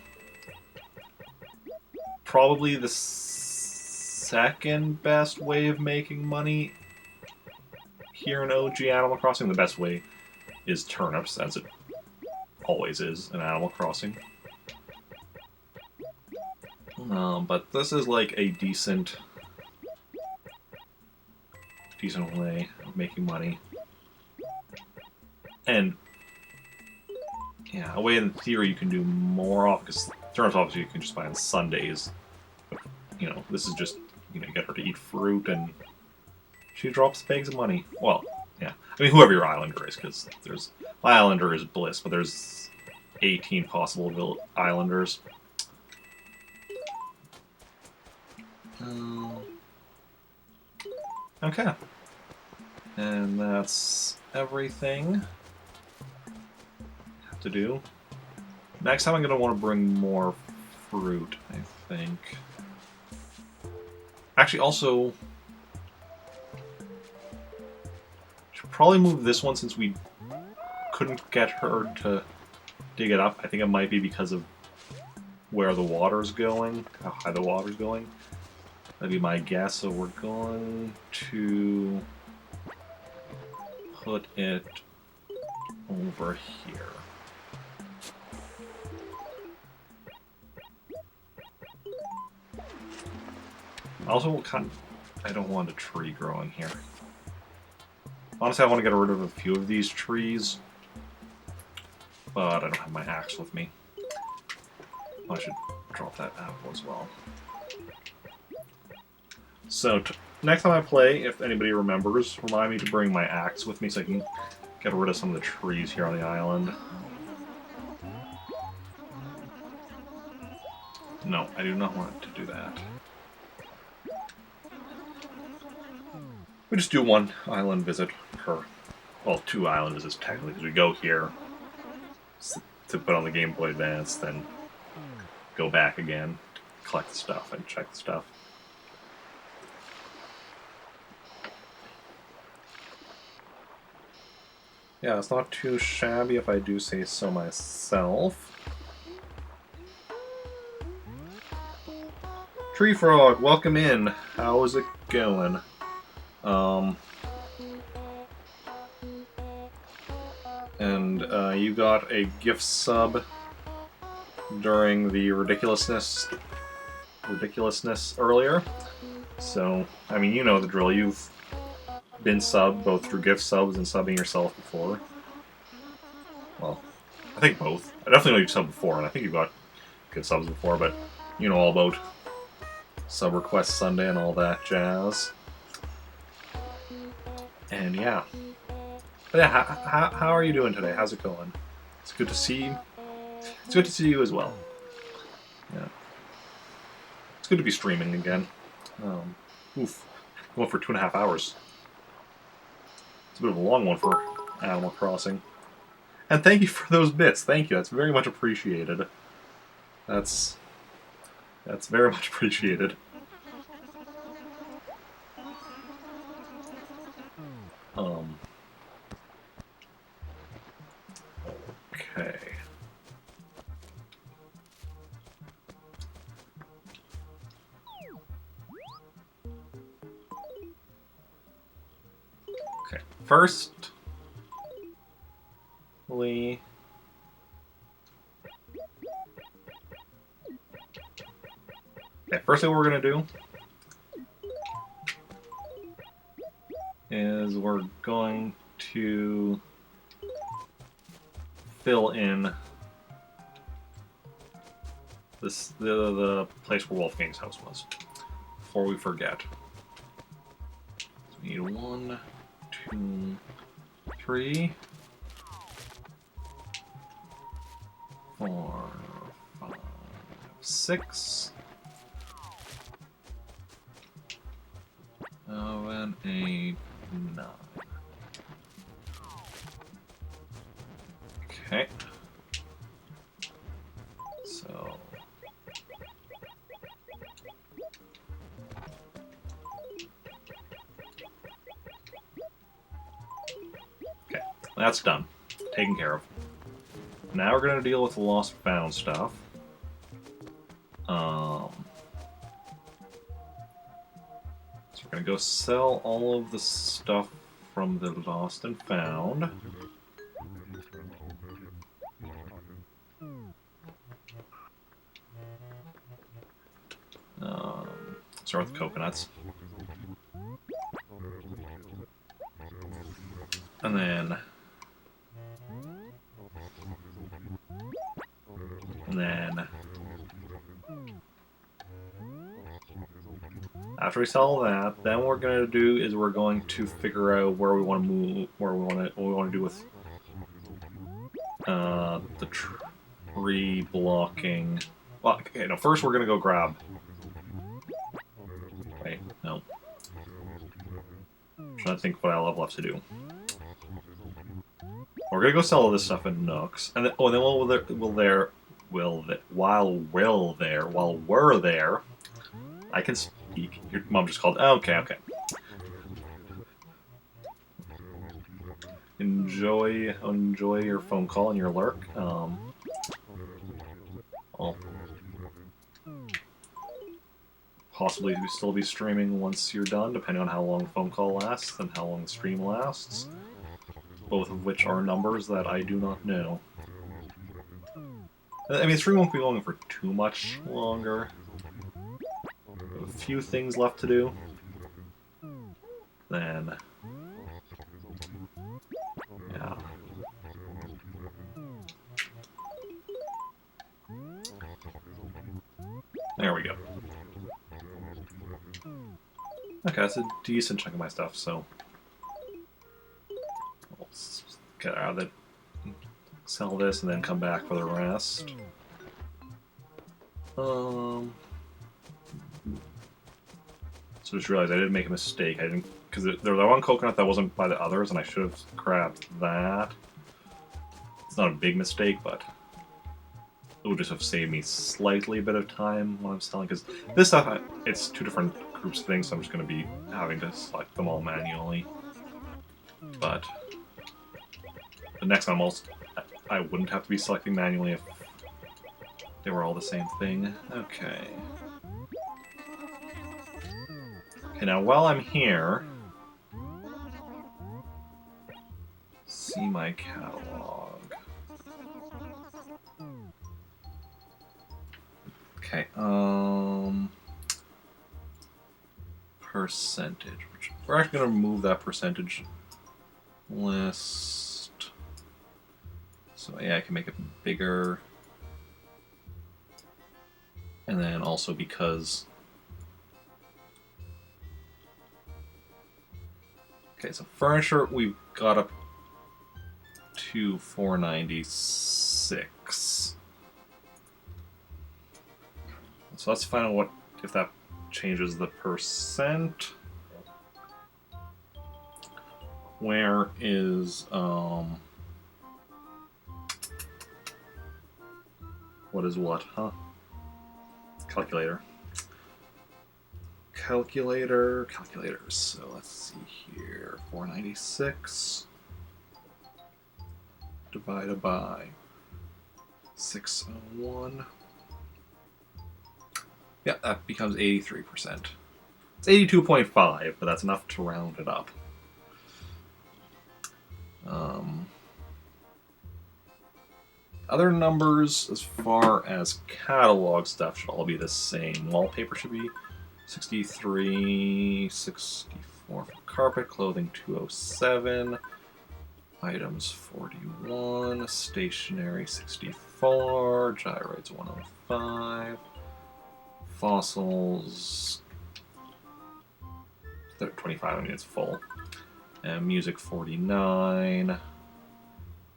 probably the second best way of making money here in OG Animal Crossing. The best way is turnips, as it always is in Animal Crossing. But this is like a decent way of making money. And yeah, a way in theory you can do more off, because turnips obviously you can just buy on Sundays. But, you know, this is just, you know, you get her to eat fruit and she drops bags of money. Well, yeah. I mean, whoever your islander is, because there's... my islander is Bliss, but there's 18 possible islanders. Okay. And that's everything I have to do. Next time I'm going to want to bring more fruit, I think. Actually, also... should probably move this one since we couldn't get her to dig it up. I think it might be because of where the water's going, how high the water's going. That'd be my guess. So we're going to put it over here. Also, I don't want a tree growing here. Honestly, I want to get rid of a few of these trees, but I don't have my axe with me. I should drop that apple as well. So, next time I play, if anybody remembers, remind me to bring my axe with me so I can get rid of some of the trees here on the island. No, I do not want to do that. We just do one island visit per, well, 2 island visits technically, because we go here to put on the Game Boy Advance, then go back again, collect the stuff, and check the stuff. Yeah, it's not too shabby if I do say so myself. Tree Frog, welcome in. How's it going? And you got a gift sub during the ridiculousness earlier. So, I mean, you know the drill. You've been subbed both through gift subs and subbing yourself before. Well, I think both. I definitely know you've subbed before, and I think you've got good subs before, but you know all about Sub Request Sunday and all that jazz. And yeah. But yeah, how are you doing today? How's it going? It's good to see you. It's good to see you as well. Yeah. It's good to be streaming again. Oof. Going for 2.5 hours. It's a bit of a long one for Animal Crossing. And thank you for those bits. Thank you. That's very much appreciated. That's very much appreciated. Okay. Okay. Firstly, what we're gonna do is we're going to fill in the place where Wolfgang's house was before we forget. So we need 1, 2, 3, 4, 5, 6, 7, 8, 9. Okay. So. Okay, that's done. Taken care of. Now we're going to deal with the lost and found stuff. So we're going to go sell all of the stuff from the lost and found. Start with the coconuts. And then... after we sell that, then what we're going to do is we're going to figure out where we want to move, what we want to do with the tree blocking. Well, okay, no, first we're going to go grab... Wait, no. I'm trying to think what I have left to do. We're going to go sell all this stuff in Nooks, and then, while we're there, I can speak. Your mom just called. Oh, okay. Enjoy your phone call and your lurk. I'll possibly still be streaming once you're done, depending on how long the phone call lasts and how long the stream lasts. Both of which are numbers that I do not know. I mean, the stream won't be going for too much longer. A few things left to do. Then... yeah. There we go. Okay, that's a decent chunk of my stuff, so... let's get out of it. Sell this and then come back for the rest. So just realized I did make a mistake. I didn't because there was one coconut that wasn't by the others, and I should have grabbed that. It's not a big mistake, but it would just have saved me slightly a bit of time when I'm selling, because this stuff, it's two different groups of things, so I'm just going to be having to select them all manually. But the next one, I wouldn't have to be selecting manually if they were all the same thing. Okay. Okay, now while I'm here, see my catalog. Okay, percentage. We're actually going to remove that percentage list. So yeah, I can make it bigger. And then also because... Okay, so furniture, we've got up to 496. So let's find out if that changes the percent. Where is what is what, huh? Calculator. Calculators. So let's see here. 496 divided by 601. Yeah, that becomes 83%. It's 82.5, but that's enough to round it up. Other numbers, as far as catalog stuff, should all be the same. Wallpaper should be 63, 64 for carpet, clothing 207, items 41, stationery 64, gyroids 105, fossils 25, I mean it's full, and music 49.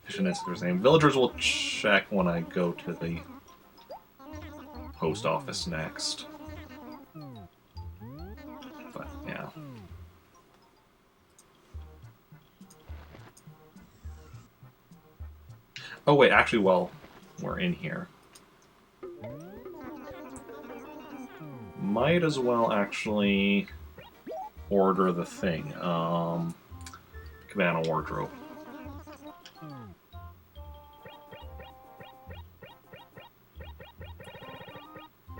Fish and insects are the same. Villagers will check when I go to the post office next. But, yeah. Oh, wait, actually, while we're in here, might as well actually order the thing. Cabana Wardrobe.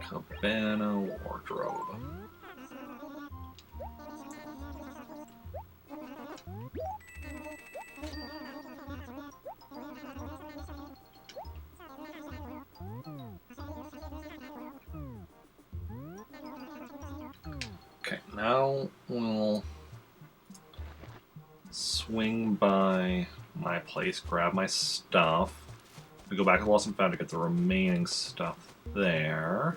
Cabana Wardrobe. Okay, now we'll swing by my place, grab my stuff. We go back to Lost and Found to get the remaining stuff there.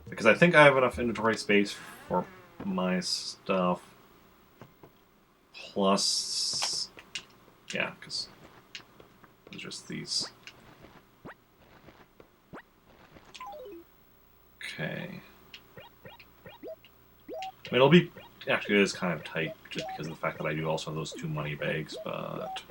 Because I think I have enough inventory space for my stuff. Plus... yeah, because there's just these. Okay. I mean, it'll be... actually, it is kind of tight just because of the fact that I do also have those 2 money bags, but...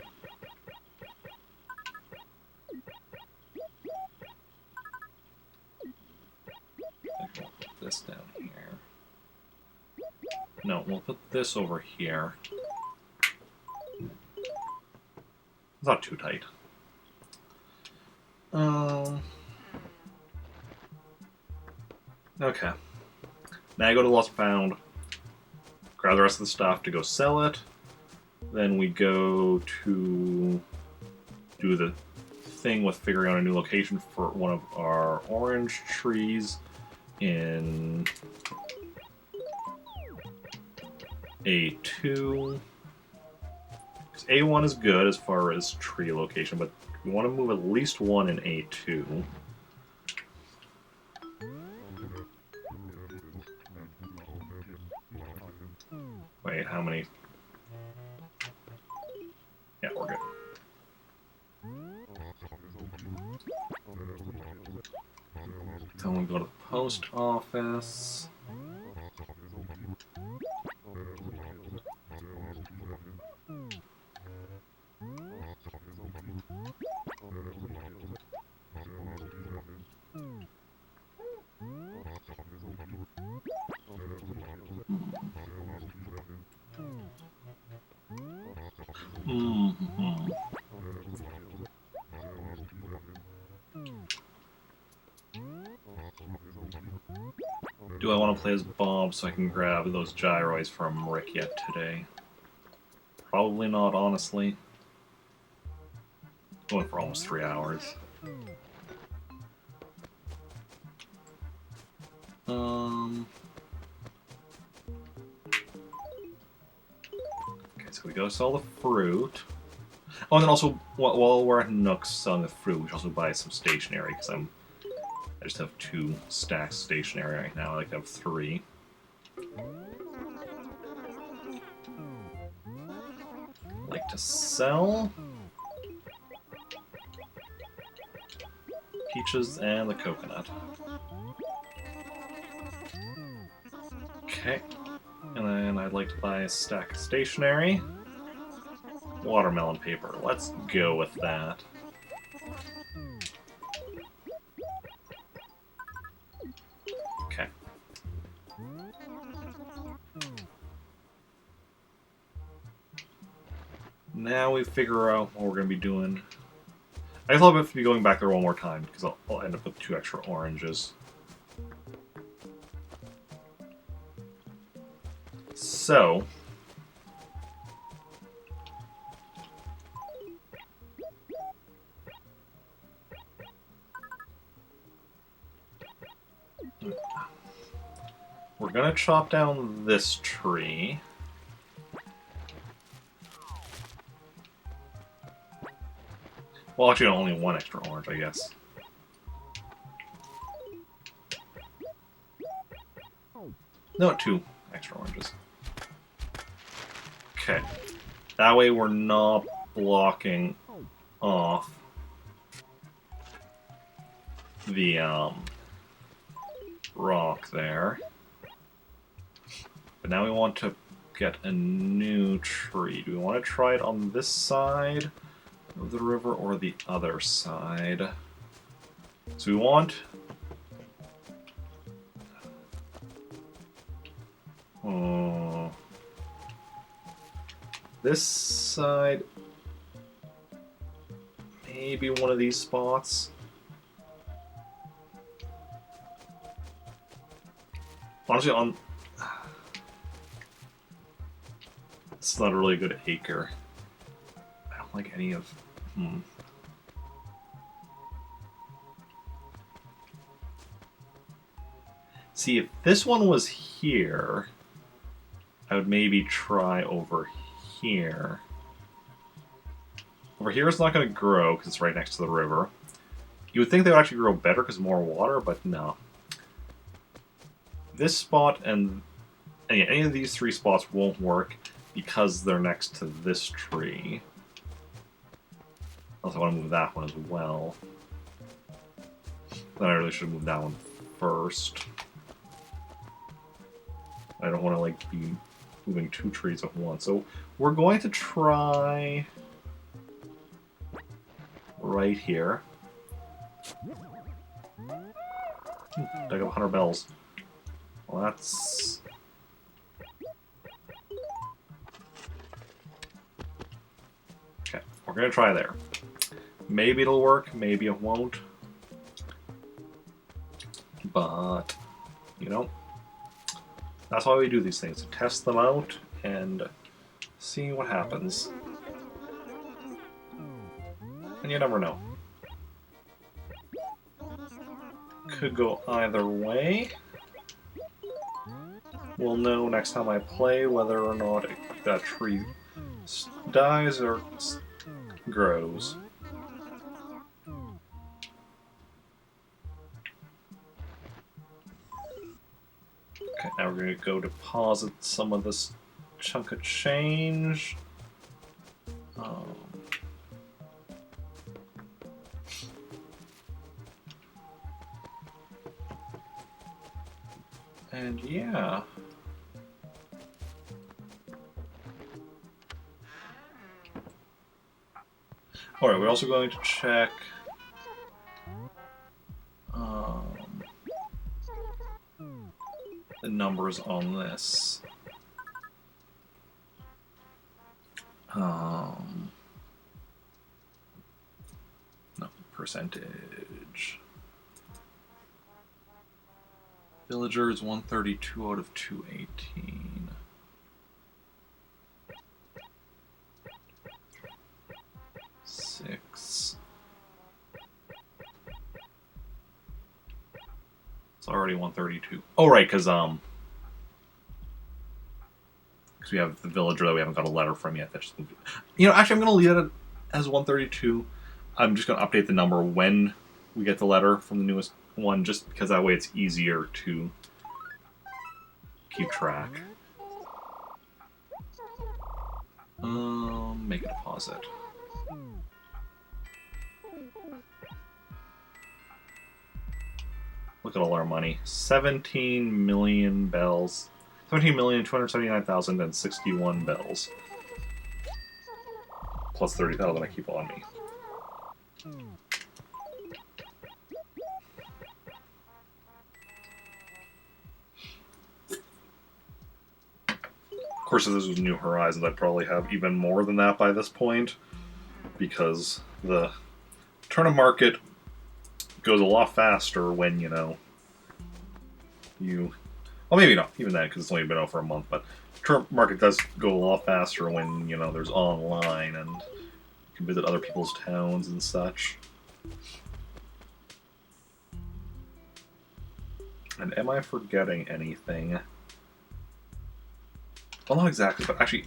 we'll put this down here. No, we'll put this over here. It's not too tight. Okay. Now I go to Lost and Found, grab the rest of the stuff to go sell it. Then we go to do the thing with figuring out a new location for one of our orange trees in A2. Because A1 is good as far as tree location, but we want to move at least one in A2. Wait, how many? Yeah, we're good. Then we go to the post office. Mm-hmm. Do I want to play as Bob so I can grab those gyroids from Rick yet today? Probably not, honestly. Going for almost 3 hours. Okay, so we go sell the fruit. Oh, and then also, while we're at Nook's selling the fruit, we should also buy some stationery, because I just have 2 stacks of stationery right now. I like to have 3. Like to sell peaches and the coconut. Okay. And then I'd like to buy a stack of stationery. Watermelon paper. Let's go with that. Okay. Now we figure out what we're going to be doing. I guess I'll have to be going back there one more time, because I'll end up with 2 extra oranges. So... we're going to chop down this tree. Well, actually, only 1 extra orange, I guess. No, 2 extra oranges. Okay. That way we're not blocking off the, rock there. But now we want to get a new tree. Do we want to try it on this side of the river or the other side? So we want... this side... maybe one of these spots. Honestly, on... it's not a really good acre. I don't like any of... See, if this one was here, I would maybe try over here. Over here it's not going to grow because it's right next to the river. You would think they would actually grow better because more water, but no. This spot and any of these 3 spots won't work because they're next to this tree. Also, I want to move that one as well. Then I really should move that one first. I don't want to like be moving 2 trees at once. So we're going to try right here. Dug up 100 bells. Well, that's... okay, we're gonna try there. Maybe it'll work, maybe it won't. But, you know, that's why we do these things, to test them out and see what happens. And you never know. Could go either way. We'll know next time I play whether or not that tree dies or grows. Okay, now we're going to go deposit some of this chunk of change. And yeah. Alright, we're also going to check the numbers on this. percentage. Villagers 132 out of 218. Six. It's already 132. Oh right, because we have the villager that we haven't got a letter from yet. That's just, actually, I'm going to leave it as 132. I'm just going to update the number when we get the letter from the newest one, just because that way it's easier to keep track. Make a deposit. Look at all our money. 17 million bells. 17,279,061 bells. Plus 30,000 I keep on me. Of course, if this was New Horizons, I'd probably have even more than that by this point, because the turnip market goes a lot faster when, well, maybe not, even that, because it's only been out for a month, but turnip market does go a lot faster when, there's online, and you can visit other people's towns and such. And am I forgetting anything? Well, not exactly, but actually,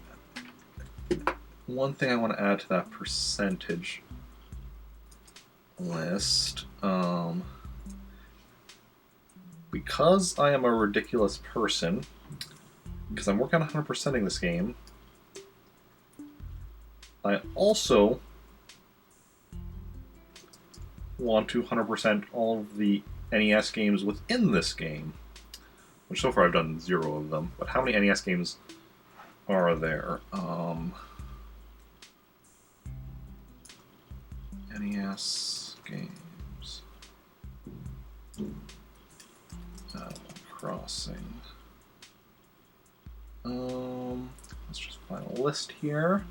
one thing I want to add to that percentage list, because I am a ridiculous person, because I'm working on 100%ing this game, I also want to 100% all of the NES games within this game, which so far I've done 0 of them, but how many NES games are there? NES games. Crossing. Let's just find a list here.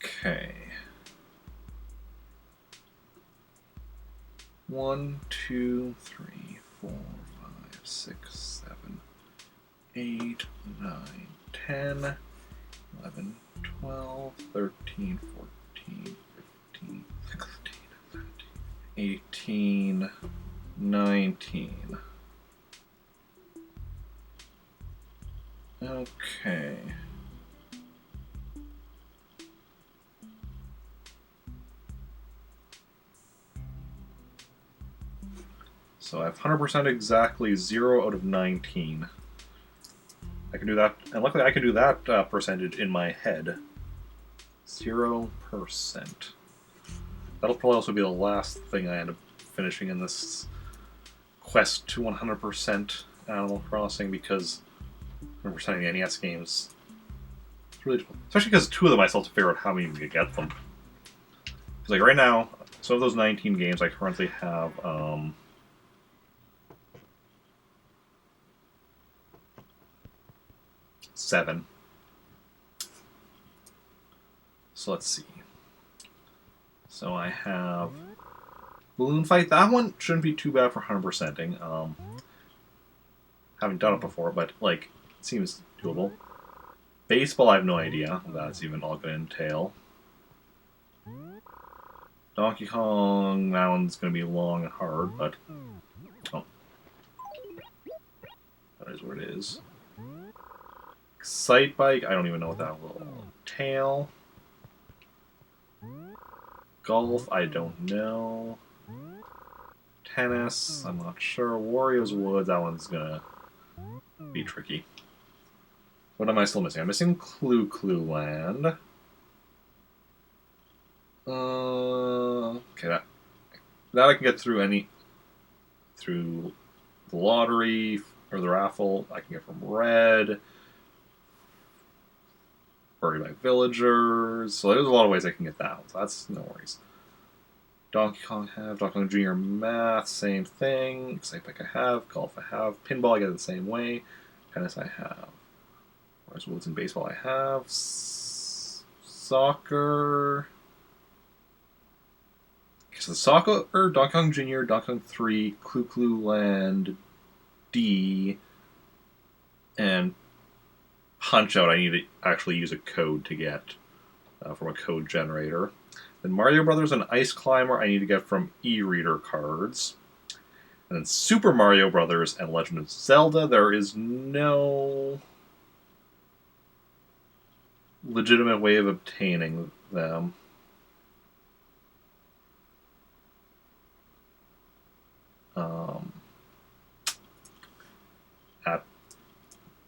Okay. 1, 2, 3, 4, 5, 6, 7, 8, 9, 10, 11, 12, 13, 14, 15, 16, 17, 18, 19. Okay. So I have 100% exactly 0 out of 19. I can do that, and luckily I can do that percentage in my head. 0%. That'll probably also be the last thing I end up finishing in this quest to 100% Animal Crossing, because 100% of the NES games, it's really difficult. Especially because 2 of them I still have to figure out how many to get them. Because like right now, so of those 19 games I currently have 7. So let's see. So I have Balloon Fight. That one shouldn't be too bad for 100%ing. Haven't done it before, but like it seems doable. Baseball, I have no idea what that's even all going to entail. Donkey Kong, that one's going to be long and hard, but oh, that is what it is. Excite Bike, I don't even know what that will entail. Golf, I don't know. Tennis, I'm not sure. Wario's Woods, that one's gonna be tricky. What am I still missing? I'm missing Clue Clue Land. Okay, that I can get through through the lottery or the raffle. I can get from Red. Buried by Villagers. So there's a lot of ways I can get that one, so that's no worries. Donkey Kong I have. Donkey Kong Jr. Math, same thing. Excite Bike I have. Golf I have. Pinball I get it the same way. Tennis I have. As well as in baseball, I have soccer. So the soccer, Donkey Kong Jr., Donkey Kong 3, Clu Clu Land D, and Punch Out. I need to actually use a code to get from a code generator. Then Mario Brothers and Ice Climber I need to get from e-reader cards. And then Super Mario Brothers and Legend of Zelda, there is no legitimate way of obtaining them.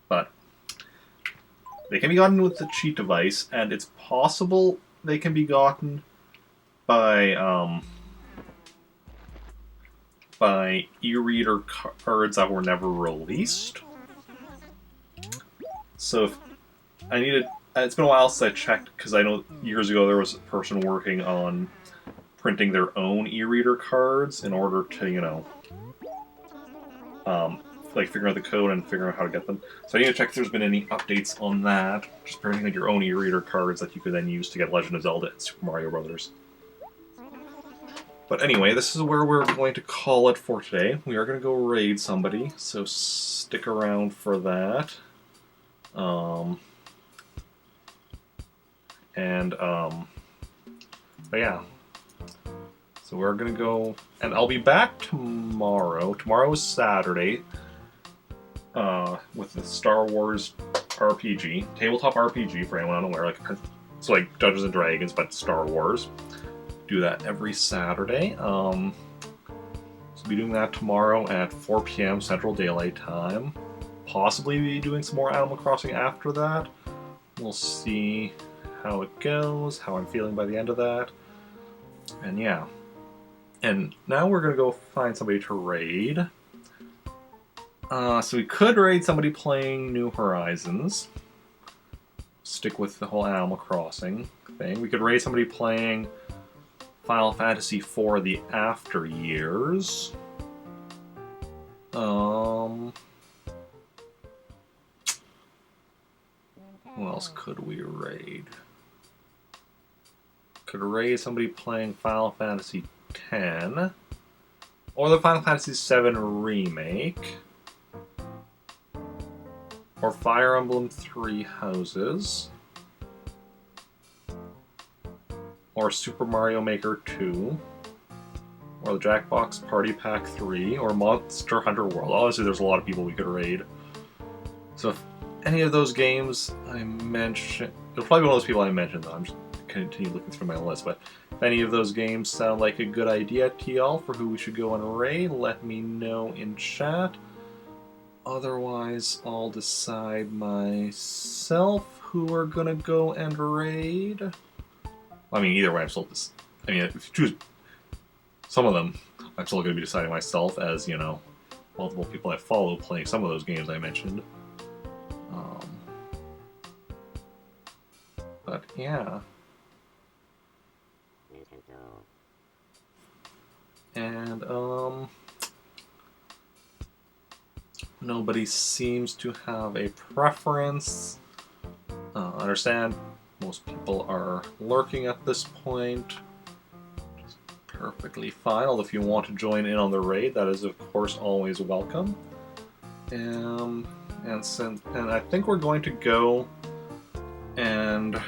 But they can be gotten with the cheat device, and it's possible they can be gotten by e-reader cards that were never released. So if I needed, it's been a while since I checked, because I know years ago there was a person working on printing their own e-reader cards in order to, you know, like figuring out the code and figuring out how to get them. So I need to check if there's been any updates on that. Just printing like your own e-reader cards that you could then use to get Legend of Zelda and Super Mario Brothers. But anyway, this is where we're going to call it for today. We are going to go raid somebody, so stick around for that. But yeah. So we're going to go, and I'll be back tomorrow. Tomorrow is Saturday. With the Star Wars RPG, tabletop RPG for anyone unaware, it's like Dungeons and Dragons, but Star Wars. Do that every Saturday. So we'll be doing that tomorrow at 4 p.m. Central Daylight Time. Possibly be doing some more Animal Crossing after that. We'll see how it goes, how I'm feeling by the end of that. And yeah. And now we're going to go find somebody to raid. So we could raid somebody playing New Horizons. Stick with the whole Animal Crossing thing. We could raid somebody playing Final Fantasy IV The After Years. Who else could we raid? Could raid somebody playing Final Fantasy X. Or the Final Fantasy VII Remake. Or Fire Emblem Three Houses. Or Super Mario Maker 2. Or the Jackbox Party Pack 3. Or Monster Hunter World. Obviously there's a lot of people we could raid. So if any of those games I mentioned... It'll probably be one of those people I mentioned, though. I'm just continue looking through my list. But if any of those games sound like a good idea to y'all for who we should go and raid, let me know in chat. Otherwise, I'll decide myself who we're gonna go and raid. I mean, either way, I'm still just... I mean, if you choose some of them, I'm still gonna be deciding myself as, you know, multiple people I follow playing some of those games I mentioned. But, yeah. And, nobody seems to have a preference. I understand most people are lurking at this point. Which is perfectly fine. Although if you want to join in on the raid, that is of course always welcome. And I think we're going to go and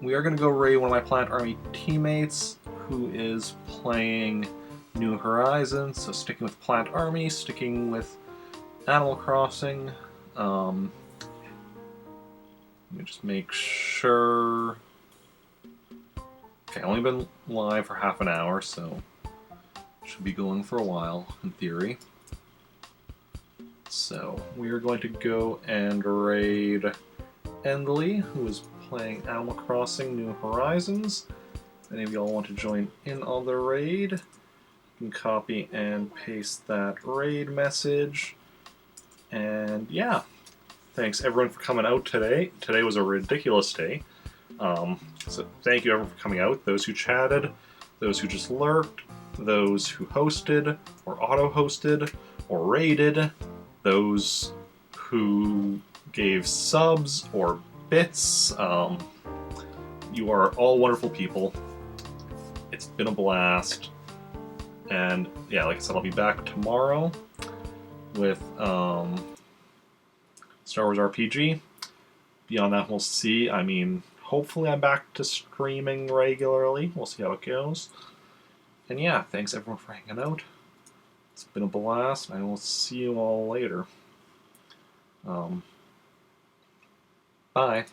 we are going to go raid one of my Planet Army teammates who is playing New Horizons, so sticking with Plant Army, sticking with Animal Crossing. Let me just make sure. Okay, only been live for half an hour, so should be going for a while, in theory. So, we are going to go and raid Endley, who is playing Animal Crossing New Horizons. If any of y'all want to join in on the raid, can copy and paste that raid message. And yeah, thanks everyone for coming out today. Today was a ridiculous day. So thank you everyone for coming out. Those who chatted, those who just lurked, those who hosted, or auto-hosted, or raided, those who gave subs or bits. You are all wonderful people. It's been a blast. And yeah, like I said, I'll be back tomorrow with Star Wars RPG. Beyond that, we'll see. I mean, hopefully I'm back to streaming regularly. We'll see how it goes. And yeah, thanks everyone for hanging out. It's been a blast. I will see you all later. Bye.